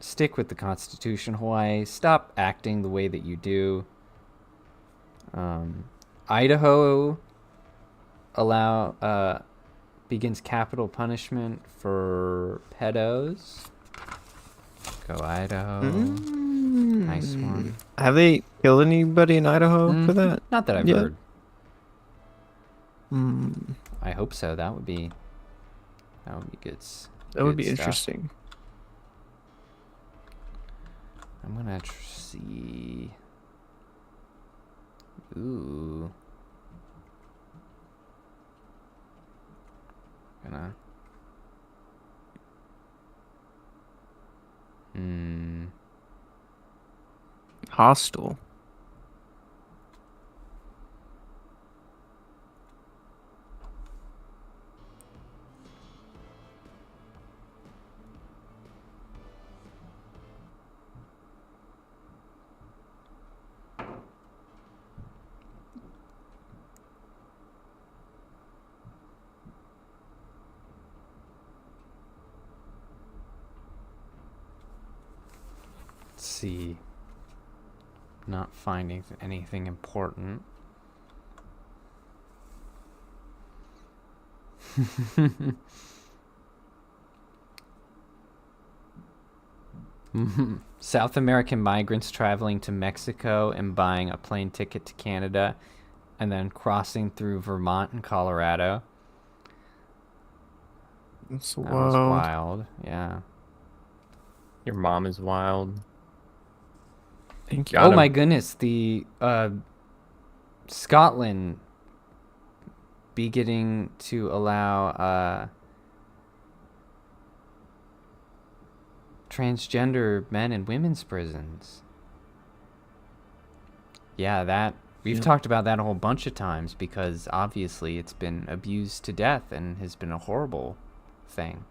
Stick with the Constitution, Hawaii. Stop acting the way that you do. Idaho begins capital punishment for pedos. Go Idaho. Nice one. Have they killed anybody in Idaho for that? Not that I've Yeah. heard. Mm, I hope so. That would be good. that would good be stuff. interesting. I'm gonna see. Ooh. Gonna. Hostile. Let's see. Not finding anything important. South American migrants traveling to Mexico and buying a plane ticket to Canada and then crossing through Vermont and Colorado. It's That was wild. wild. Yeah. Your mom is wild. Thank you. Got Oh him. my goodness, the Scotland beginning to allow transgender men in women's prisons. Yeah, that we've Yeah. talked about that a whole bunch of times because obviously it's been abused to death and has been a horrible thing.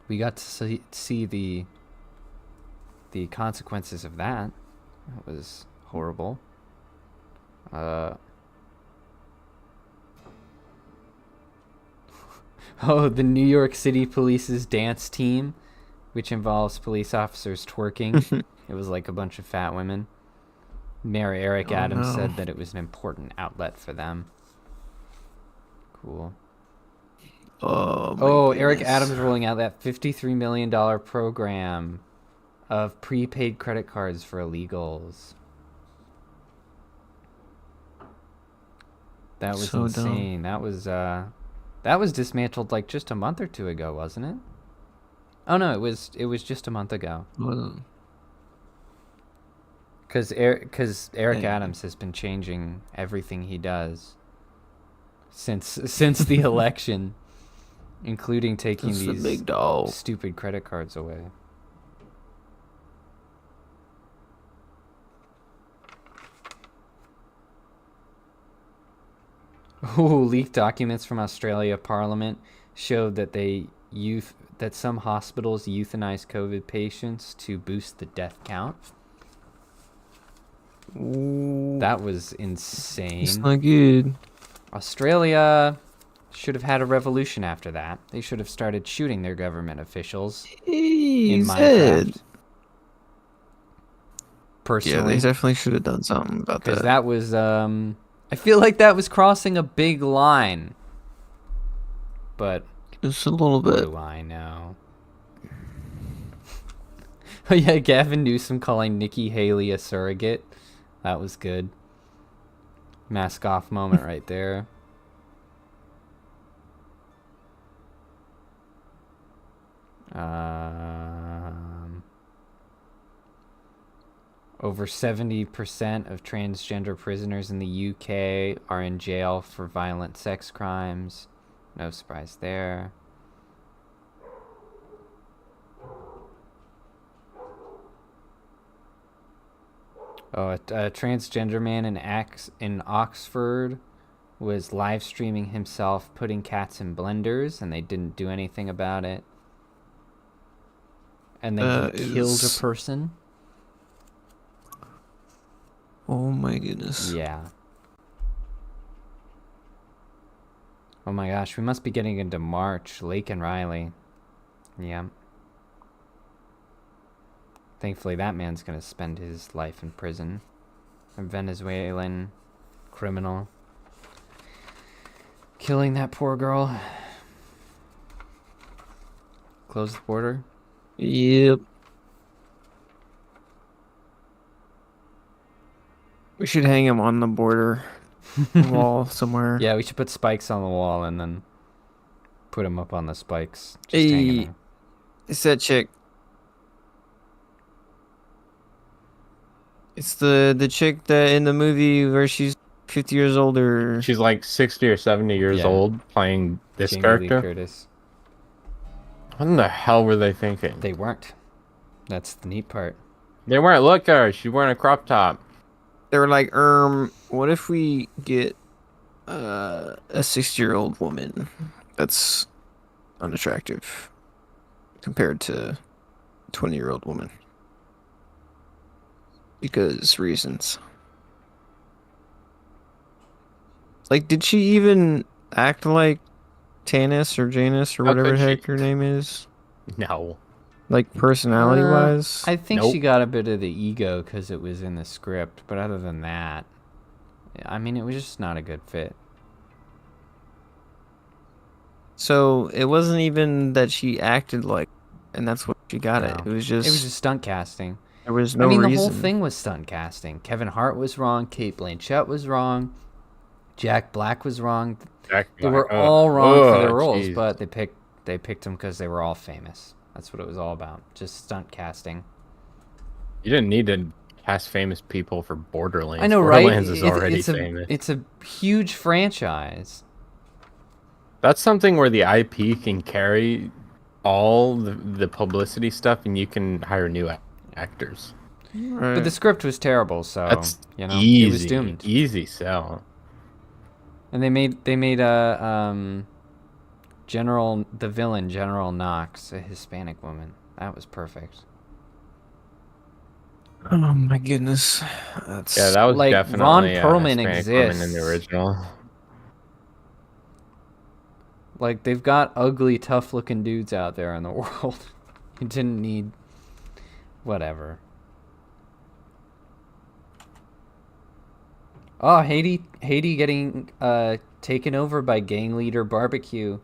We got to see the consequences of that. That was horrible. Oh, the New York City Police's dance team, which involves police officers twerking. It was like a bunch of fat women. Mayor Eric Oh, Adams no. said that it was an important outlet for them. Cool. Oh, my Oh, Eric goodness. Adams rolling out that $53 million program of prepaid credit cards for illegals. That was So dumb. insane. That was dismantled like just a month or two ago, wasn't it? Oh no, it was just a month ago. Well, Because Eric Dang. Adams has been changing everything he does since the election, including taking That's the these big dog. stupid credit cards away. Ooh, leaked documents from Australia Parliament showed that that some hospitals euthanize COVID patients to boost the death count. Ooh, That was insane. it's not good. Australia should have had a revolution after that. They should have started shooting their government officials in He Minecraft. said. Yeah, Personally, they definitely should have done something about because that. that was I feel like that was crossing a big line. But Just a little what bit. do I know? Oh yeah, Gavin Newsom calling Nikki Haley a surrogate. That was good. Mask off moment right there. Over 70% of transgender prisoners in the UK are in jail for violent sex crimes. No surprise there. Oh, a transgender man in Oxford was live streaming himself putting cats in blenders, and they didn't do anything about it. And then he killed a person. Oh my goodness. Yeah. Oh my gosh, we must be getting into March. Lake and Riley. Yeah. Thankfully, that man's gonna spend his life in prison. A Venezuelan criminal. Killing that poor girl. Close the border. Yep. We should hang him on the border wall somewhere. Yeah, we should put spikes on the wall and then put him up on the spikes. Just hang him Hey, there. it's that chick. It's the chick that in the movie where she's 50 years older. She's like 60 or 70 years Yeah. old playing this Jamie Lee character. Curtis. What in the hell were they thinking? They weren't. That's the neat part. They weren't. Look at her. She's wearing a crop top. They were like, what if we get a 60-year-old woman that's unattractive compared to a 20-year-old woman? Because reasons. Like, did she even act like Tanis or Janus or How whatever could the she? heck her name is? No. Like, personality-wise? I think Nope. she got a bit of the ego because it was in the script, but other than that, I mean, it was just not a good fit. So, it wasn't even that she acted like... And that's what she got it. No. It was just stunt casting. there was no I mean, reason. the whole thing was stunt casting. Kevin Hart was wrong. Kate Blanchett was wrong. Jack Black was wrong. They were all wrong for their roles, jeez. but they picked them because they were all famous. That's what it was all about. Just stunt casting. You didn't need to cast famous people for Borderlands. I know, right? Borderlands is already it's famous. It's a huge franchise. That's something where the IP can carry all the publicity stuff, and you can hire new actors. Right. But the script was terrible, so That's it was doomed. Easy sell. And they made the villain General Knox, a Hispanic woman. That was perfect. Oh my goodness. That's Yeah, that was Like, definitely Ron a Perlman Hispanic woman in exists. the original. Like, they've got ugly, tough-looking dudes out there in the world. You didn't need whatever. Oh, Haiti getting taken over by gang leader Barbecue.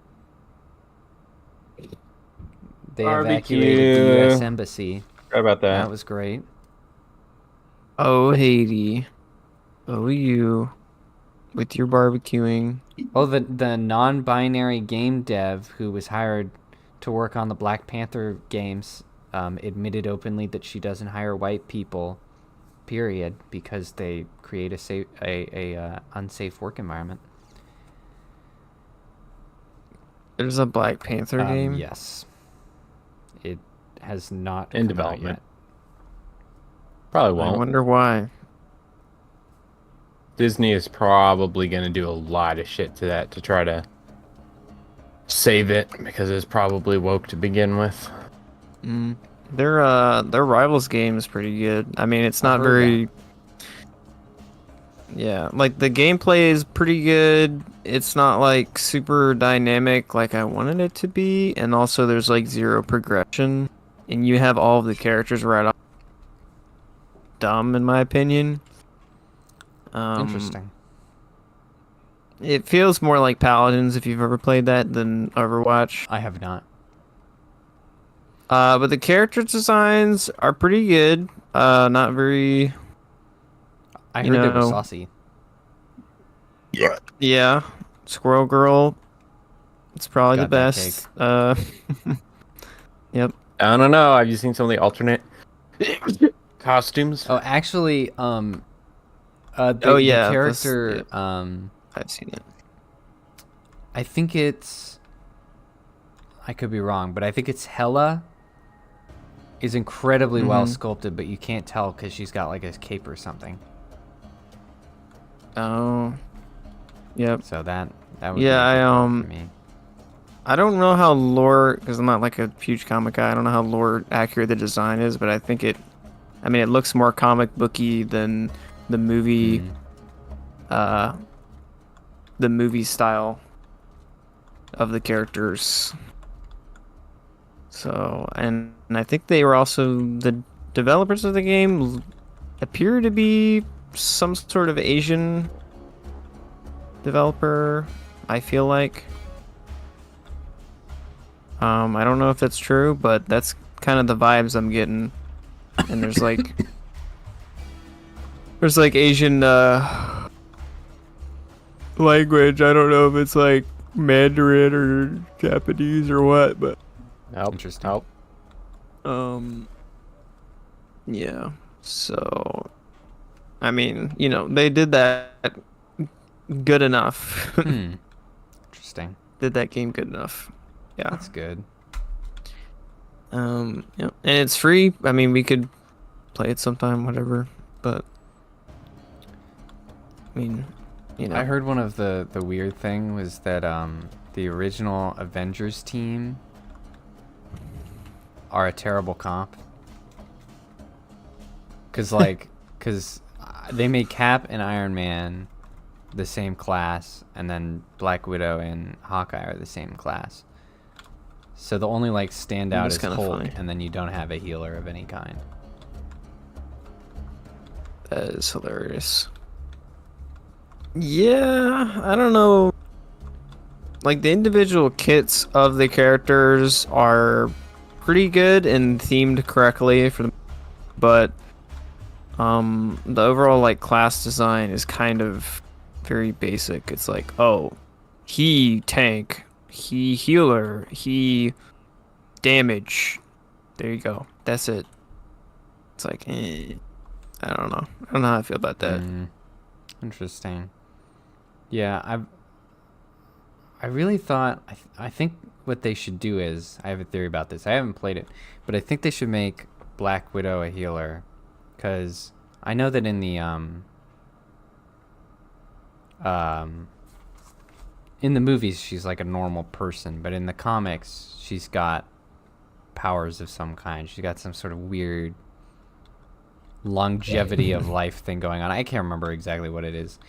They evacuated the U.S. embassy. Forgot about That that. was great. Oh, Haiti. Oh, you. With your barbecuing. Oh, the non-binary game dev who was hired to work on the Black Panther games admitted openly that she doesn't hire white people, period, because they create a unsafe work environment. There's a Black Panther game? Yes. It has not In come out development. yet. Probably I won't. wonder why. Disney is probably going to do a lot of shit to that to try to save it, because it's probably woke to begin with. Their Rivals game is pretty good. I mean, it's not heard very... Yeah, like the gameplay is pretty good. It's not like super dynamic like I wanted it to be, and also there's like zero progression, and you have all of the characters right off. Dumb in my opinion. Interesting. It feels more like Paladins if you've ever played that than Overwatch. I have not. But the character designs are pretty good. Not very. I You heard they were know- saucy. Yeah, Squirrel Girl. It's probably the Got that best. Yep. I don't know. Have you seen some of the alternate costumes? Oh, actually, the yeah, character, I've seen it. I think it's, I could be wrong, but I think it's Hella is incredibly well sculpted, but you can't tell because she's got like a cape or something. Oh. Yep. So that would Yeah, be a good I, one for me. I don't know how lore, because I'm not like a huge comic guy. I don't know how lore accurate the design is, but I think it looks more comic booky than the movie, the movie style of the characters. So, and I think they were also the developers of the game appear to be some sort of Asian developer, I feel like. I don't know if that's true, but that's kind of the vibes I'm getting. And there's like Asian language. I don't know if it's like Mandarin or Japanese or what, but Interesting. yeah. So I mean, they did that good enough. Interesting. Did that game good enough. Yeah. That's good. Yeah. And it's free. I mean, we could play it sometime, whatever. But I mean, I heard one of the weird thing was that the original Avengers team are a terrible comp. Cause they made Cap and Iron Man the same class, and then Black Widow and Hawkeye are the same class. So the only standout That's is kinda Hulk, funny. and then you don't have a healer of any kind. that is hilarious. Yeah, I don't know. Like the individual kits of the characters are pretty good and themed correctly but the overall like class design is kind of very basic. It's like, oh, he tank, he healer, he damage. There you go. That's it. It's like, I don't know. I don't know how I feel about that. Interesting. Yeah, I really thought I think what they should do is, I have a theory about this. I haven't played it, but I think they should make Black Widow a healer, because I know that in the movies she's like a normal person, but in the comics she's got powers of some kind. She's got some sort of weird longevity of life thing going on. I can't remember exactly what it is,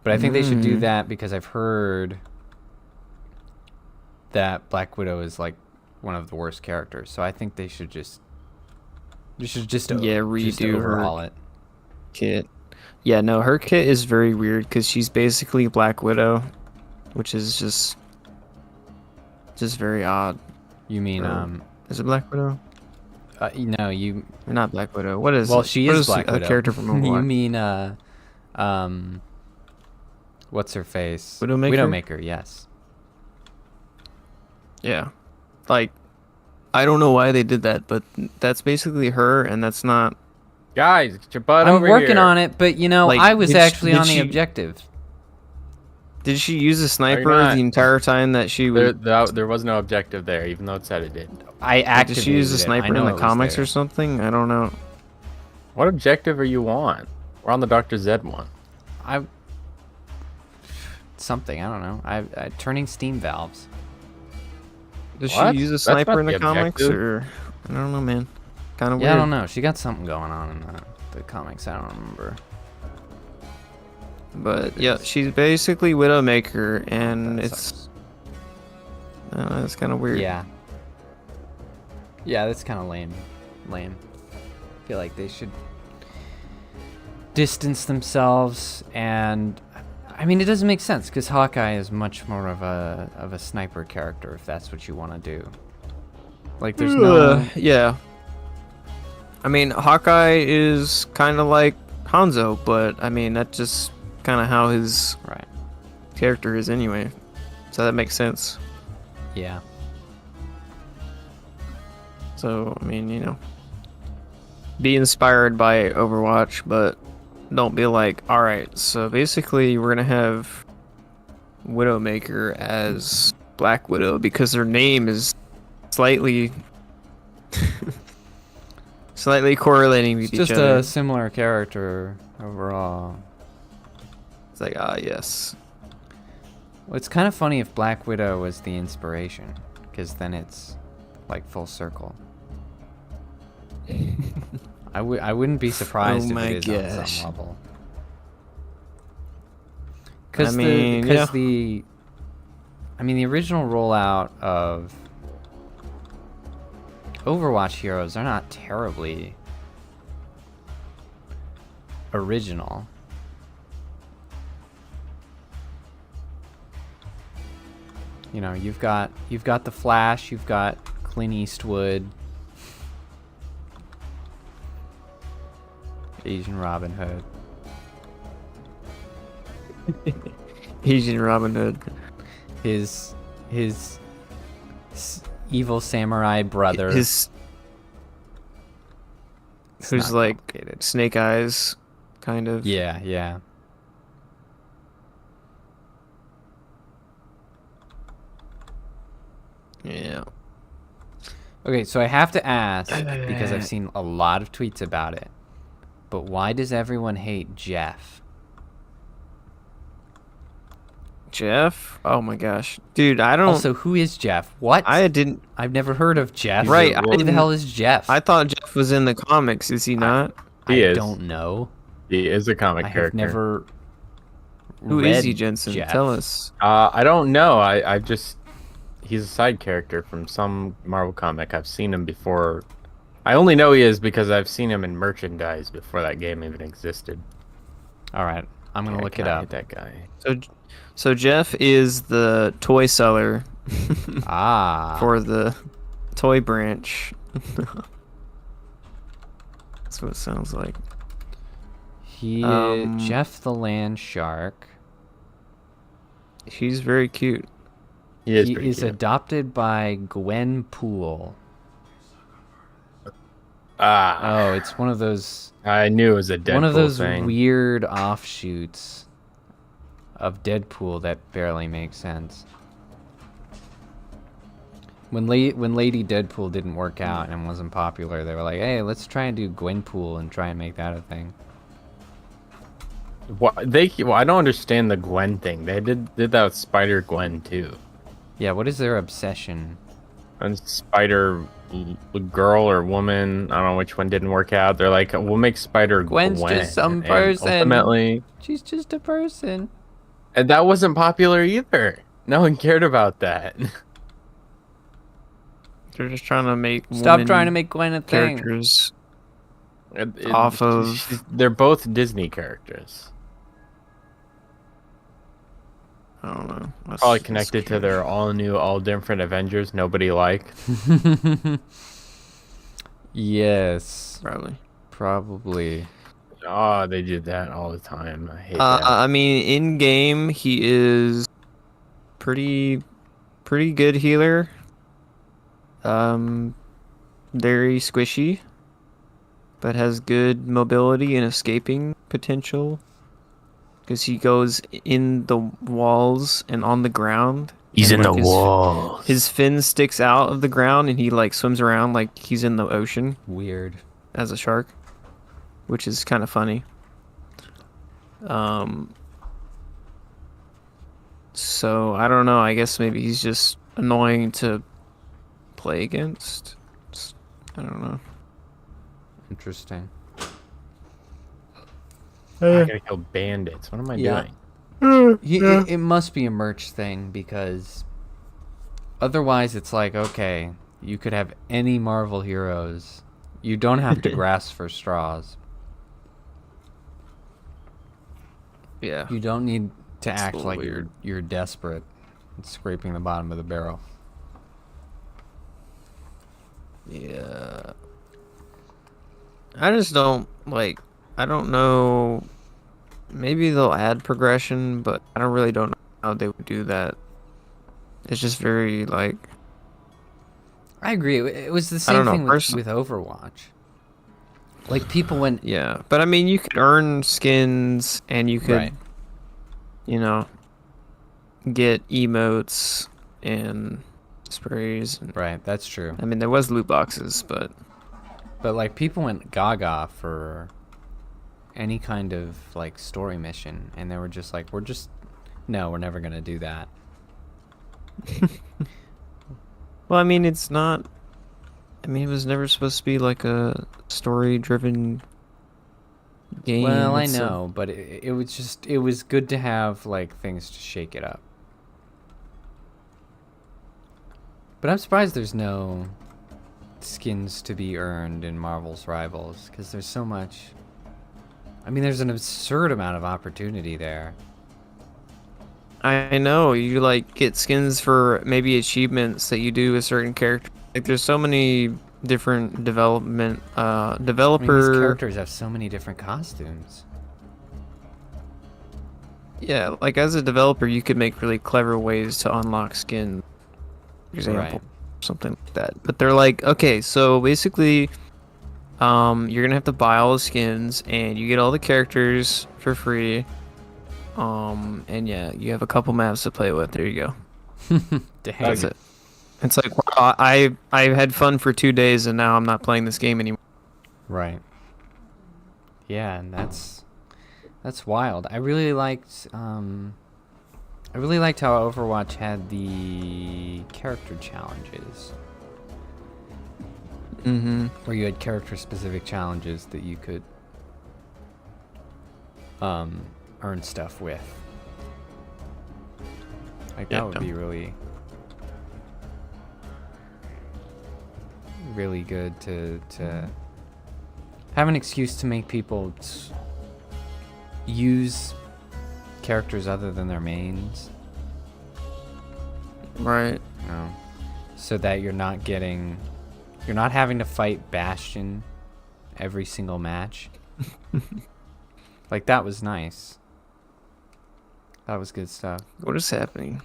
but I think they should do that, because I've heard that Black Widow is like one of the worst characters. So I think they should just redo overhaul it. Kit. Yeah, no, her kit is very weird because she's basically Black Widow, which is just very odd. You mean is it Black Widow? No, you not Black Widow. What is? Well, it? she What is Black a Widow. character from Overwatch? You mean what's her face? Widowmaker? Widowmaker, yes. Yeah, like I don't know why they did that, but that's basically her, and that's not. Guys, get your butt I'm over here. working on it, but Like, I was actually did on the she- objective. Did she use a sniper not? the entire time that she was? There was no objective there, even though it said it did. I Did activated she use a it. I sniper know in it the was comics there. or something? I don't know. What objective are you on? We're on the Dr. Zed one. Something, I don't know. I turning steam valves. Does What? she use a That's sniper not in the the comics, objective. or I don't know, man. Kind of Yeah, weird. I don't know. She got something going on in the comics. I don't remember. But yeah, she's basically Widowmaker, and That it's sucks. it's kind of weird. Yeah. Yeah, that's kind of lame. I feel like they should distance themselves, and I mean, it doesn't make sense because Hawkeye is much more of a sniper character, if that's what you want to do. Like, there's no. Yeah. I mean, Hawkeye is kind of like Hanzo, but I mean, that's just kind of how his Right. character is anyway. So that makes sense. Yeah. So, I mean, be inspired by Overwatch, but don't be like, alright, so basically we're going to have Widowmaker as Black Widow because her name is slightly correlating with It's each just other. a similar character overall. It's like, yes. Well, it's kind of funny if Black Widow was the inspiration, because then it's like full circle. I wouldn't be surprised Oh if my it is on gosh. some level. I mean, yeah. the original rollout of Overwatch heroes are not terribly original. You've got the Flash, you've got Clint Eastwood, Asian Robin Hood. Asian Robin Hood. His evil samurai brother. Who's not like complicated. Snake Eyes, kind of. Yeah. Yeah. Okay, so I have to ask, because I've seen a lot of tweets about it, but why does everyone hate Jeff? Jeff? Oh my gosh. Dude, I don't... Also, who is Jeff? What? I've never heard of Jeff. Right, Who the hell is Jeff? I thought Jeff was in the comics. Is he not? He I is. don't know. He is a comic I have character. never Who read is he, Jensen? Jeff. Tell us. I don't know. I just... He's a side character from some Marvel comic. I've seen him before. I only know he is because I've seen him in merchandise before that game even existed. All right, I'm going to look it I up. hate that guy. So Jeff is the toy seller Ah. for the toy branch. That's what it sounds like. He is Jeff the land shark. He's very cute. He is, He pretty is cute. adopted by Gwen Poole. Ah, Oh, it's one of those I knew it was a Deadpool one of those thing. weird offshoots of Deadpool that barely makes sense. When Lady Deadpool didn't work out and wasn't popular, they were like, "Hey, let's try and do Gwenpool and try and make that a thing." Well, I don't understand the Gwen thing. They did that with Spider Gwen too, Yeah, what is their obsession? and girl or woman. I don't know which one didn't work out. They're like, we'll make Spider Gwen's Gwen. just some and person. Ultimately, She's just a person. and that wasn't popular either. No one cared about that. They're just trying to make Stop women trying to make Gwen a thing. characters off of. They're both Disney characters. I don't know. That's Probably just connected to cute. their all new, all different Avengers nobody liked. Yes, Probably. probably. Oh, they did that all the time. I hate that. I mean, in game, he is pretty good healer. Very squishy, but has good mobility and escaping potential. Because he goes in the walls and on the ground. He's and, in like, the wall. His fin sticks out of the ground, and he like swims around like he's in the ocean Weird. as a shark, which is kind of funny. So I don't know. I guess maybe he's just annoying to play against. I don't know. Interesting. I gotta kill bandits. What am I Yeah. doing? It must be a merch thing because otherwise it's like, okay, you could have any Marvel heroes. You don't have to grasp for straws. Yeah. You don't need to It's a act little like weird. you're desperate and scraping the bottom of the barrel. Yeah. I just don't like. I don't know. Maybe they'll add progression, but I don't know how they would do that. It's just very like. I agree. It was the I same don't know, thing with Overwatch. Like people went Yeah, but I mean, you could earn skins, and you could, right. you know, get emotes and sprays. And, Right, that's true. I mean, there was loot boxes, but Like people went gaga for any kind of like story mission, and they were just like, we're never gonna do that. well, I mean, it's not. I mean, it was never supposed to be like a story-driven game. Well, I It's know, but it was good to have like things to shake it up. But I'm surprised there's no skins to be earned in Marvel's Rivals because there's so much. I mean, there's an absurd amount of opportunity there. I know you like get skins for maybe achievements that you do with certain characters. Like there's so many different development I mean, these developer. characters have so many different costumes. Yeah, like as a developer, you could make really clever ways to unlock skin, for example, Right. something like that. But they're like, okay, so basically, you're gonna have to buy all the skins, and you get all the characters for free. And yeah, you have a couple maps to play with. There you go. Dang. That's it. It's like, wow, I had fun for 2 days, and now I'm not playing this game anymore. Right. Yeah, and that's wild. I really liked how Overwatch had the character challenges, Mm-hmm. where you had character specific challenges that you could earn stuff with. Like that Yeah. would be really good to have an excuse to make people use characters other than their mains. Right. You know? so that you're not having to fight Bastion every single match. Like, that was nice. That was good stuff. What is happening?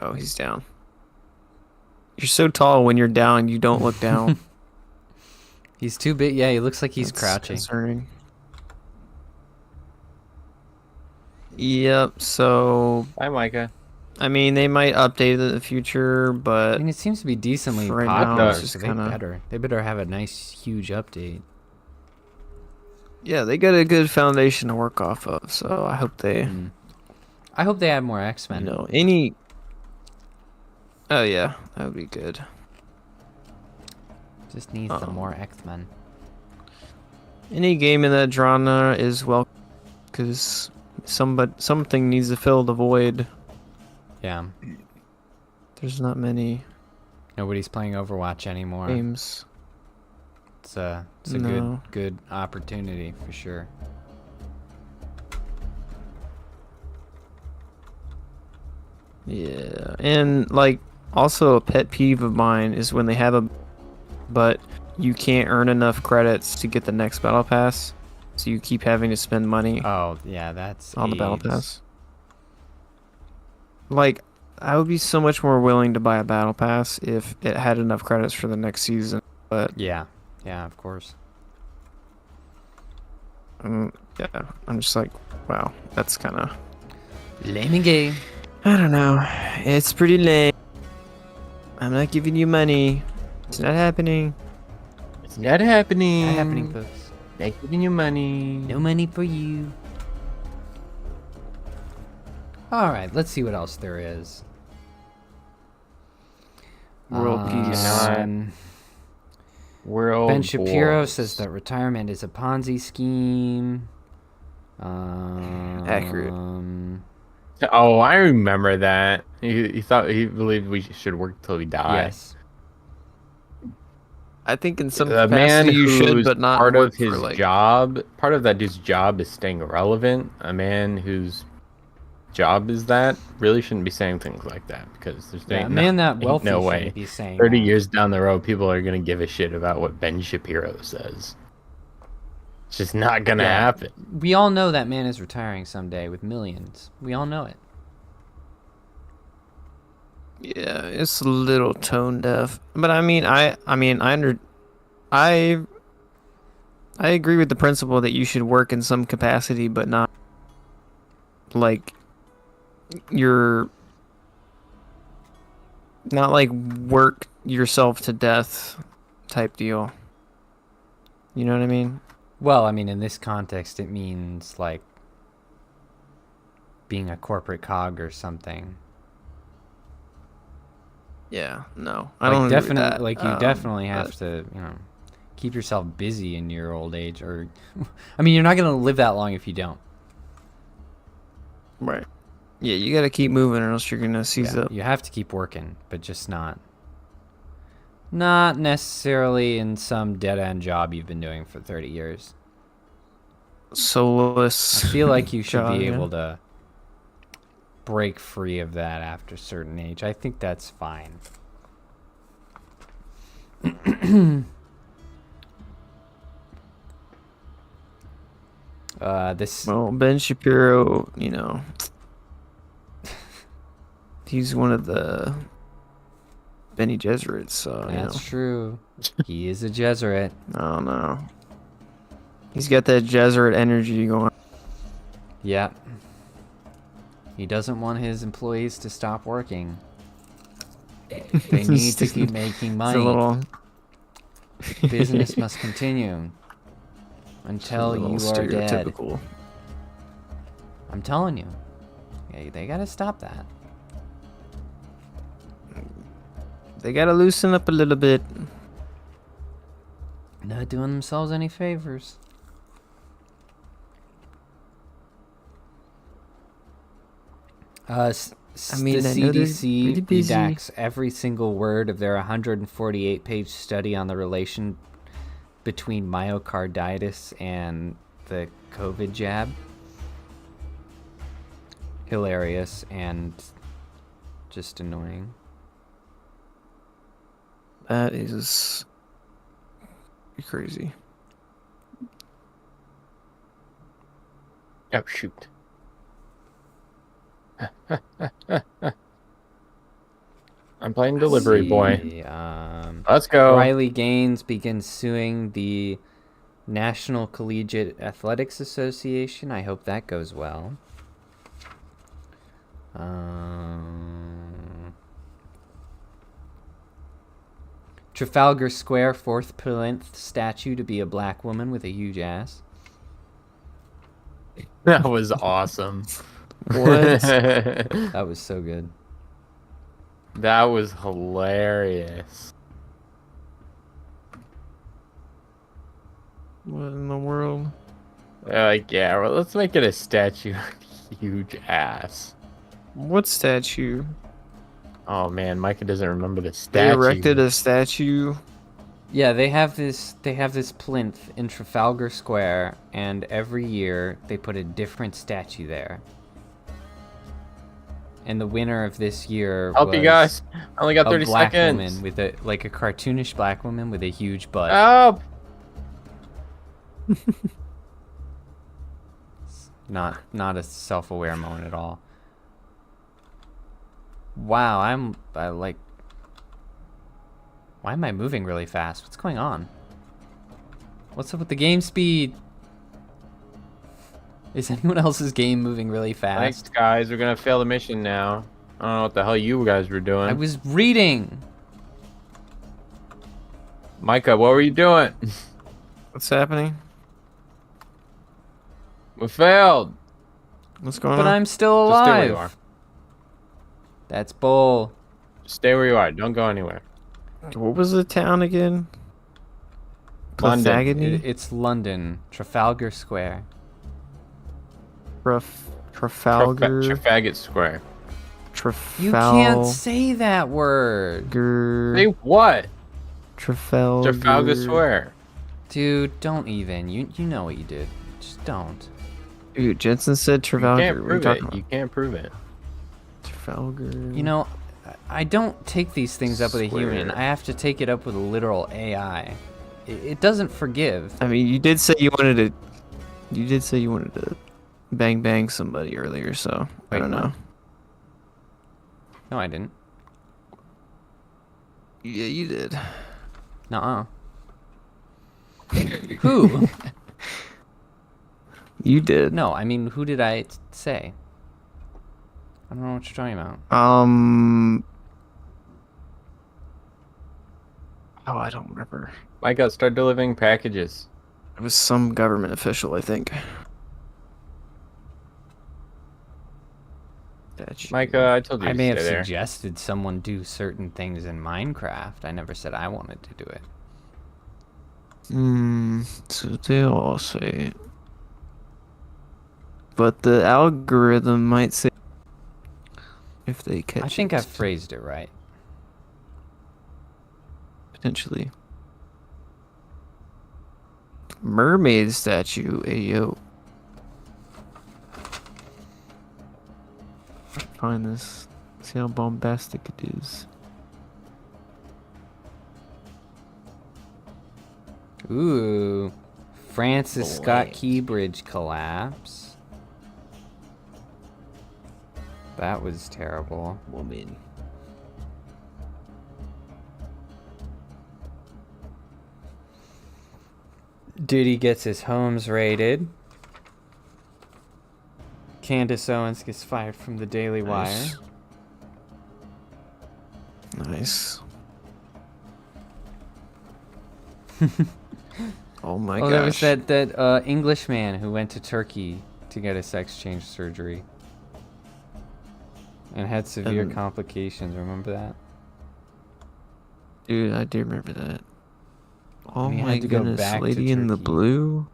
Oh, he's down. You're so tall when you're down, you don't look down. He's too big. Yeah, he looks like he's That's crouching. concerning. Yep, so Bye, Micah. I mean, they might update it in the future, I but mean, it seems to be decently for right now, popular, it's so just they kinda- better have a nice, huge update. yeah, they got a good foundation to work off of. So I hope they, I hope they add more X-Men. you know, any. Oh yeah, that would be good. Just needs some more X-Men. Any game in that genre is welcome because something needs to fill the void. Yeah. There's not many Nobody's playing Overwatch anymore. games. It's a No. good opportunity for sure. Yeah, and like also a pet peeve of mine is when they have but you can't earn enough credits to get the next battle pass, so you keep having to spend money Oh, yeah, that's on the battle AIDS. pass. Like, I would be so much more willing to buy a battle pass if it had enough credits for the next season. But Yeah. Yeah, of course. yeah, I'm just like, wow, that's kind of. Lame and gay. I don't know. It's pretty lame. I'm not giving you money. It's not happening. It's not happening. Not happening, folks. Not giving you money. No money for you. Alright, let's see what else there is. World peace. World Ben Shapiro wars. says that retirement is a Ponzi scheme. Accurate. Oh, I remember that. He believed we should work till we die. Yes. I think in some The capacity man you should, who's but not part work of his for, like, job. Part of that dude's job is staying relevant. A man whose job is that really shouldn't be saying things like that because there's Yeah, ain't man, that ain't wealthy no shouldn't way. be saying 30 that. years down the road, people are gonna give a shit about what Ben Shapiro says. It's just not gonna Yeah. happen. We all know that man is retiring someday with millions. We all know it. Yeah, it's a little tone deaf. But I mean, I agree with the principle that you should work in some capacity, but not like you're not like work yourself to death type deal. You know what I mean? Well, I mean, in this context, it means like being a corporate cog or something. Yeah, no, I Like don't agree with definitely, that. like you definitely have but- to, keep yourself busy in your old age. Or, I mean, you're not gonna live that long if you don't. Right. Yeah, you got to keep moving, or else you're gonna seize Yeah, up. you have to keep working, but just not necessarily in some dead end job you've been doing for 30 years. Soulless. I feel like you should job, be yeah. able to break free of that after a certain age. I think that's fine. This Well, Ben Shapiro, he's one of the Benny Gesserits, so that's true. He is a Jesuit. I don't know. He's got that Jesuit energy going. Yeah. He doesn't want his employees to stop working. They need to keep making It's money. a little. Business must continue until a little you are dead. stereotypical. I'm telling you. Yeah, they gotta stop that. They gotta loosen up a little bit. Not doing themselves any favors. I mean, the I know they're CDC really busy. redacts every single word of their 148-page study on the relation between myocarditis and the COVID jab. Hilarious and just annoying. That is crazy. Oh shoot. I'm playing delivery boy. See, Let's go. Riley Gaines begins suing the National Collegiate Athletics Association. I hope that goes well. Trafalgar Square, fourth plinth statue to be a black woman with a huge ass. That was awesome. What? That was so good. That was hilarious. What in the world? Like, yeah, well, let's make it a statue of huge ass. What statue? Oh man, Micah doesn't remember the They statue. erected a statue. Yeah, they have this plinth in Trafalgar Square, and every year they put a different statue there. And the winner of this year Help you guys. I only got a 30 black seconds. woman with a cartoonish black woman with a huge butt. Help! Not a self-aware moment at all. Wow, why am I moving really fast? What's going on? What's up with the game speed? Is anyone else's game moving really Thanks, fast? guys. We're gonna fail the mission now. I don't know what the hell you guys were doing. I was reading. Micah, what were you doing? What's happening? We failed. What's going But on? I'm still Just stay where alive. you are. That's bull. Stay where you are. Don't go anywhere. What was the town again? London. Plethagony? It's London, Trafalgar Square. Trafalgar. Trafaggot Square. You can't say that word. Say what? Trafalgar. Trafalgar Square. Dude, don't even. You know what you did. Just don't. Dude, Jensen said You Trafalgar. can't What are you prove talking it. about? You can't prove it. Trafalgar. You know, I don't take these things up with a human. Square. I have to take it up with a literal AI. It doesn't forgive. I mean, you did say you wanted to. You did say you wanted to bang somebody earlier, so I Wait, don't what? know. No, I didn't. Yeah, you did. Nuh-uh. Who? You did. No, I mean, who did I say? I don't know what you're talking about. Oh, I don't remember. Micah, start delivering packages. It was some government official, I think. Micah, I told you I to may have stay there. suggested someone do certain things in Minecraft. I never said I wanted to do it. So they all say it. But the algorithm might say if they catch I think it. I phrased it right. Potentially. Mermaid statue, ayo. Find this. See how bombastic it is. Ooh. Francis Scott Boy. Key Bridge collapse. That was terrible. Woman. Diddy gets his homes raided. Candace Owens gets fired from the Daily Wire. Nice. Oh my Oh, gosh. there was that Englishman who went to Turkey to get a sex change surgery and had severe And- complications. Remember that? Dude, I do remember that. Oh he my had to go goodness, back to Lady in the Turkey. Blue.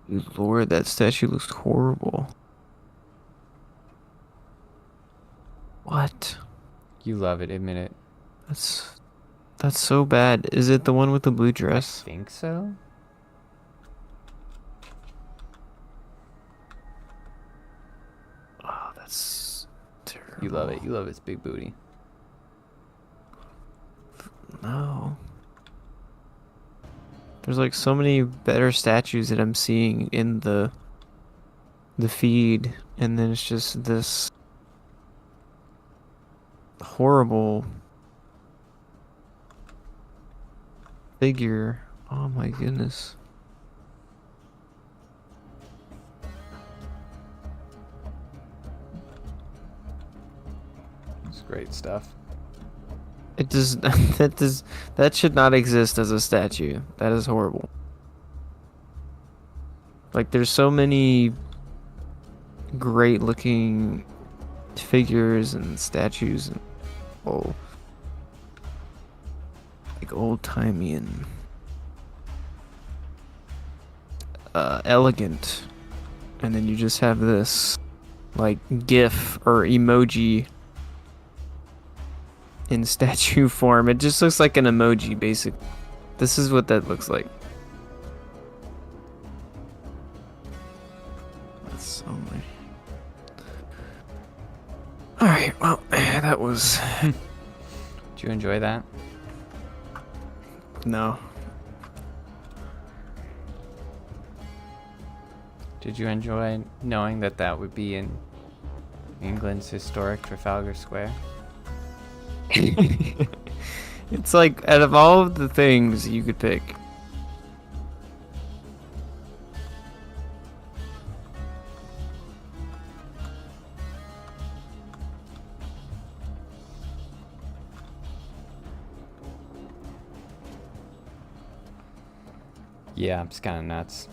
Good lord, that statue looks horrible. What? You love it, admit it. That's so bad. Is it the one with the blue I dress? think so. Oh, that's terrible. You love it. You love its big booty. There's like so many better statues that I'm seeing in the feed, and then it's just this horrible figure. Oh my goodness. It's great stuff. It does that should not exist as a statue. That is horrible. Like there's so many great looking figures and statues and like old timey and elegant, and then you just have this like GIF or emoji in statue form. It just looks like an emoji, basically. This is what that looks like. That's so many. Alright, well, that was... Did you enjoy that? No. Did you enjoy knowing that that would be in England's historic Trafalgar Square? It's like, out of all of the things you could pick, Yeah, it's kind of nuts.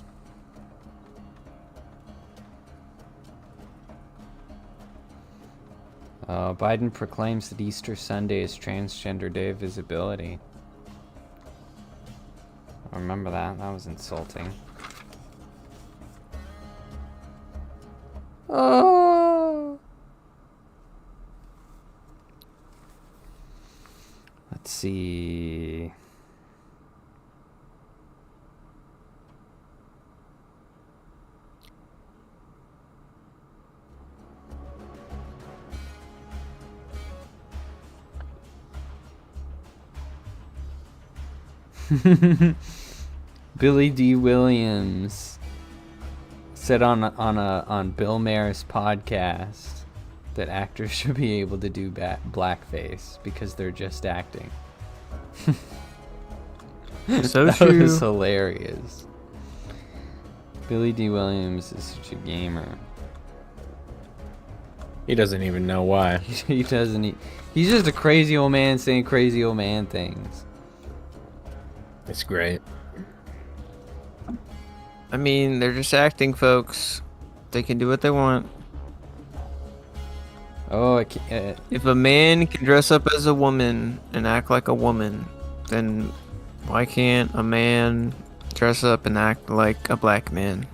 Biden proclaims that Easter Sunday is Transgender Day of Visibility. I remember that. That was insulting. Oh. Let's see. Billy D. Williams said on Bill Maher's podcast that actors should be able to do blackface because they're just acting. so That true. was hilarious. Billy D. Williams is such a gamer. He doesn't even know why. He doesn't. He's just a crazy old man saying crazy old man things. It's great. I mean, they're just acting, folks. They can do what they want. Oh, I can't, If a man can dress up as a woman and act like a woman, then why can't a man dress up and act like a black man?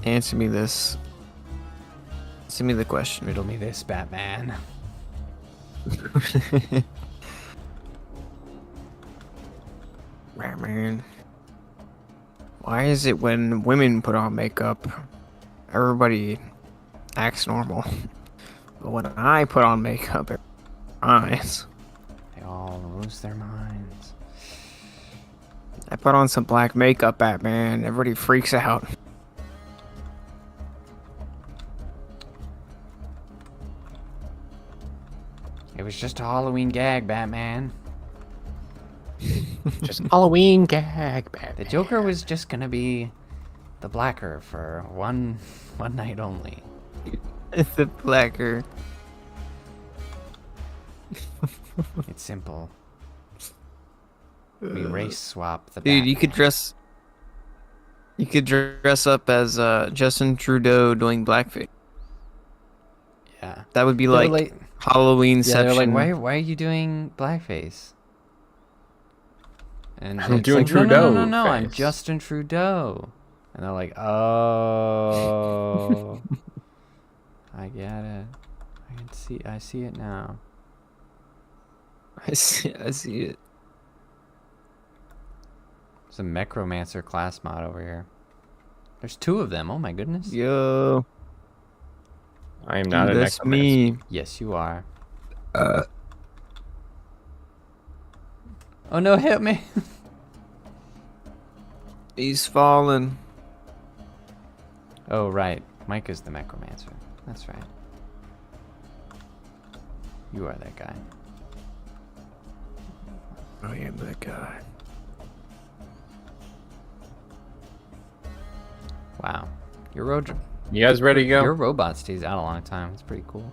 Answer me this. Answer me the question. riddle me this, Batman. Man, why is it when women put on makeup, everybody acts normal, but when I put on makeup, eyes, They all lose their minds. I put on some black makeup, Batman, everybody freaks out. It was just a Halloween gag, Batman. Just Halloween gag, Batman. The Joker was just gonna be the blacker for one night only. The blacker. It's simple. We race swap the Dude, you Batman. could dress up as Justin Trudeau doing blackface. Yeah. That would be They were like Halloween yeah, they're section. like, why are you doing blackface? And I'm it's doing like, no, Trudeau I'm face." Justin Trudeau. And they're like, oh, I get it. I see it now. I see it. There's a Necromancer class mod over here. There's 2 of them. Oh my goodness. Yo, I am not dude, an that's me. Yes, you are. Oh no, hit me. He's falling. Oh, right. Micah's the necromancer. That's right. You are that guy. I am that guy. Wow. Your road. You guys ready to go? Your robot stays out a long time. It's pretty cool.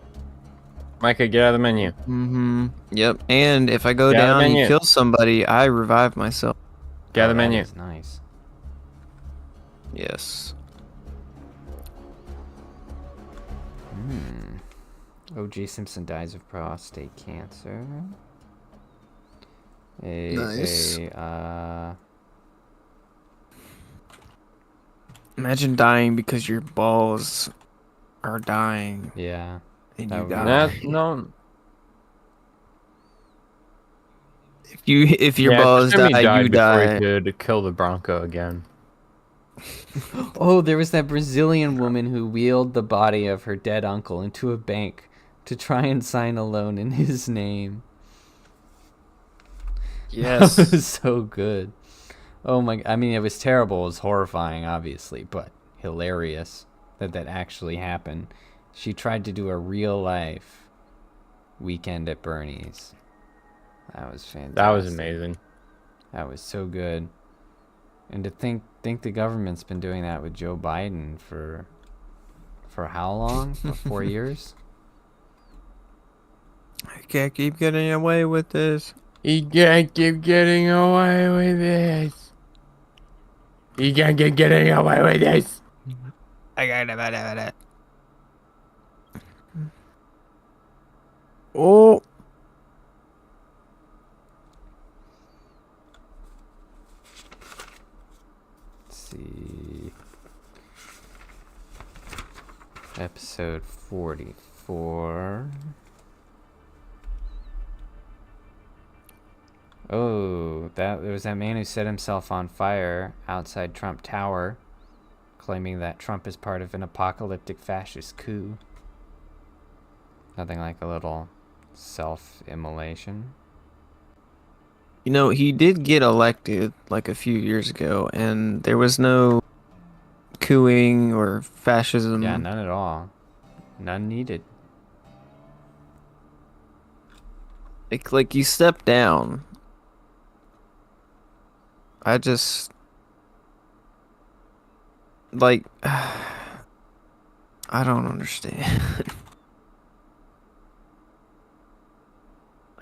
Micah, get out of the menu. Mm-hmm. Yep. And if I go Get out of the down and menu. kill somebody, I revive myself. Get out of the that menu. is nice. Yes. O.J. Simpson dies of prostate cancer. Nice. Imagine dying because your balls are dying Yeah. and That you would be die. No. If your Yeah, balls just die, died you before die. he could kill the Bronco again. Oh, there was that Brazilian woman who wheeled the body of her dead uncle into a bank to try and sign a loan in his name. Yes. That was so good. Oh my! I mean, it was terrible. It was horrifying, obviously, but hilarious that actually happened. She tried to do a real life Weekend at Bernie's. That was fantastic. That was amazing. That was so good. And to think the government's been doing that with Joe Biden for how long? For 4 years? I can't keep getting away with this. He can't keep getting away with this. He can't keep getting away with this. I got it. Oh. Let's see. Episode 44. Oh, there was that man who set himself on fire outside Trump Tower, claiming that Trump is part of an apocalyptic fascist coup. Nothing like a little self-immolation. You know, he did get elected like a few years ago, and there was no cooing or fascism. Yeah, none at all. None needed. Like you step down. I just like I don't understand.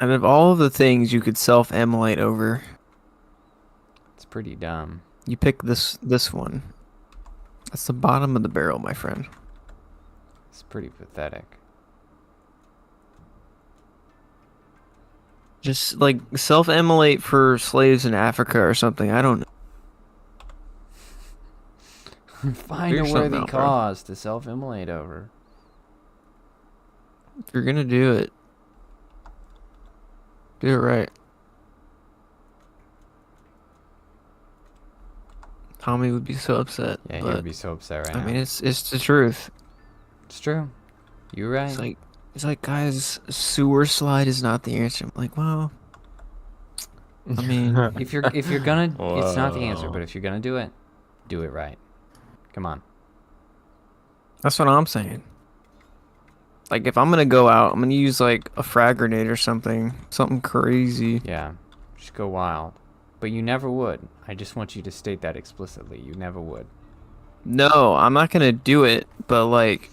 Out of all of the things you could self-immolate over, It's pretty dumb. you pick this one. That's the bottom of the barrel, my friend. It's pretty pathetic. Just like self-immolate for slaves in Africa or something. I don't know. Find Figure a something worthy out, bro. cause to self-immolate over. If you're gonna do it, do it right. Tommy would be so upset. Yeah, he but, would be so upset right I now. mean, it's the truth. It's true. You're right. It's like, guys, sewer slide is not the answer. I'm like, well, I mean, if you're gonna, it's not the answer. Whoa. But if you're gonna do it right. Come on. that's what I'm saying. Like, if I'm gonna go out, I'm gonna use like a frag grenade or something crazy. Yeah, just go wild. But you never would. I just want you to state that explicitly. You never would. No, I'm not gonna do it. But like,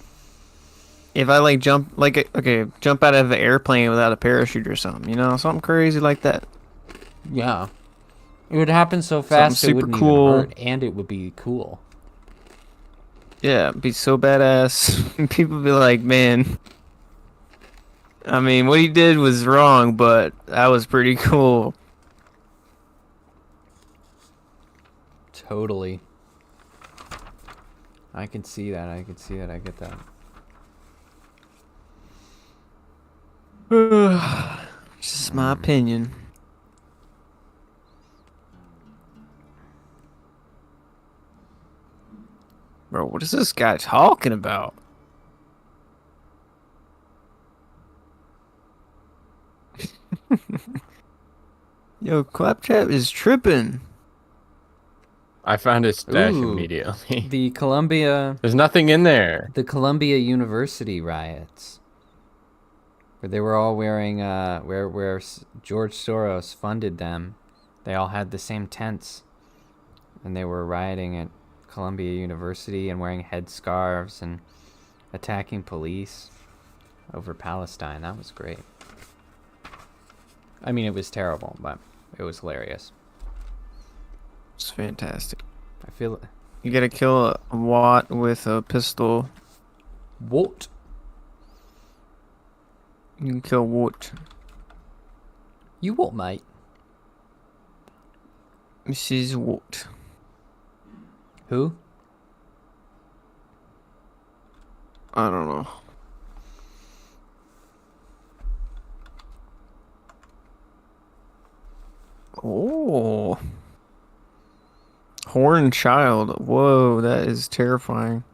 if I like jump, like, okay, jump out of an airplane without a parachute or something, you know, something crazy like that. Yeah. It would happen so fast it super wouldn't cool. even hurt, and it would be cool. Yeah, it'd be so badass. People be like, man. I mean, what he did was wrong, but that was pretty cool. Totally. I can see that. I get that. Just my opinion. Bro, what is this guy talking about? Yo, Claptrap is tripping. I found his stash Ooh. immediately. The Columbia There's nothing in there. University riots, where they were all wearing where George Soros funded them. They all had the same tents, and they were rioting at Columbia University and wearing headscarves and attacking police over Palestine. That was great. I mean, it was terrible, but it was hilarious. It's fantastic. I feel You gotta kill a Watt with a pistol. what? You can kill Watt. You what, mate? Mrs. Watt. Who? I don't know. Oh. Horn child. Whoa, that is terrifying.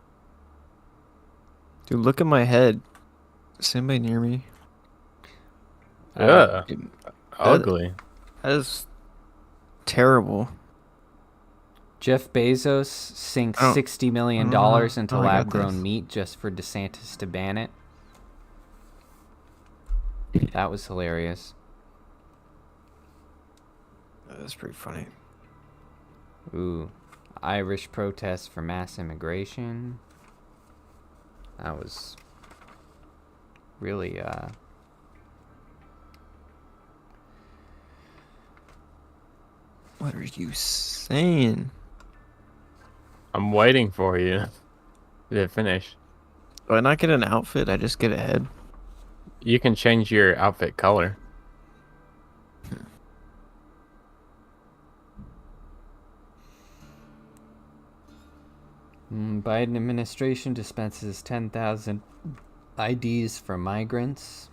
Dude, look at my head. Is anybody near me? Yeah. Dude, Ugly. that is terrible. Jeff Bezos sinks I don't- $60 million into I got lab-grown this. meat just for DeSantis to ban it. That was hilarious. That's pretty funny. Ooh. Irish protests for mass immigration. That was really, What are you saying? I'm waiting for you to finish. Do I not get an outfit? I just get a head. You can change your outfit color. Biden administration dispenses 10,000 IDs for migrants.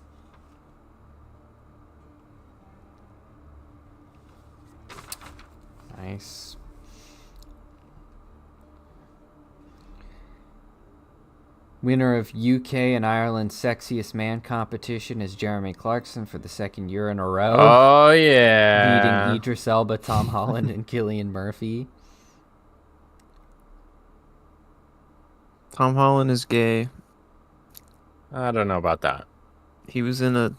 Nice. Winner of UK and Ireland's Sexiest Man competition is Jeremy Clarkson for the second year in a row, Oh yeah. beating Idris Elba, Tom Holland, and Cillian Murphy. Tom Holland is gay. I don't know about that. He was in a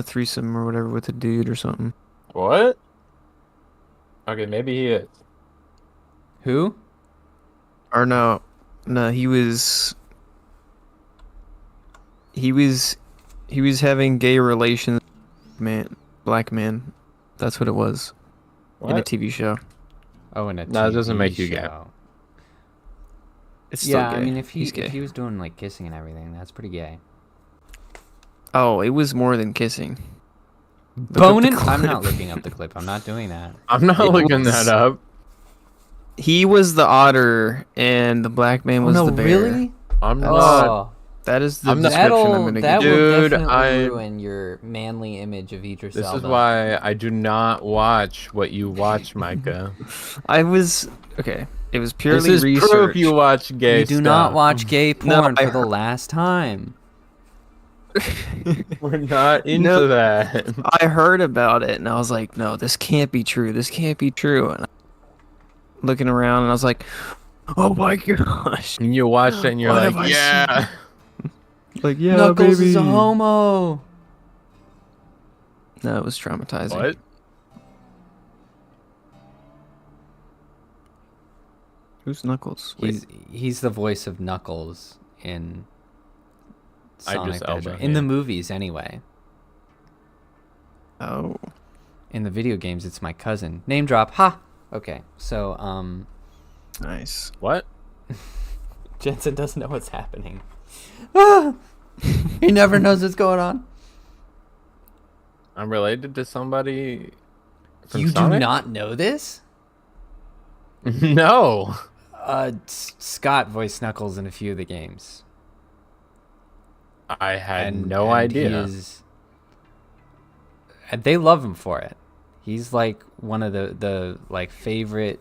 threesome or whatever with a dude or something. What? Okay, maybe he is. Who? Or no, he was having gay relations with black man. That's what it was. In a What? TV show. Oh, in a No, it doesn't TV make you gay. show. It's still Yeah, gay. I mean, He's gay. if he was doing like kissing and everything, that's pretty gay. Oh, it was more than kissing. Look up the Bonin? I'm clip. not looking up the clip. I'm not doing that. I'm not It looking was- that up. He was the otter and the black man was the bear. really? I'm not. Oh, That is the I'm not- description I'm gonna that give you. will Dude, definitely I- ruin your manly image of Idris This Elba. is why I do not watch what you watch, Micah. I was okay. It was purely This is research. proof you watch gay you do stuff. not watch gay No, porn I for the heard- last time. We're not into No. that. I heard about it and I was like, no, this can't be true. This can't be true. And looking around and I was like, oh my gosh. And you watch it and you're What have like, I yeah. Like, yeah, Knuckles baby. is a homo. No, it was traumatizing. What? Who's Knuckles? Wait, He's the voice of Knuckles in Sonic Idris the Elba, Hedgehog. In the yeah. movies, anyway. oh. In the video games, it's my cousin. Name drop. Ha. Okay, so Nice. What? Jensen doesn't know what's happening. Ah! He never knows what's going on. I'm related to somebody from You Sonic? do not know this? No. Scott voiced Knuckles in a few of the games. I had And no and idea. he is- and they love him for it. He's like one of the like favorite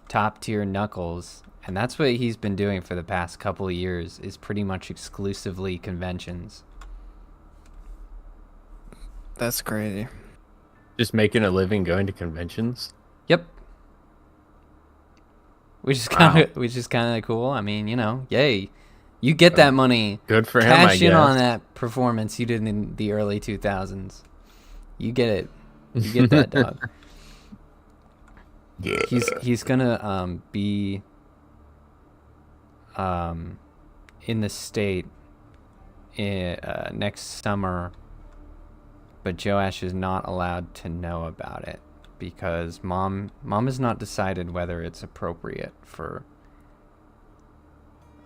top tier Knuckles, and that's what he's been doing for the past couple of years. Is pretty much exclusively conventions. That's crazy. Just making a living going to conventions. Yep. which is Wow. kind of cool. I mean, yay. You get that money. Good for him, I Cash in guess. on that performance you did in the early 2000s. You get it. You get that, dog. Yeah. He's gonna be in the state next summer, but Joash is not allowed to know about it because mom has not decided whether it's appropriate for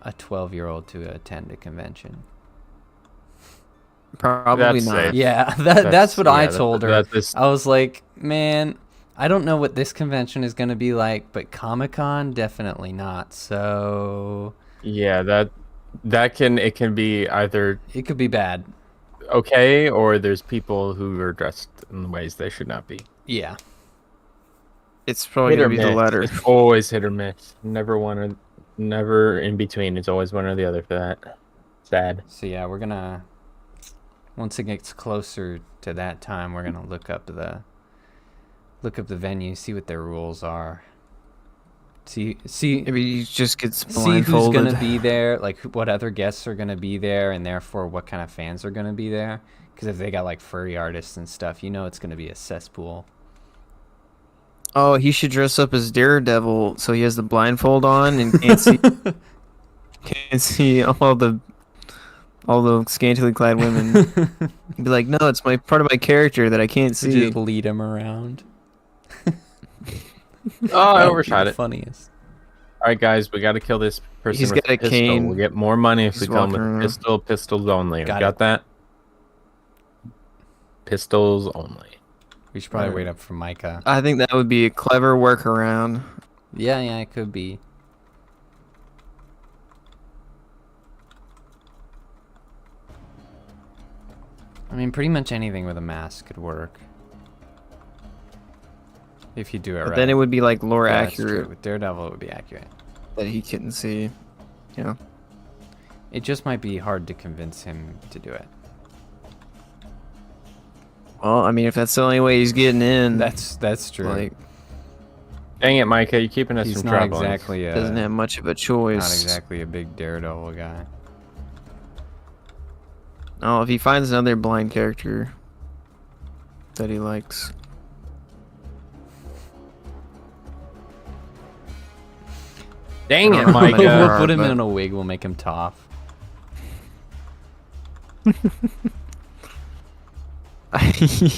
a 12-year-old to attend a convention. Probably That's not. safe. Yeah, that's what I yeah, told her. that's- I was like, man, I don't know what this convention is going to be like, but Comic-Con definitely not. So Yeah, it can be either it could be bad. okay, or there's people who are dressed in ways they should not be. Yeah. It's probably Hit or gonna be the miss. latter. It's always hit or miss. Never in between. It's always one or the other for that. Sad. So yeah, we're gonna once it gets closer to that time, we're gonna look up the venue, see what their rules are. See Maybe he just gets see blindfolded. who's gonna be there, like what other guests are gonna be there, and therefore what kind of fans are gonna be there. Because if they got like furry artists and stuff, it's gonna be a cesspool. Oh, he should dress up as Daredevil so he has the blindfold on and can't see all the scantily clad women. Be like, no, it's part of my character that I can't see. Just lead him around. Oh, I That would be overshot the it. funniest. All right, guys, we got to kill this person. He's with got a pistol. cane. We'll get more money if He's we kill him walking with around. pistols only. Got Got it. that? Pistols only. We should probably Alright. wait up for Micah. I think that would be a clever workaround. Yeah, it could be. I mean, pretty much anything with a mask could work. If you do it But right. then it would be like lore Yeah, that's true. accurate With Daredevil, it would be accurate. that he couldn't see. Yeah. It just might be hard to convince him to do it. Well, I mean, if that's the only way he's getting in, That's true. like Dang it, Micah, you're keeping us He's from not trouble. exactly doesn't have much of a not choice. exactly a big Daredevil guy. Oh, if he finds another blind character that he likes. Dang it, We'll Micah. We'll put him but- in a wig. We'll make him Toph.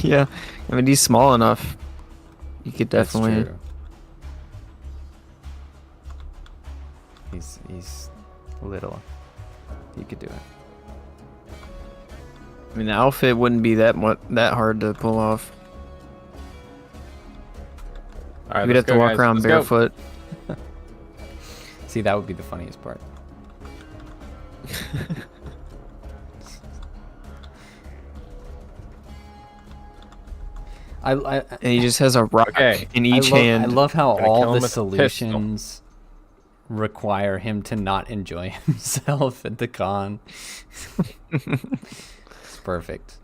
Yeah, I mean he's small enough. You could That's definitely. true. He's little. He could do it. I mean, the outfit wouldn't be that hard to pull off. All right, We'd have let's to go, walk guys. around Let's go. barefoot. See, that would be the funniest part. I And he just has a rock Okay. in each I hand. love how Gonna kill all him the with a pistol. solutions require him to not enjoy himself at the con. It's perfect.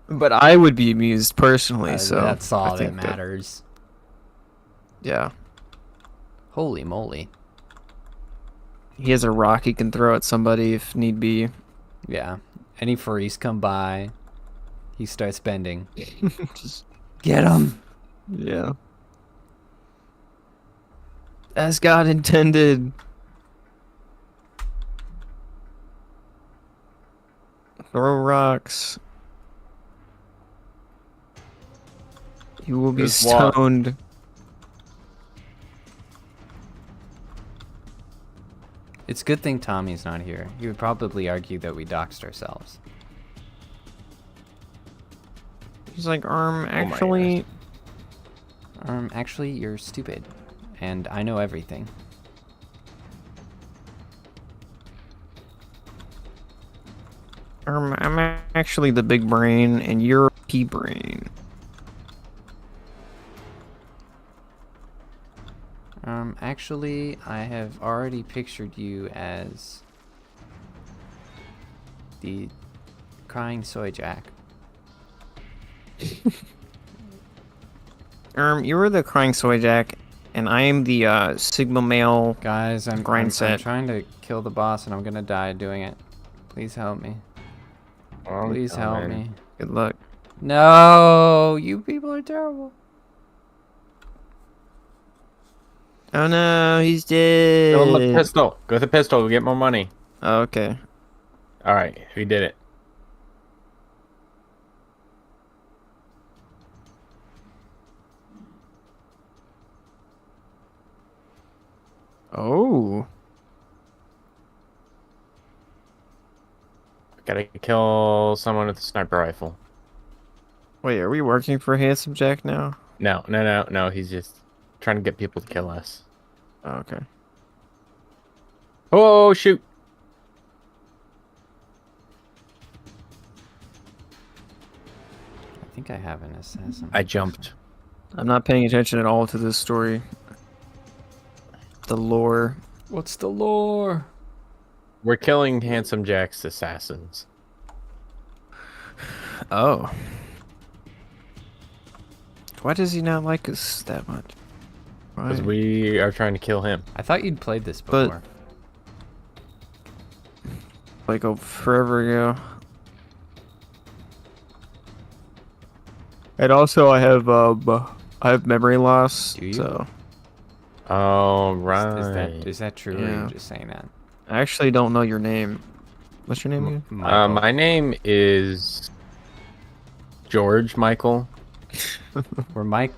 But I would be amused personally, so that's all I that think matters. Yeah, Holy moly. he has a rock he can throw at somebody if need be. Yeah. Any furries come by, he starts bending. Just, Get him! yeah. As God intended. Throw rocks. You will be Just walk. stoned. It's a good thing Tommy's not here. He would probably argue that we doxed ourselves. He's like, my actually, Actually, you're stupid. And I know everything. I'm actually the big brain, and you're a pea brain. Actually, I have already pictured you as the crying soy jack. You were the crying soy jack and I am the Sigma male. Guys, I'm Grindset. trying to kill the boss and I'm gonna die doing it. Please help me. I'm Please help coming. me. Good luck. No, you people are terrible. Oh no, he's dead. Go with the pistol. Go with the pistol. We get more money. Oh, okay. All right, we did it. Oh. Gotta kill someone with a sniper rifle. Wait, are we working for Handsome Jack now? No. He's just trying to get people to kill us. Oh, okay. Oh, shoot. I think I have an assassin. I jumped. I'm not paying attention at all to this story. The lore. What's the lore? We're killing Handsome Jack's assassins. Oh. Why does he not like us that much? Because Why? we are trying to kill him. I thought you'd played this But- before. Like forever ago. And also I have memory loss. Do you? So Oh, Is right. that true or are Yeah. you just saying that? I actually don't know your name. What's your name again? Michael. My name is George Michael. We're Mike.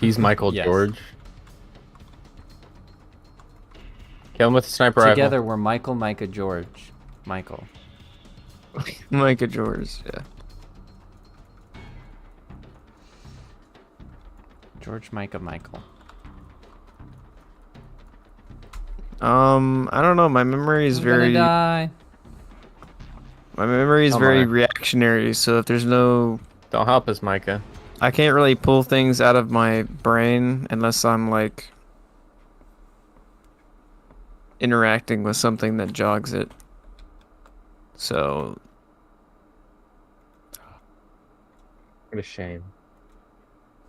He's Michael Yes. George. Kill him with a sniper Together, rifle. we're Michael, Micah, George. Michael. Micah George. Yeah. George, Micah, Michael. I don't know. My memory is I'm very gonna die. my memory is Come very on. reactionary. So if there's no, Don't help us, Micah. I can't really pull things out of my brain unless I'm like interacting with something that jogs it. So What a shame.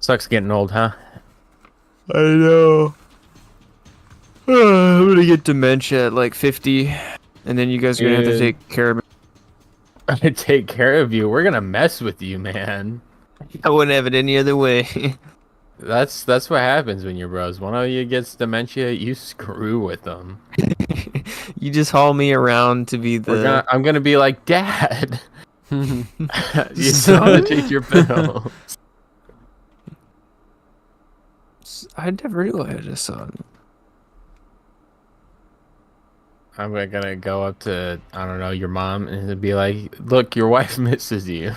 Sucks getting old, huh? I know. I'm gonna get dementia at like 50, and then you guys are gonna have to Dude. take care of me. I take care of you. We're gonna mess with you, man. I wouldn't have it any other way. That's what happens when you're bros. One of you gets dementia, you screw with them. You just haul me around to be the. I'm gonna be like, Dad. You still Son? wanna take your bill. I never knew I had a son. I'm gonna go up to, I don't know, your mom and be like, look, your wife misses you.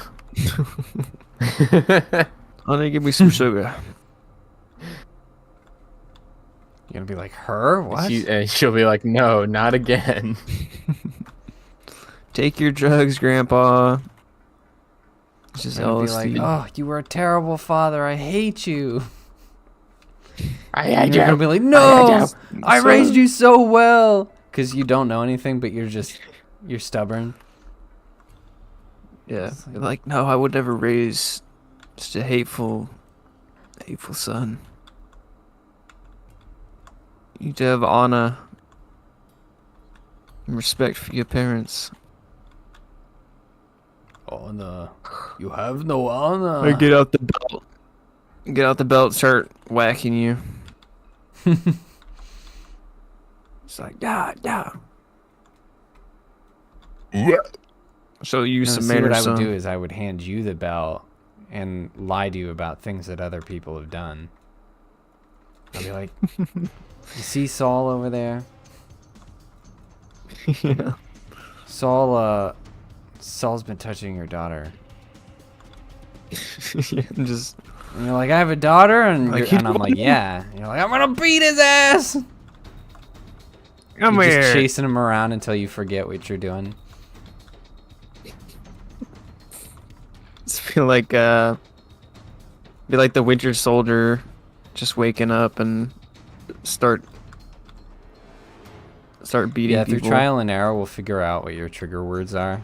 Honey, give me some sugar. You're gonna be like, her? What? And she'll be like, no, not again. Take your drugs, Grandpa. It's just You're gonna be like, LSD. oh, you were a terrible father. I hate you. I You're gonna be like, no, I Son. raised you so well. Because you don't know anything, but you're stubborn. Yeah. You're like, no, I would never raise just a hateful son. You need to have honor and respect for your parents. Honor. You have no honor. I get out the belt. Get out the belt, start whacking you. It's like, da. So you No, some see, what manners, I would son. do is I would hand you the belt and lie to you about things that other people have done. I'd be like, you see Saul over there? Yeah. Saul's been touching your daughter. I'm just And you're like, I have a daughter? And, Like, and I'm like, yeah. And you're like, I'm gonna beat his ass! come You're here. just chasing him around until you forget what you're doing. Just feel like be like the Winter Soldier, just waking up and start beating Yeah, people. through trial and error, we'll figure out what your trigger words are.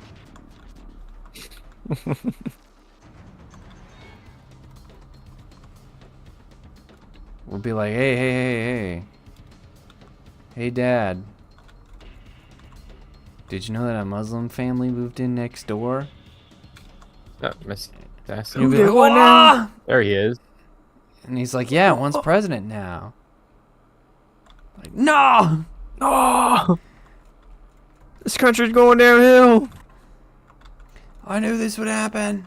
We're We'll be like, hey. Hey, Dad. Did you know that a Muslim family moved in next door? Miss Assassin. You'll be like, "Wah!" There he is. And he's like, yeah, one's president now. Like, no! Oh, this country's going downhill. I knew this would happen.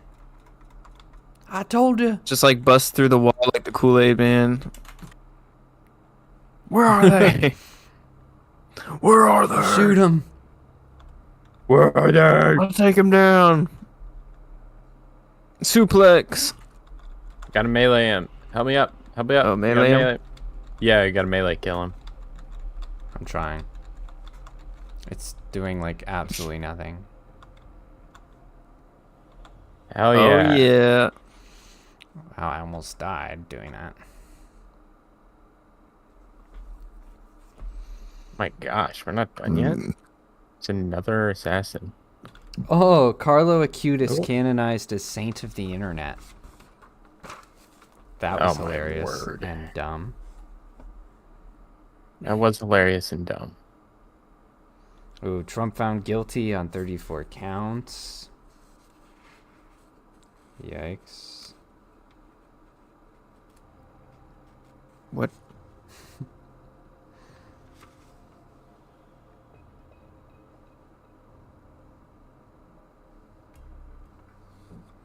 I told you. Just like bust through the wall like the Kool-Aid man. Where are they? Where are they? Shoot him. Where are they? I'll take him down. Suplex. Gotta melee him. Help me up. Oh, You gotta melee him? Yeah, you gotta melee kill him. I'm trying. It's doing like absolutely nothing. Hell yeah. Oh yeah. Wow, I almost died doing that. My gosh, we're not done yet. It's another assassin. Oh, Carlo Acutis Oh. canonized as saint of the internet. That was Oh my hilarious word. and dumb. That was hilarious and dumb. Ooh, Trump found guilty on 34 counts. Yikes. What?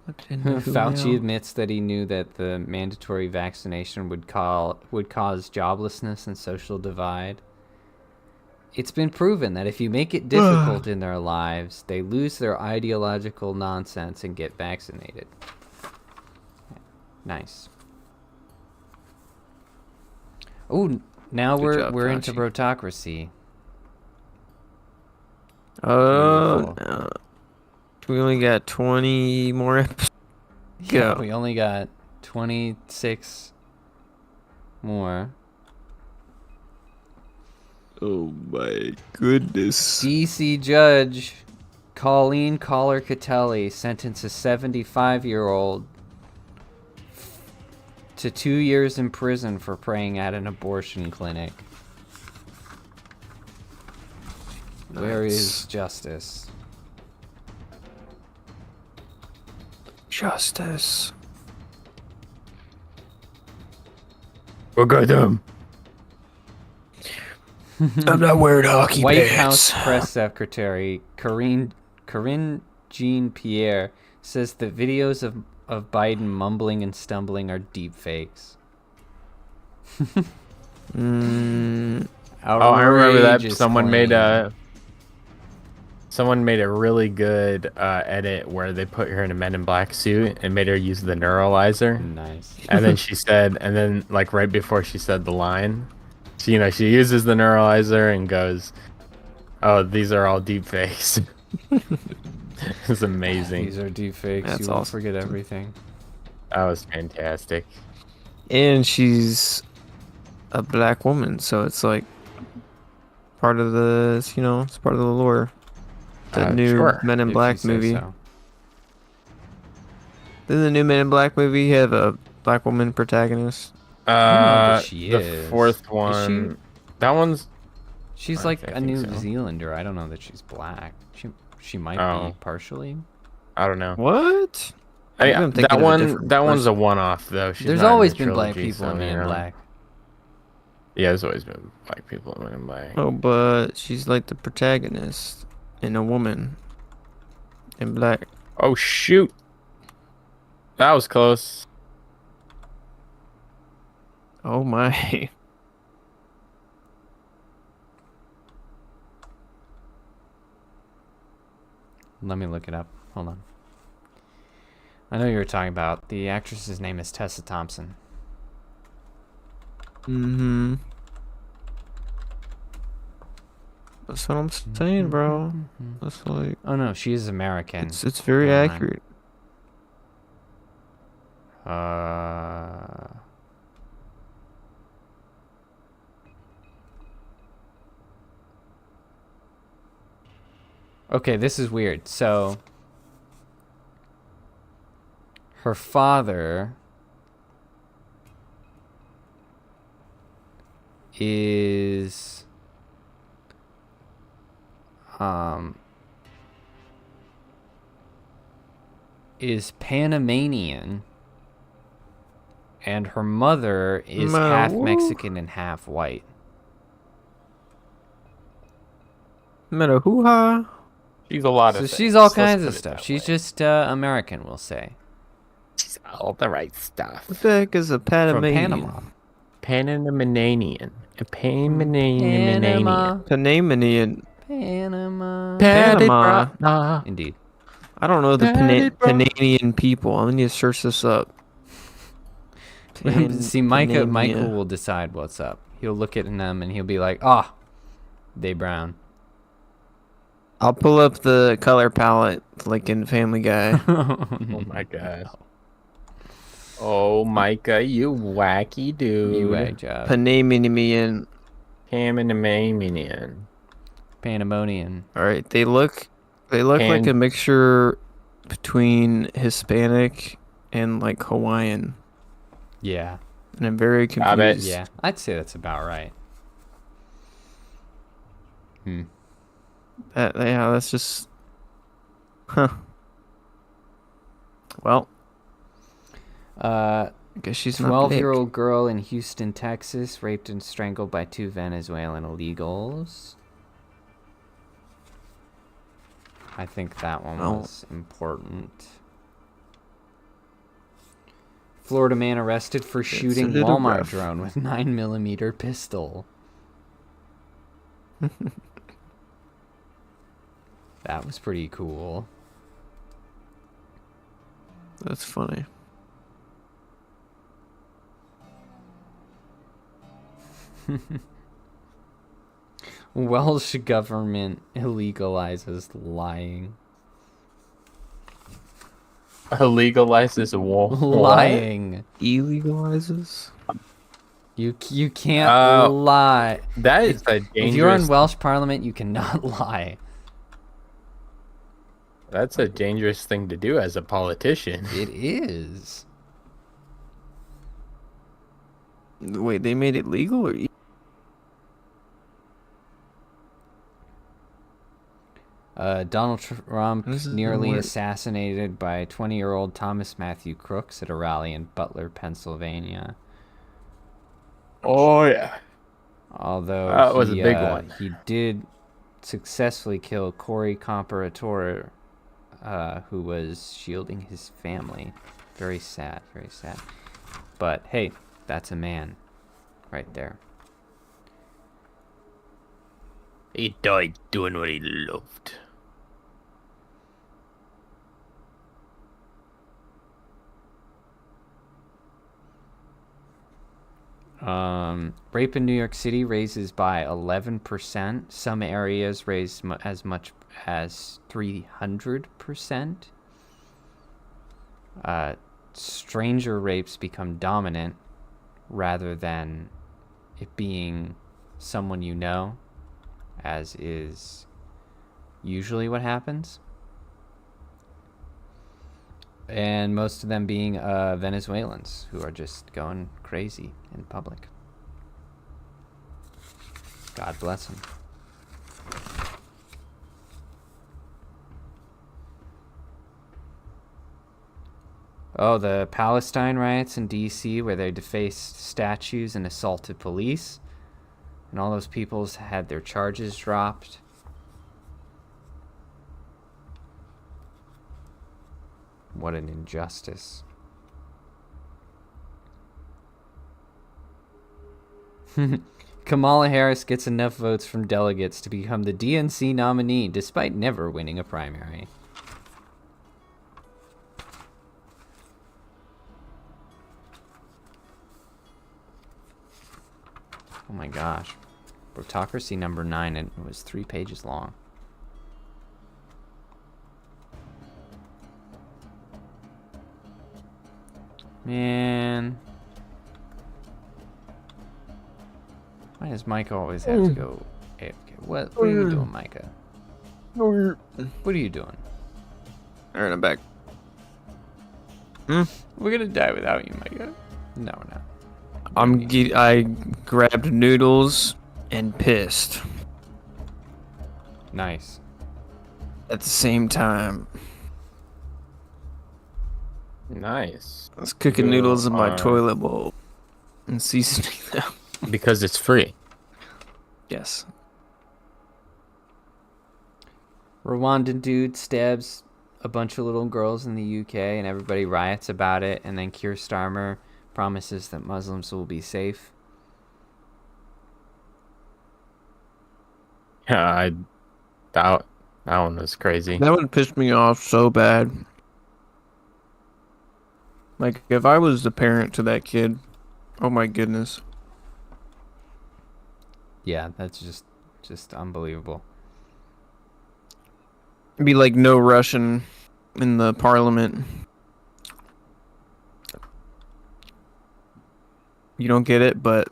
Fauci admits that he knew that the mandatory vaccination would cause joblessness and social divide. It's been proven that if you make it difficult in their lives, they lose their ideological nonsense and get vaccinated. Nice. Oh, now Good job, we're into Fauci. brotocracy. Oh, Beautiful. no. We only got 20 more episodes. Yeah, Go. we only got 26 more. Oh my goodness. DC judge Colleen Collar-Catelli sentences 75-year-old to 2 years in prison for praying at an abortion clinic. Where is justice? Justice? Look at them. I'm not wearing hockey White pants. House press secretary Corinne Jean-Pierre says that videos of Biden mumbling and stumbling are deep fakes. Mm, Oh, I remember that. Outrageous Someone made claim. a really good edit where they put her in a Men in Black suit and made her use the neuralizer. Nice. And then she said, and then like right before she said the line, she uses the neuralizer and goes, "Oh, these are all deep fakes." It's amazing. These are deep fakes. That's You won't awesome. forget everything. That was fantastic. and she's a black woman, so it's like part of the, it's part of the lore. The new Sure, Men in If Black you say movie. so. Didn't the new Men in Black movie have a black woman protagonist? know that she The is. fourth Is one. That one's. She's I like think a New so. Zealander. I don't know that she's black. She might Oh. be partially. I don't know. What? I Maybe I'm thinking that of a one. different That one's a person. one-off though. She's There's not in always the been black trilogy, people in so, Men in Black. Yeah, there's always been black people in Men in Black. Oh, but she's like the protagonist and a woman in black. Oh shoot! That was close. Oh my. Let me look it up. Hold on. I know you were talking about the actress's name is Tessa Thompson. Mm-hmm. That's what I'm saying, bro. That's like Oh no, she is American. it's very Never mind. accurate. Okay, this is weird. So her father is Panamanian, and her mother is half Mexican and half white. Meta hoo-ha. She's a lot So of she's things. all Let's kinds put of it stuff. that She's way. just American, we'll say. She's all the right stuff. What the heck is a From Panamanian? Panama. Panamanian. A Panamanian. Panama. Panamanian. Panama. Panama. Indeed. I don't know the Panama. Panamanian people. I need to search this up. See, Micah Panamania. will decide what's up. He'll look at them and he'll be like, "Ah, they brown." I'll pull up the color palette like in Family Guy. Oh my god. Oh, Micah, you wacky dude. You wag job. Panamanian. Panamanian. Pandemonium. All right, they look like a mixture between Hispanic and like Hawaiian, Yeah. and I'm very Got it. confused. Yeah. I'd say that's about right. Yeah, that's just, huh. Well, I guess she's not 12-year-old girl in Houston, Texas, raped and strangled by 2 Venezuelan illegals. I think that one Oh. was important. Florida man arrested for shooting little Walmart rough. drone with 9mm pistol. That was pretty cool. That's funny. Welsh government illegalizes lying. Legalizes war. Lying. Illegalizes? You can't lie. That is a dangerous. If you're in Welsh Parliament, you cannot lie. That's a dangerous thing to do as a politician. It is. Wait, they made it legal or? Donald Trump This is nearly weird. assassinated by 20-year-old Thomas Matthew Crooks at a rally in Butler, Pennsylvania. Oh yeah. Although That was a big one. He did successfully kill Corey Comparatore, who was shielding his family. Very sad, very sad. But hey, that's a man right there. He died doing what he loved. Rape in New York City raises by 11%. Some areas raise as much as 300%. Stranger rapes become dominant rather than it being someone you know, as is usually what happens. And most of them being Venezuelans who are just going crazy in public. God bless them. Oh, the Palestine riots in D.C. where they defaced statues and assaulted police. And all those people's had their charges dropped. What an injustice. Kamala Harris gets enough votes from delegates to become the DNC nominee despite never winning a primary. Oh my gosh. Plutocracy number 9, and it was 3 pages long. Man. Why does Micah always have to go AFK? What are you doing, Micah? What are you doing? Alright, I'm back. We're gonna die without you, Micah. No, we're not. I grabbed noodles and pissed Nice. at the same time. Nice. I was cooking You noodles in my are- toilet bowl and seasoning them. Because it's free. Yes. Rwandan dude stabs a bunch of little girls in the UK and everybody riots about it, and then Keir Starmer promises that Muslims will be safe. Yeah, that one was crazy. That would piss me off so bad. Like, if I was the parent to that kid, oh my goodness. Yeah, that's just unbelievable. It'd be like no Russian in the parliament. You don't get it, but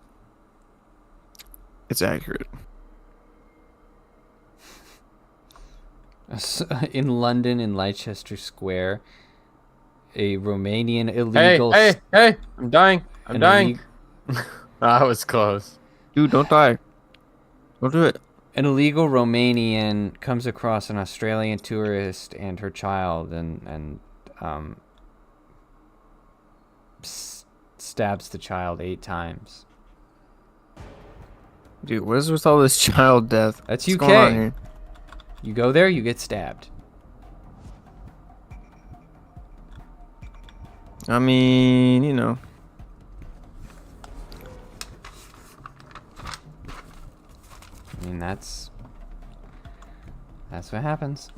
it's accurate. In London, in Leicester Square, a Romanian illegal... Hey! I'm dying. I'm an dying. illeg- That was close. Dude, don't die. Don't do it. An illegal Romanian comes across an Australian tourist and her child and stabs the child 8 times. Dude, what is with all this child death? That's What's UK. going on here? You go there, you get stabbed. I mean, you know. I mean, that's what happens.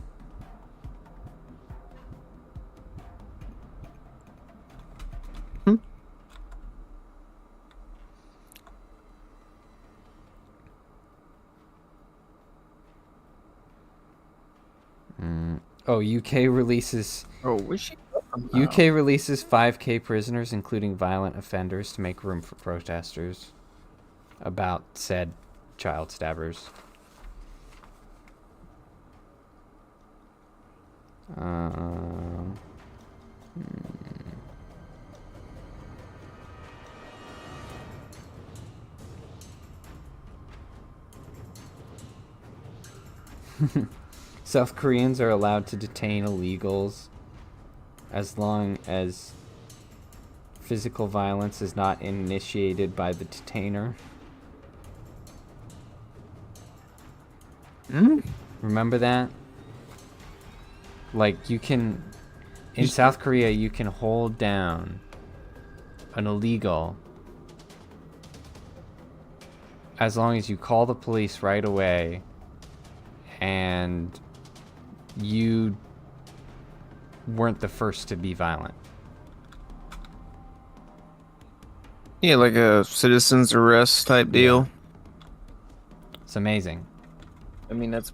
Oh, UK releases Oh, where's she? UK releases 5K prisoners, including violent offenders, to make room for protesters about said child stabbers. South Koreans are allowed to detain illegals as long as physical violence is not initiated by the detainer. Remember that? Like, you can... In South Korea, you can hold down an illegal as long as you call the police right away and you weren't the first to be violent. Yeah, like a citizen's arrest type deal. It's amazing. I mean, that's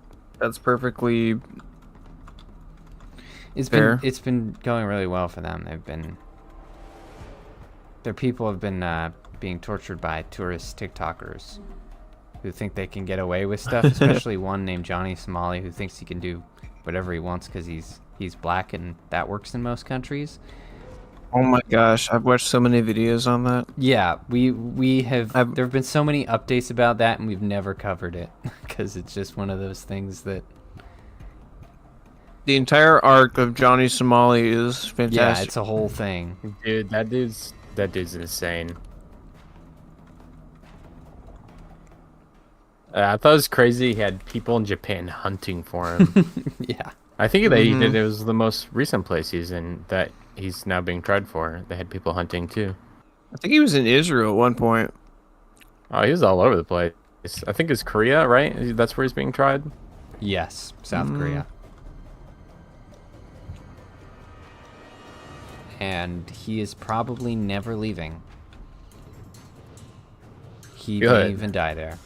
perfectly It's fair. been going really well for them. Their people have been being tortured by tourist TikTokers who think they can get away with stuff, especially one named Johnny Somali who thinks he can do whatever he wants because he's black and that works in most countries. Oh my gosh, I've watched so many videos on that. Yeah, we have. There have been so many updates about that, and we've never covered it because it's just one of those things that. The entire arc of Johnny Somali is fantastic. Yeah, it's a whole thing. Dude, that dude's insane. I thought it was crazy. He had people in Japan hunting for him. Yeah. I think that he did. It was the most recent place he's in that he's now being tried for. They had people hunting too. I think he was in Israel at one point. Oh, he was all over the place. I think it's Korea, right? That's where he's being tried. Yes, South Korea. And he is probably never leaving. He may Good. even die there,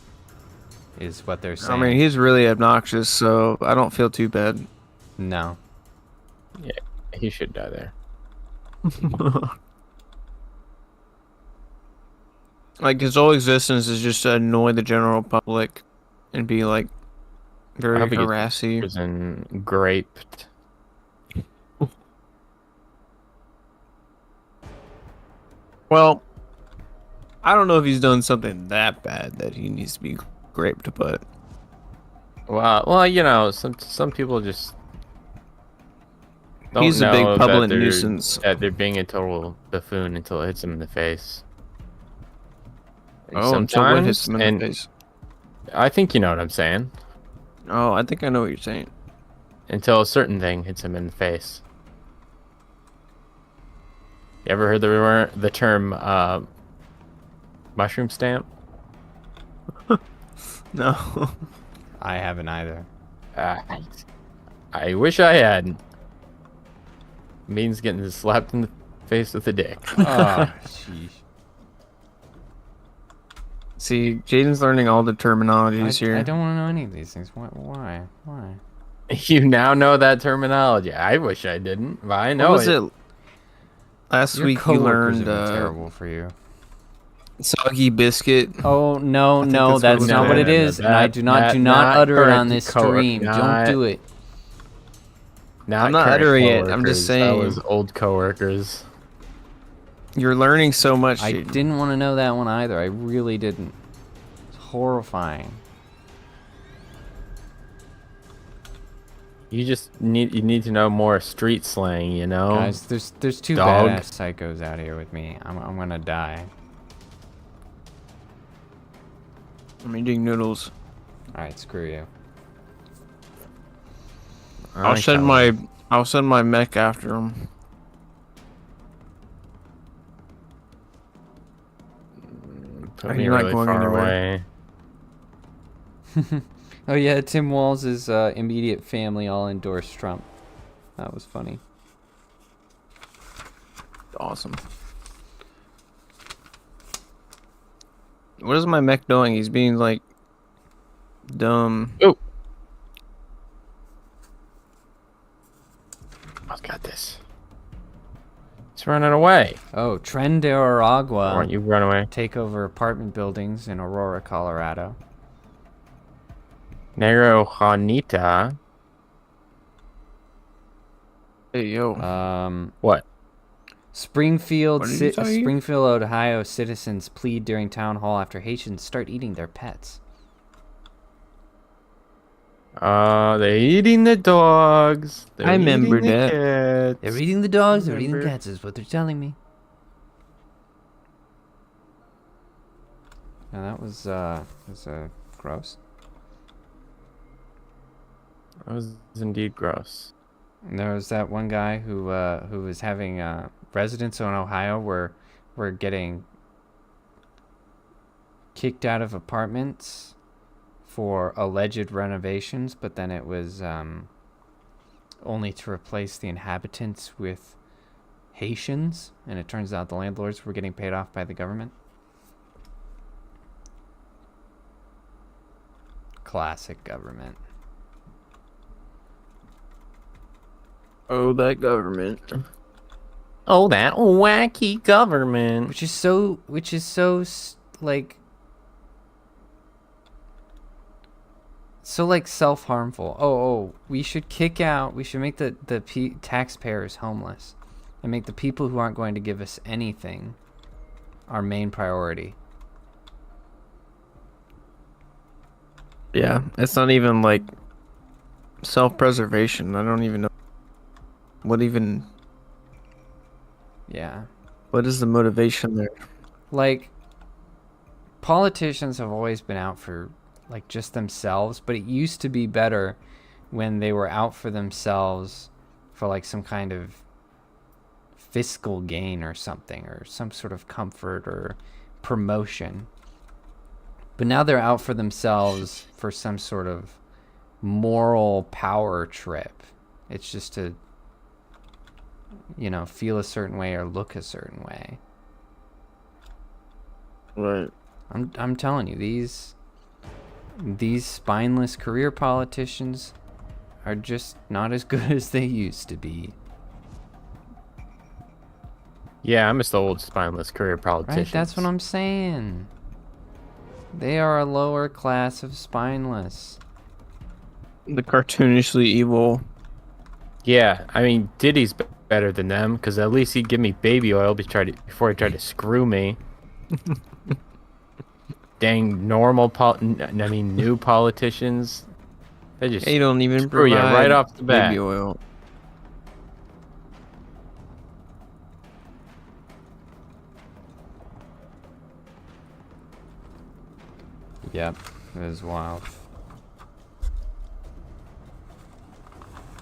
is what they're saying. I mean, he's really obnoxious, so I don't feel too bad. No. Yeah, he should die there. Like, his whole existence is just to annoy the general public and be, like, very I hope he gets harassy. prison graped. Well, I don't know if he's done something that bad that he needs to be raped, but Well, you know, some people just don't he's a know big that public they're- nuisance. that they're being a total buffoon until it hits them in the face. Oh, until what hits Sometimes, him in and the face. I think you know what I'm saying. Oh, I think I know what you're saying. Until a certain thing hits him in the face. You ever heard the term mushroom stamp? No. I haven't either. Uh, I wish I hadn't. Means getting slapped in the face with a dick. Oh, sheesh. See, Jaden's learning all the terminologies here. I don't want to know any of these things. Why? You now know that terminology. I wish I didn't, but I know What was it. it? Last Your week you coworkers learned have been terrible for you. soggy biscuit. Oh no, think no, that's what that's it not was. what it No, is, and I do not utter it on this stream. Don't do it. Not I'm not current uttering it, I'm coworkers, just That saying. was old coworkers. You're learning so much, I Jaden. didn't want to know that one either. I really didn't. It's horrifying. You need to know more street slang, you know? Guys, there's two Dog. badass psychos out here with me. I'm gonna die. I'm eating noodles. All right, screw you. I'll send my mech after him. Put You're not going far anywhere. away. Oh yeah, Tim Walls' immediate family all endorsed Trump. That was funny. Awesome. What is my mech doing? He's being like dumb. Oh, I've got this. It's running away. Oh, Tren de Why Aragua don't you run away? take over apartment buildings in Aurora, Colorado. Nero Juanita. Hey yo. What? Springfield, What did he tell you? Springfield, Ohio citizens plead during town hall after Haitians start eating their pets. They're eating the dogs. They're I remember eating the that. cats. They're eating the dogs, they're eating the Remember? cats, is what they're telling me. Now that was gross. That was indeed gross. And there was that one guy who was having residents in Ohio were getting kicked out of apartments for alleged renovations, but then it was only to replace the inhabitants with Haitians, and it turns out the landlords were getting paid off by the government. Classic government. Oh, that government. Oh, that wacky government. Which is so like self-harmful. We should make the taxpayers homeless and make the people who aren't going to give us anything our main priority. Yeah, it's not even like self-preservation. I don't even know what is the motivation there. Like, politicians have always been out for like just themselves, but it used to be better when they were out for themselves for like some kind of fiscal gain or something, or some sort of comfort or promotion. But now they're out for themselves for some sort of moral power trip. It's just to, feel a certain way or look a certain way. Right. I'm telling you, these spineless career politicians are just not as good as they used to be. Yeah, I miss the old spineless career politicians. Right? That's what I'm saying. They are a lower class of spineless. The cartoonishly evil. Yeah, I mean, Diddy's better than them, because at least he'd give me baby oil before he tried to screw me. Dang, new politicians. They just They don't even screw you provide right off the bat. baby oil. Yep, it was wild.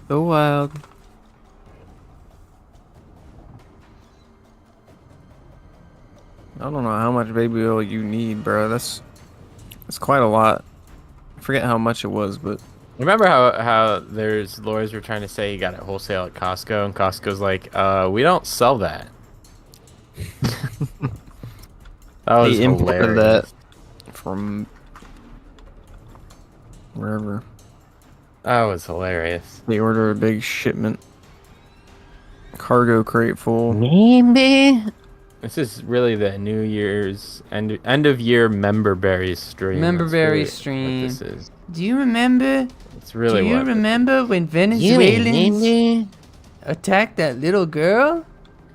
So wild. I don't know how much baby oil you need, bro. That's quite a lot. I forget how much it was, but Remember how there's lawyers were trying to say you got it wholesale at Costco, and Costco's like, we don't sell that. That was they imported hilarious. that from wherever. That was hilarious. They order a big shipment, cargo crate full. Maybe. This is really the New Year's end of year member berries stream. Member That's berry really stream. What this is. Do you remember? It's really Do you what. remember when Venezuelans attacked that little girl?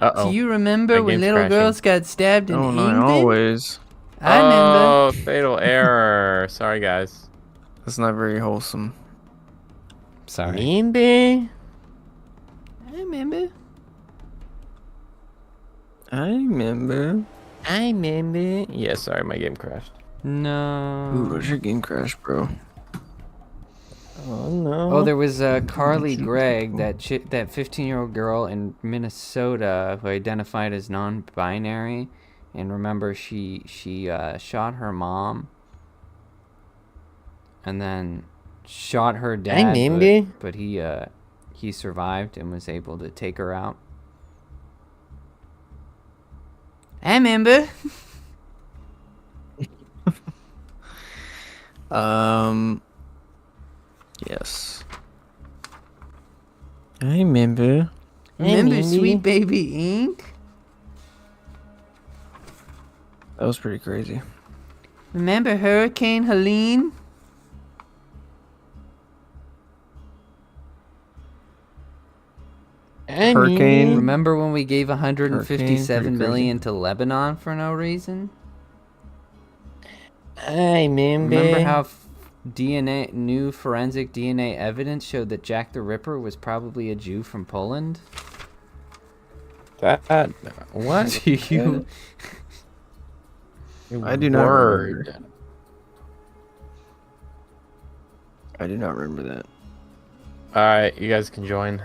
Uh-oh. Do you remember My when game's little crashing. girls got stabbed in Oh, England? not always. I remember. Oh, fatal error. Sorry, guys. That's not very wholesome. Sorry. Maybe. I remember. I remember. Yeah, sorry, my game crashed. No. Ooh, where's your game crash, bro? Oh no. Oh, there was Carly Gregg, that 15-year-old girl in Minnesota who identified as non-binary, and remember she shot her mom, and then shot her dad. But he survived and was able to take her out. I remember. Yes. I remember. Remember Sweet Baby Inc? That was pretty crazy. Remember Hurricane Helene? Hurricane. Remember when we gave Hurricane, 157 pretty million to Lebanon for no reason? I Remember how new forensic DNA evidence showed that Jack the Ripper was probably a Jew from Poland? That what? Do you? I do not Word. remember. I do not remember that. All right, you guys can join.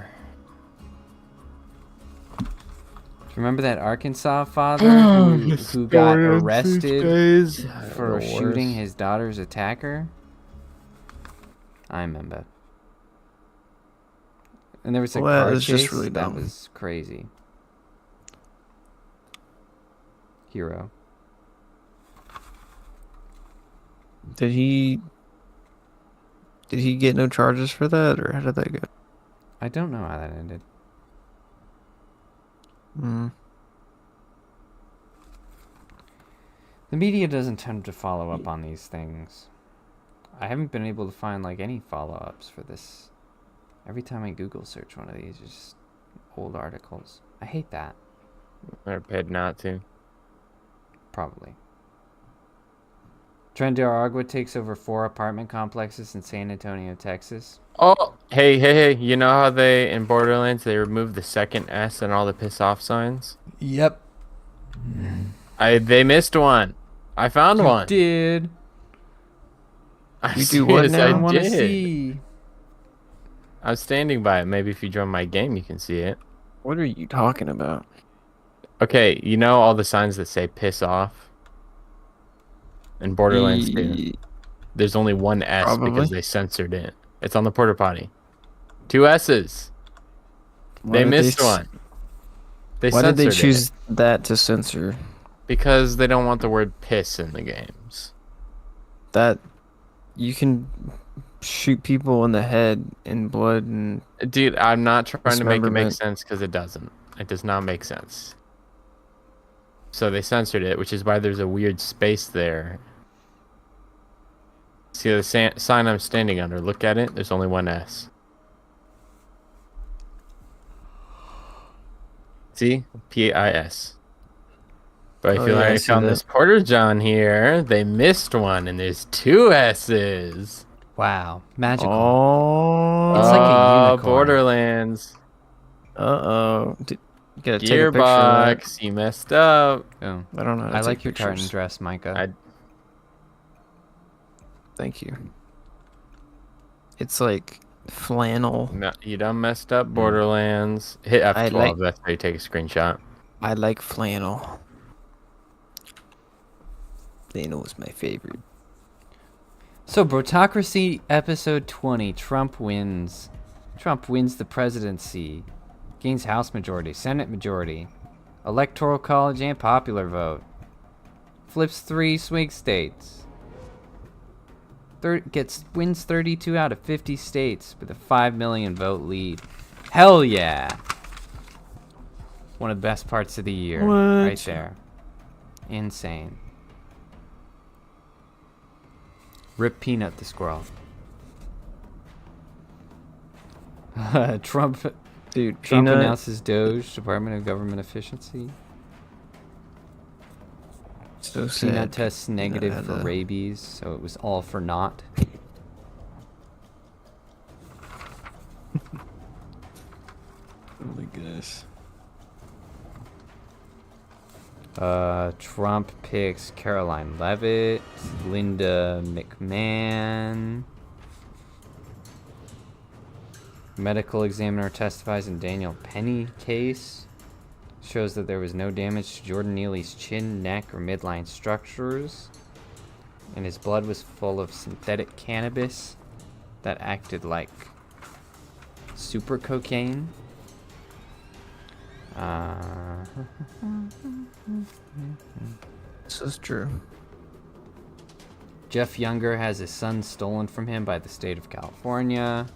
Remember that Arkansas father who got arrested for shooting his daughter's attacker? I remember. And there was a Well, car it's chase just really that dumb. was crazy. Hero. Did he get no charges for that, or how did that go? I don't know how that ended. The media doesn't tend to follow up on these things. I haven't been able to find like any follow-ups for this. Every time I Google search one of these, it's just old articles. I hate that. They're paid not to. Probably. Tren de Aragua takes over 4 apartment complexes in San Antonio, Texas. Oh, hey! You know how in Borderlands they removed the second S and all the piss off signs? Yep. They missed one. I found one. Did. You do what now? I I want to did. see. I'm standing by it. Maybe if you join my game, you can see it. What are you talking about? Okay, you know all the signs that say piss off? In Borderlands 2. There's only one S Probably. because they censored it. It's on the porta potty. 2 S's. Why They did missed s- one. They Why did they censored choose it that to censor? because they don't want the word piss in the games. That you can shoot people in the head in blood and Dude, I'm not trying to make it make Dismemberment. sense because it doesn't. It does not make sense. So they censored it, which is why there's a weird space there. See the sign I'm standing under? Look at it. There's only one S. See? P-I-S. But I Oh, feel yeah, I like I see found that. this Porter John here. They missed one, and there's 2 S's. Wow, magical. Oh. It's like a unicorn. Borderlands. Uh-oh. Gotta take a picture of that. Gearbox, you messed up. Oh, I don't know how to I take like your tartan pictures. dress, Micah. Thank you. It's like flannel. No, you done messed up Borderlands. Hit F12, like- that's how you take a screenshot. I like flannel. Flannel is my favorite. So, Brotocracy episode 20. Trump wins. Trump wins the presidency. Gains House majority, Senate majority, Electoral college and popular vote. Flips 3 swing states. Wins 32 out of 50 states with a 5 million vote lead. Hell yeah! One of the best parts of the year. What? Right there. Insane. Rip Peanut the squirrel. Trump Dude, Trump Peanut. announces Doge, Department of Government Efficiency. So Peanut sad. tests negative had for a- rabies, so it was all for naught. Oh my gosh. Trump picks Caroline Levitt, Linda McMahon. Medical examiner testifies in Daniel Penny case. Shows that there was no damage to Jordan Neely's chin, neck, or midline structures. And his blood was full of synthetic cannabis that acted like super cocaine. This is true. Jeff Younger has his son stolen from him by the state of California.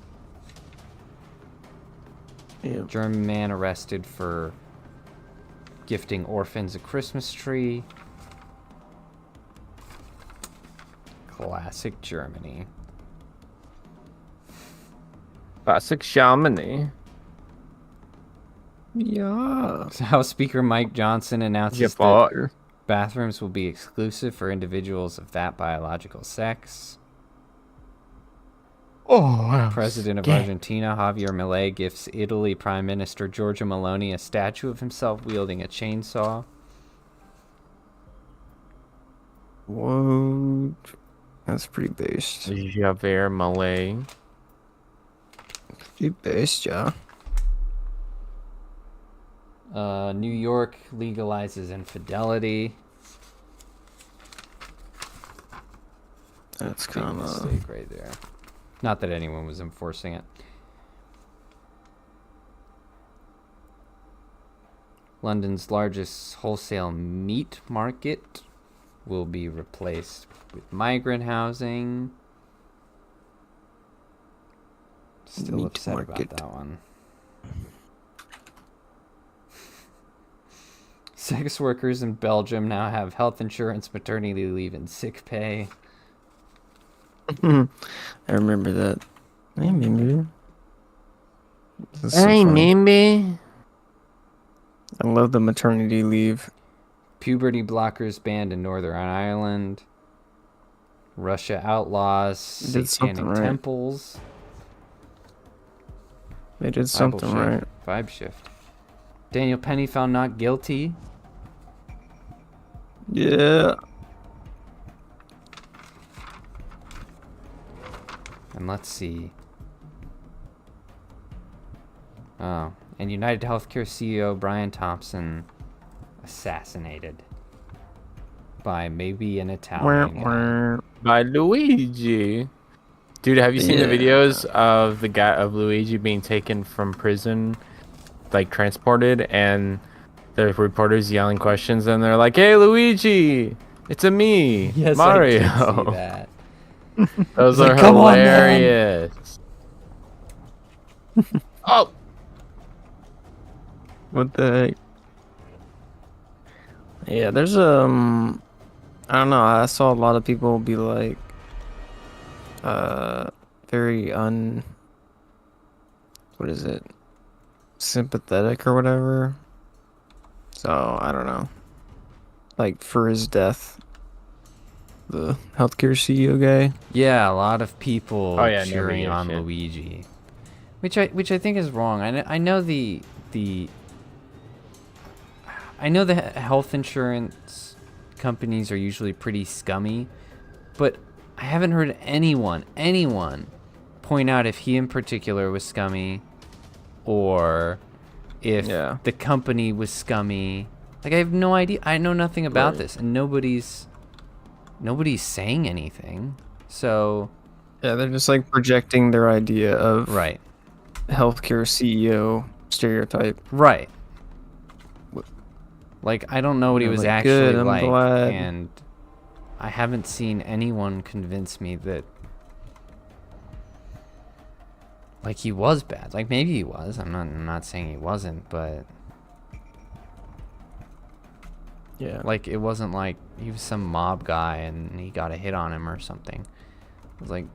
Yeah. German man arrested for gifting orphans a Christmas tree. Classic Germany. Classic Shamani. Yeah. House Speaker Mike Johnson announces Yeah, that father. bathrooms will be exclusive for individuals of that biological sex. Oh, wow. President of Argentina, Javier Milei, gifts Italy Prime Minister Giorgia Meloni a statue of himself wielding a chainsaw. Whoa. That's pretty based. Javier Malay. Pretty based, yeah. New York legalizes infidelity. That's Big kind of... mistake right there. Not that anyone was enforcing it. London's largest wholesale meat market will be replaced with migrant housing. Still Meat upset market. about that one. Sex workers in Belgium now have health insurance, maternity leave, and sick pay. I remember that. I remember. This is so funny. Mimi. I love the maternity leave. Puberty blockers banned in Northern Ireland. Russia outlaws They did something satanic right. temples. They did Bible something shift, right. Vibe shift. Daniel Penny found not guilty. Yeah. And let's see. Oh, and United Healthcare CEO Brian Thompson assassinated by maybe an Italian guy. By Luigi. Dude, have you seen the Yeah. videos of the guy of Luigi being taken from prison, like transported, and the reporters yelling questions, and they're like, "Hey, Luigi, it's a me, Yes, Mario." I did see that. Those He's are like, "Come on, man." hilarious. Oh, What the heck? Yeah, there's I don't know. I saw a lot of people be like, very what is it? Sympathetic or whatever. So I don't know. like for his death. The healthcare CEO guy. Yeah, a lot of people Oh, yeah, never cheering gave a on shit. Luigi, which I think is wrong. I know the I know the health insurance companies are usually pretty scummy, but I haven't heard anyone point out if he in particular was scummy or if Yeah. the company was scummy. Like, I have no idea. I know nothing about Right. this, and nobody's saying anything. So, Yeah, they're just like projecting their idea of right. healthcare CEO stereotype. Right. Like, I don't know what he Yeah, was like, actually good, I'm like, glad. and I haven't seen anyone convince me that, like, he was bad. Like, maybe he was. I'm not saying he wasn't, but Yeah. like, it wasn't like he was some mob guy and he got a hit on him or something. It was like,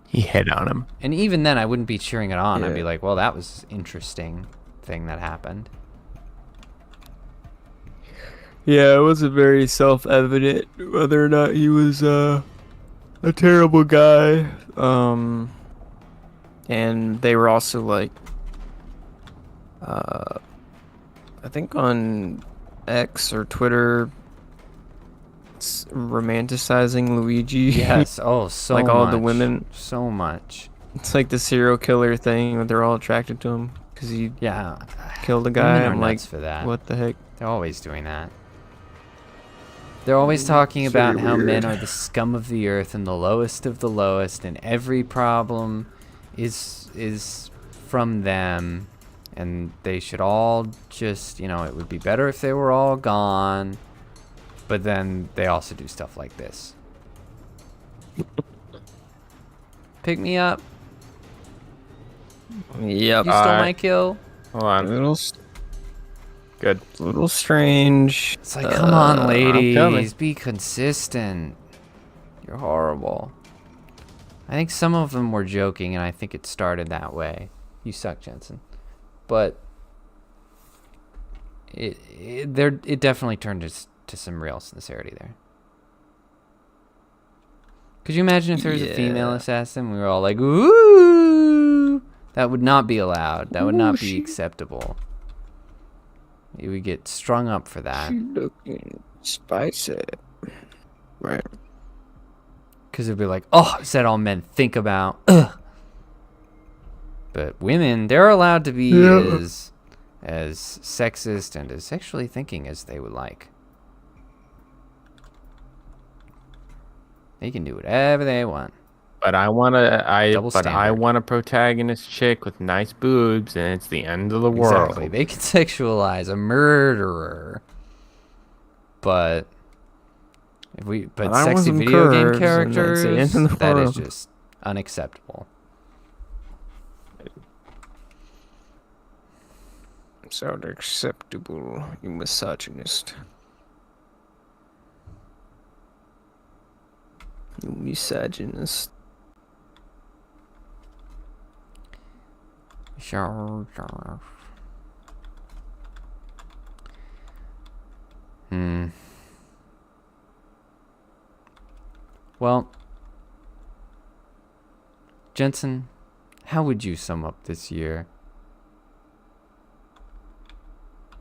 He hit on him. and even then, I wouldn't be cheering it on. I'd be Yeah. like, well, that was interesting thing that happened. Yeah, it wasn't very self-evident whether or not he was a terrible guy. And they were also like, I think on X or Twitter, romanticizing Luigi. Yes. Oh, so Like all the much. women. So much. It's like the serial killer thing where they're all attracted to him because he Yeah. killed a guy. Women are I'm like, nuts for that. what the heck? They're always doing that. They're always talking It's about very how men weird. are the scum of the earth and the lowest of the lowest, and every problem is from them, and they should all just, it would be better if they were all gone. But then they also do stuff like this. Pick me up. Yep. You stole my kill. Hold A on. Good. little strange. It's like, come on, I'm ladies, coming. be consistent. You're horrible. I think some of them were joking, and I think it started that way. You suck, Jensen. But it definitely turned to some real sincerity there. Could you imagine if there was a female Yeah. assassin? We were all like, ooh! That would not be allowed. That would not be acceptable. You would get strung up for that. Looking spicy. Right. Because it'd be like, oh, is that all men think about? Ugh. But women, they're allowed to be as sexist and as sexually thinking as they would like. They can do whatever they want. But I Double standard. want a protagonist chick with nice boobs, and it's the end of the world. Exactly. They can sexualize a murderer. But But I want sexy some video game curves, and that's characters, the end of the that is world. just unacceptable. So unacceptable, you misogynist. You misogynist. Sure. Well, Jensen, how would you sum up this year?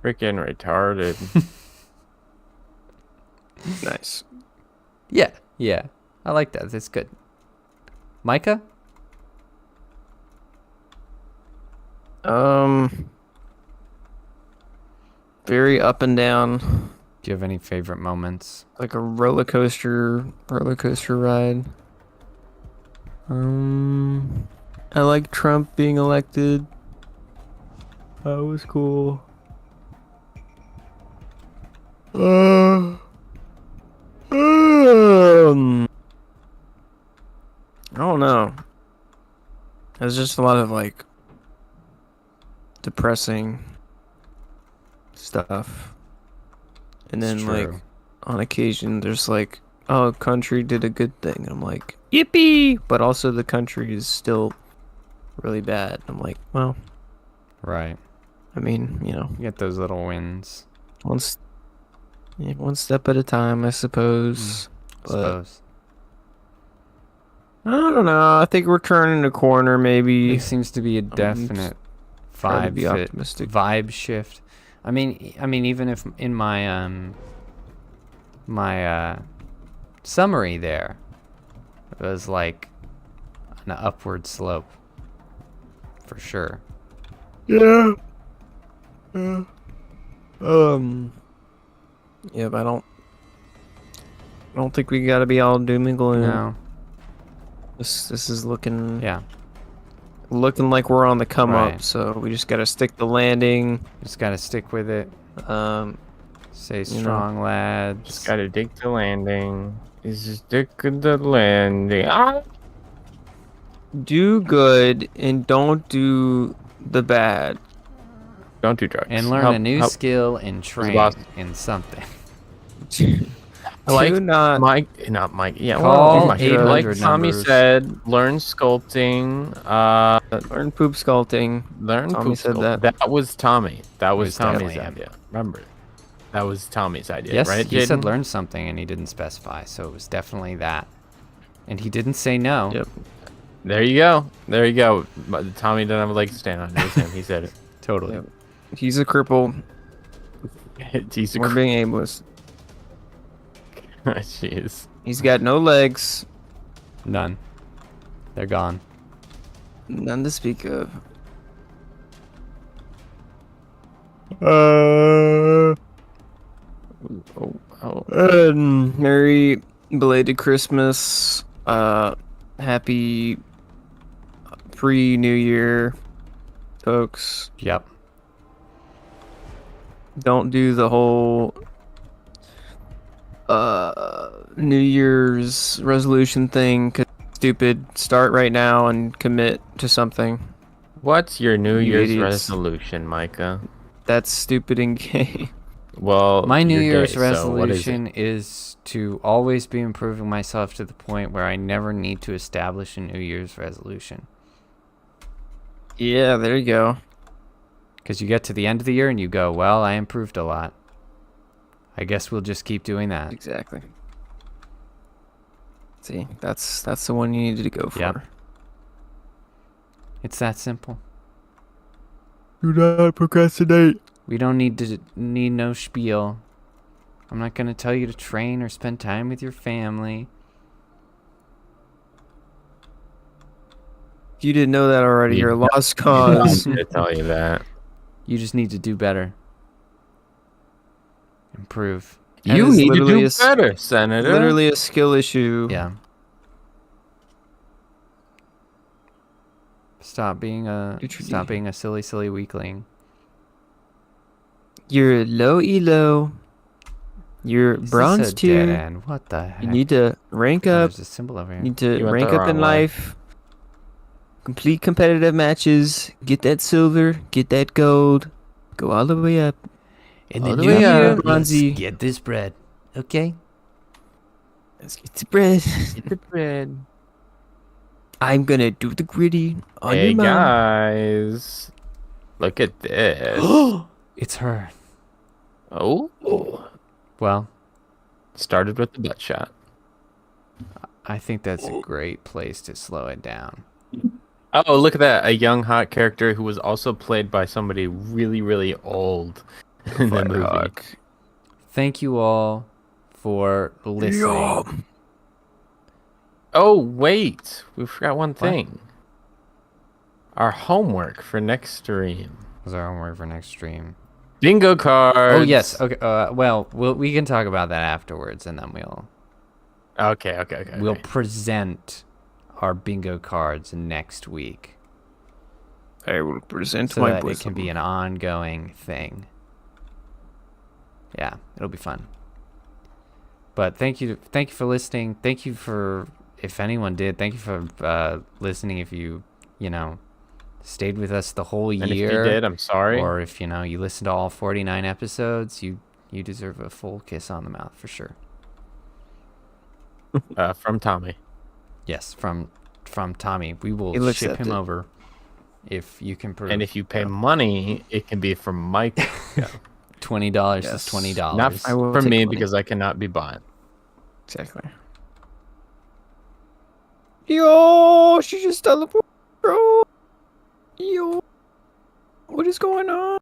Freaking retarded. Nice. Yeah. I like that. That's good. Micah? Very up and down, Do you have any favorite moments? like a roller coaster ride. I like Trump being elected. That was cool. I don't know. There's just a lot of like depressing stuff. And It's then true. like on occasion there's like, oh, country did a good thing. And I'm like, yippee! But also the country is still really bad. I'm like, well, Right. I mean, You get those little wins. once Yeah, one step at a time, I suppose. But Suppose. I don't know. I think we're turning a corner. Maybe There seems to be a definite try to be vibe optimistic. vibe shift. I mean, even if in my summary there, it was like an upward slope for sure. Yeah. Yeah, but I don't think we gotta be all doom and gloom. No. This is looking Yeah. like we're on the come Right. up. So we just gotta stick the landing. Just gotta stick with it. Stay know. strong, lads. Just gotta dig the landing. Just dig the landing. Ah! Do good and don't do the bad. Don't do drugs. And learn Help- a new help. skill and train lost. in something. I like Do not not Mike. Yeah, Call Mike. 800 Like Tommy numbers. said, learn sculpting. learn poop sculpting. Learn Tommy poop said sculpt. that. That was Tommy. That was was Tommy's definitely him. idea. Remember, that was Tommy's idea, Yes, right? he said Jaeden? learn something and he didn't specify, so it was definitely that. And he didn't say no. Yep. There you go. There you go. But Tommy doesn't have a leg to stand on. It was him. He said it. Totally. Yep. He's a cripple. He's a We're being aimless. Jeez. He's got no legs, None. They're gone. none to speak of. Merry belated Christmas. Happy pre-New Year, folks. Yep. Don't do the whole New Year's resolution thing. 'Cause it's stupid. Start right now and commit to something. What's your New You Year's idiots. resolution, Micah? That's stupid and gay. Well, My New you're Year's gay, so what is it? resolution is to always be improving myself to the point where I never need to establish a New Year's resolution. Yeah, there you go. Because you get to the end of the year and you go, well, I improved a lot. I guess we'll just keep doing that. Exactly. See, that's the one you needed to go for. Yep. It's that simple. Do not procrastinate. We don't need no spiel. I'm not gonna tell you to train or spend time with your family. If you didn't know that already, You you're a lost I'm cause. gonna tell you that. You just need to do better. Improve. That You is need to literally do a s- better, Senator. Literally a skill issue. Yeah. Stop being Literally. a silly weakling. You're low elo. You're Is bronze this a dead tier. end? What the heck? You need to rank Oh, up. there's a symbol over You here. need to You went rank the up in wrong way. life. Complete competitive matches. Get that silver. Get that gold. Go all the way up. In all the the new way year, up, let's Bronzy. get this bread. Okay? Let's get the bread. Get the bread. I'm gonna do the gritty on Hey your mom. guys, look at this. It's her. Oh, Well, started with the butt shot. I think that's a great place to slow it down. Oh, look at that! A young hot character who was also played by somebody really, really old in the movie. Fuck. Thank you all for listening. Oh wait, we forgot one thing. Our homework for next stream. Was our homework for next stream? Bingo cards. Oh yes. Okay. Well, we can talk about that afterwards, and then Okay. we'll present our bingo cards next week, I will present so my that it bosom. can be an ongoing thing. Yeah, it'll be fun. But thank you for listening. Thank you for, if anyone did, thank you for listening. If you stayed with us the whole year, And if you did, I'm sorry. or if you listened to all 49 episodes, you deserve a full kiss on the mouth for sure. From Tommy. Yes, from Tommy. We will He'll ship accept him it. over if you can prove. And if you pay money, it can be from Micah. $20 is Yes. $20. Not I will for take me 20. because I cannot be bought. Exactly. Yo, she just teleported, bro. Yo, what is going on?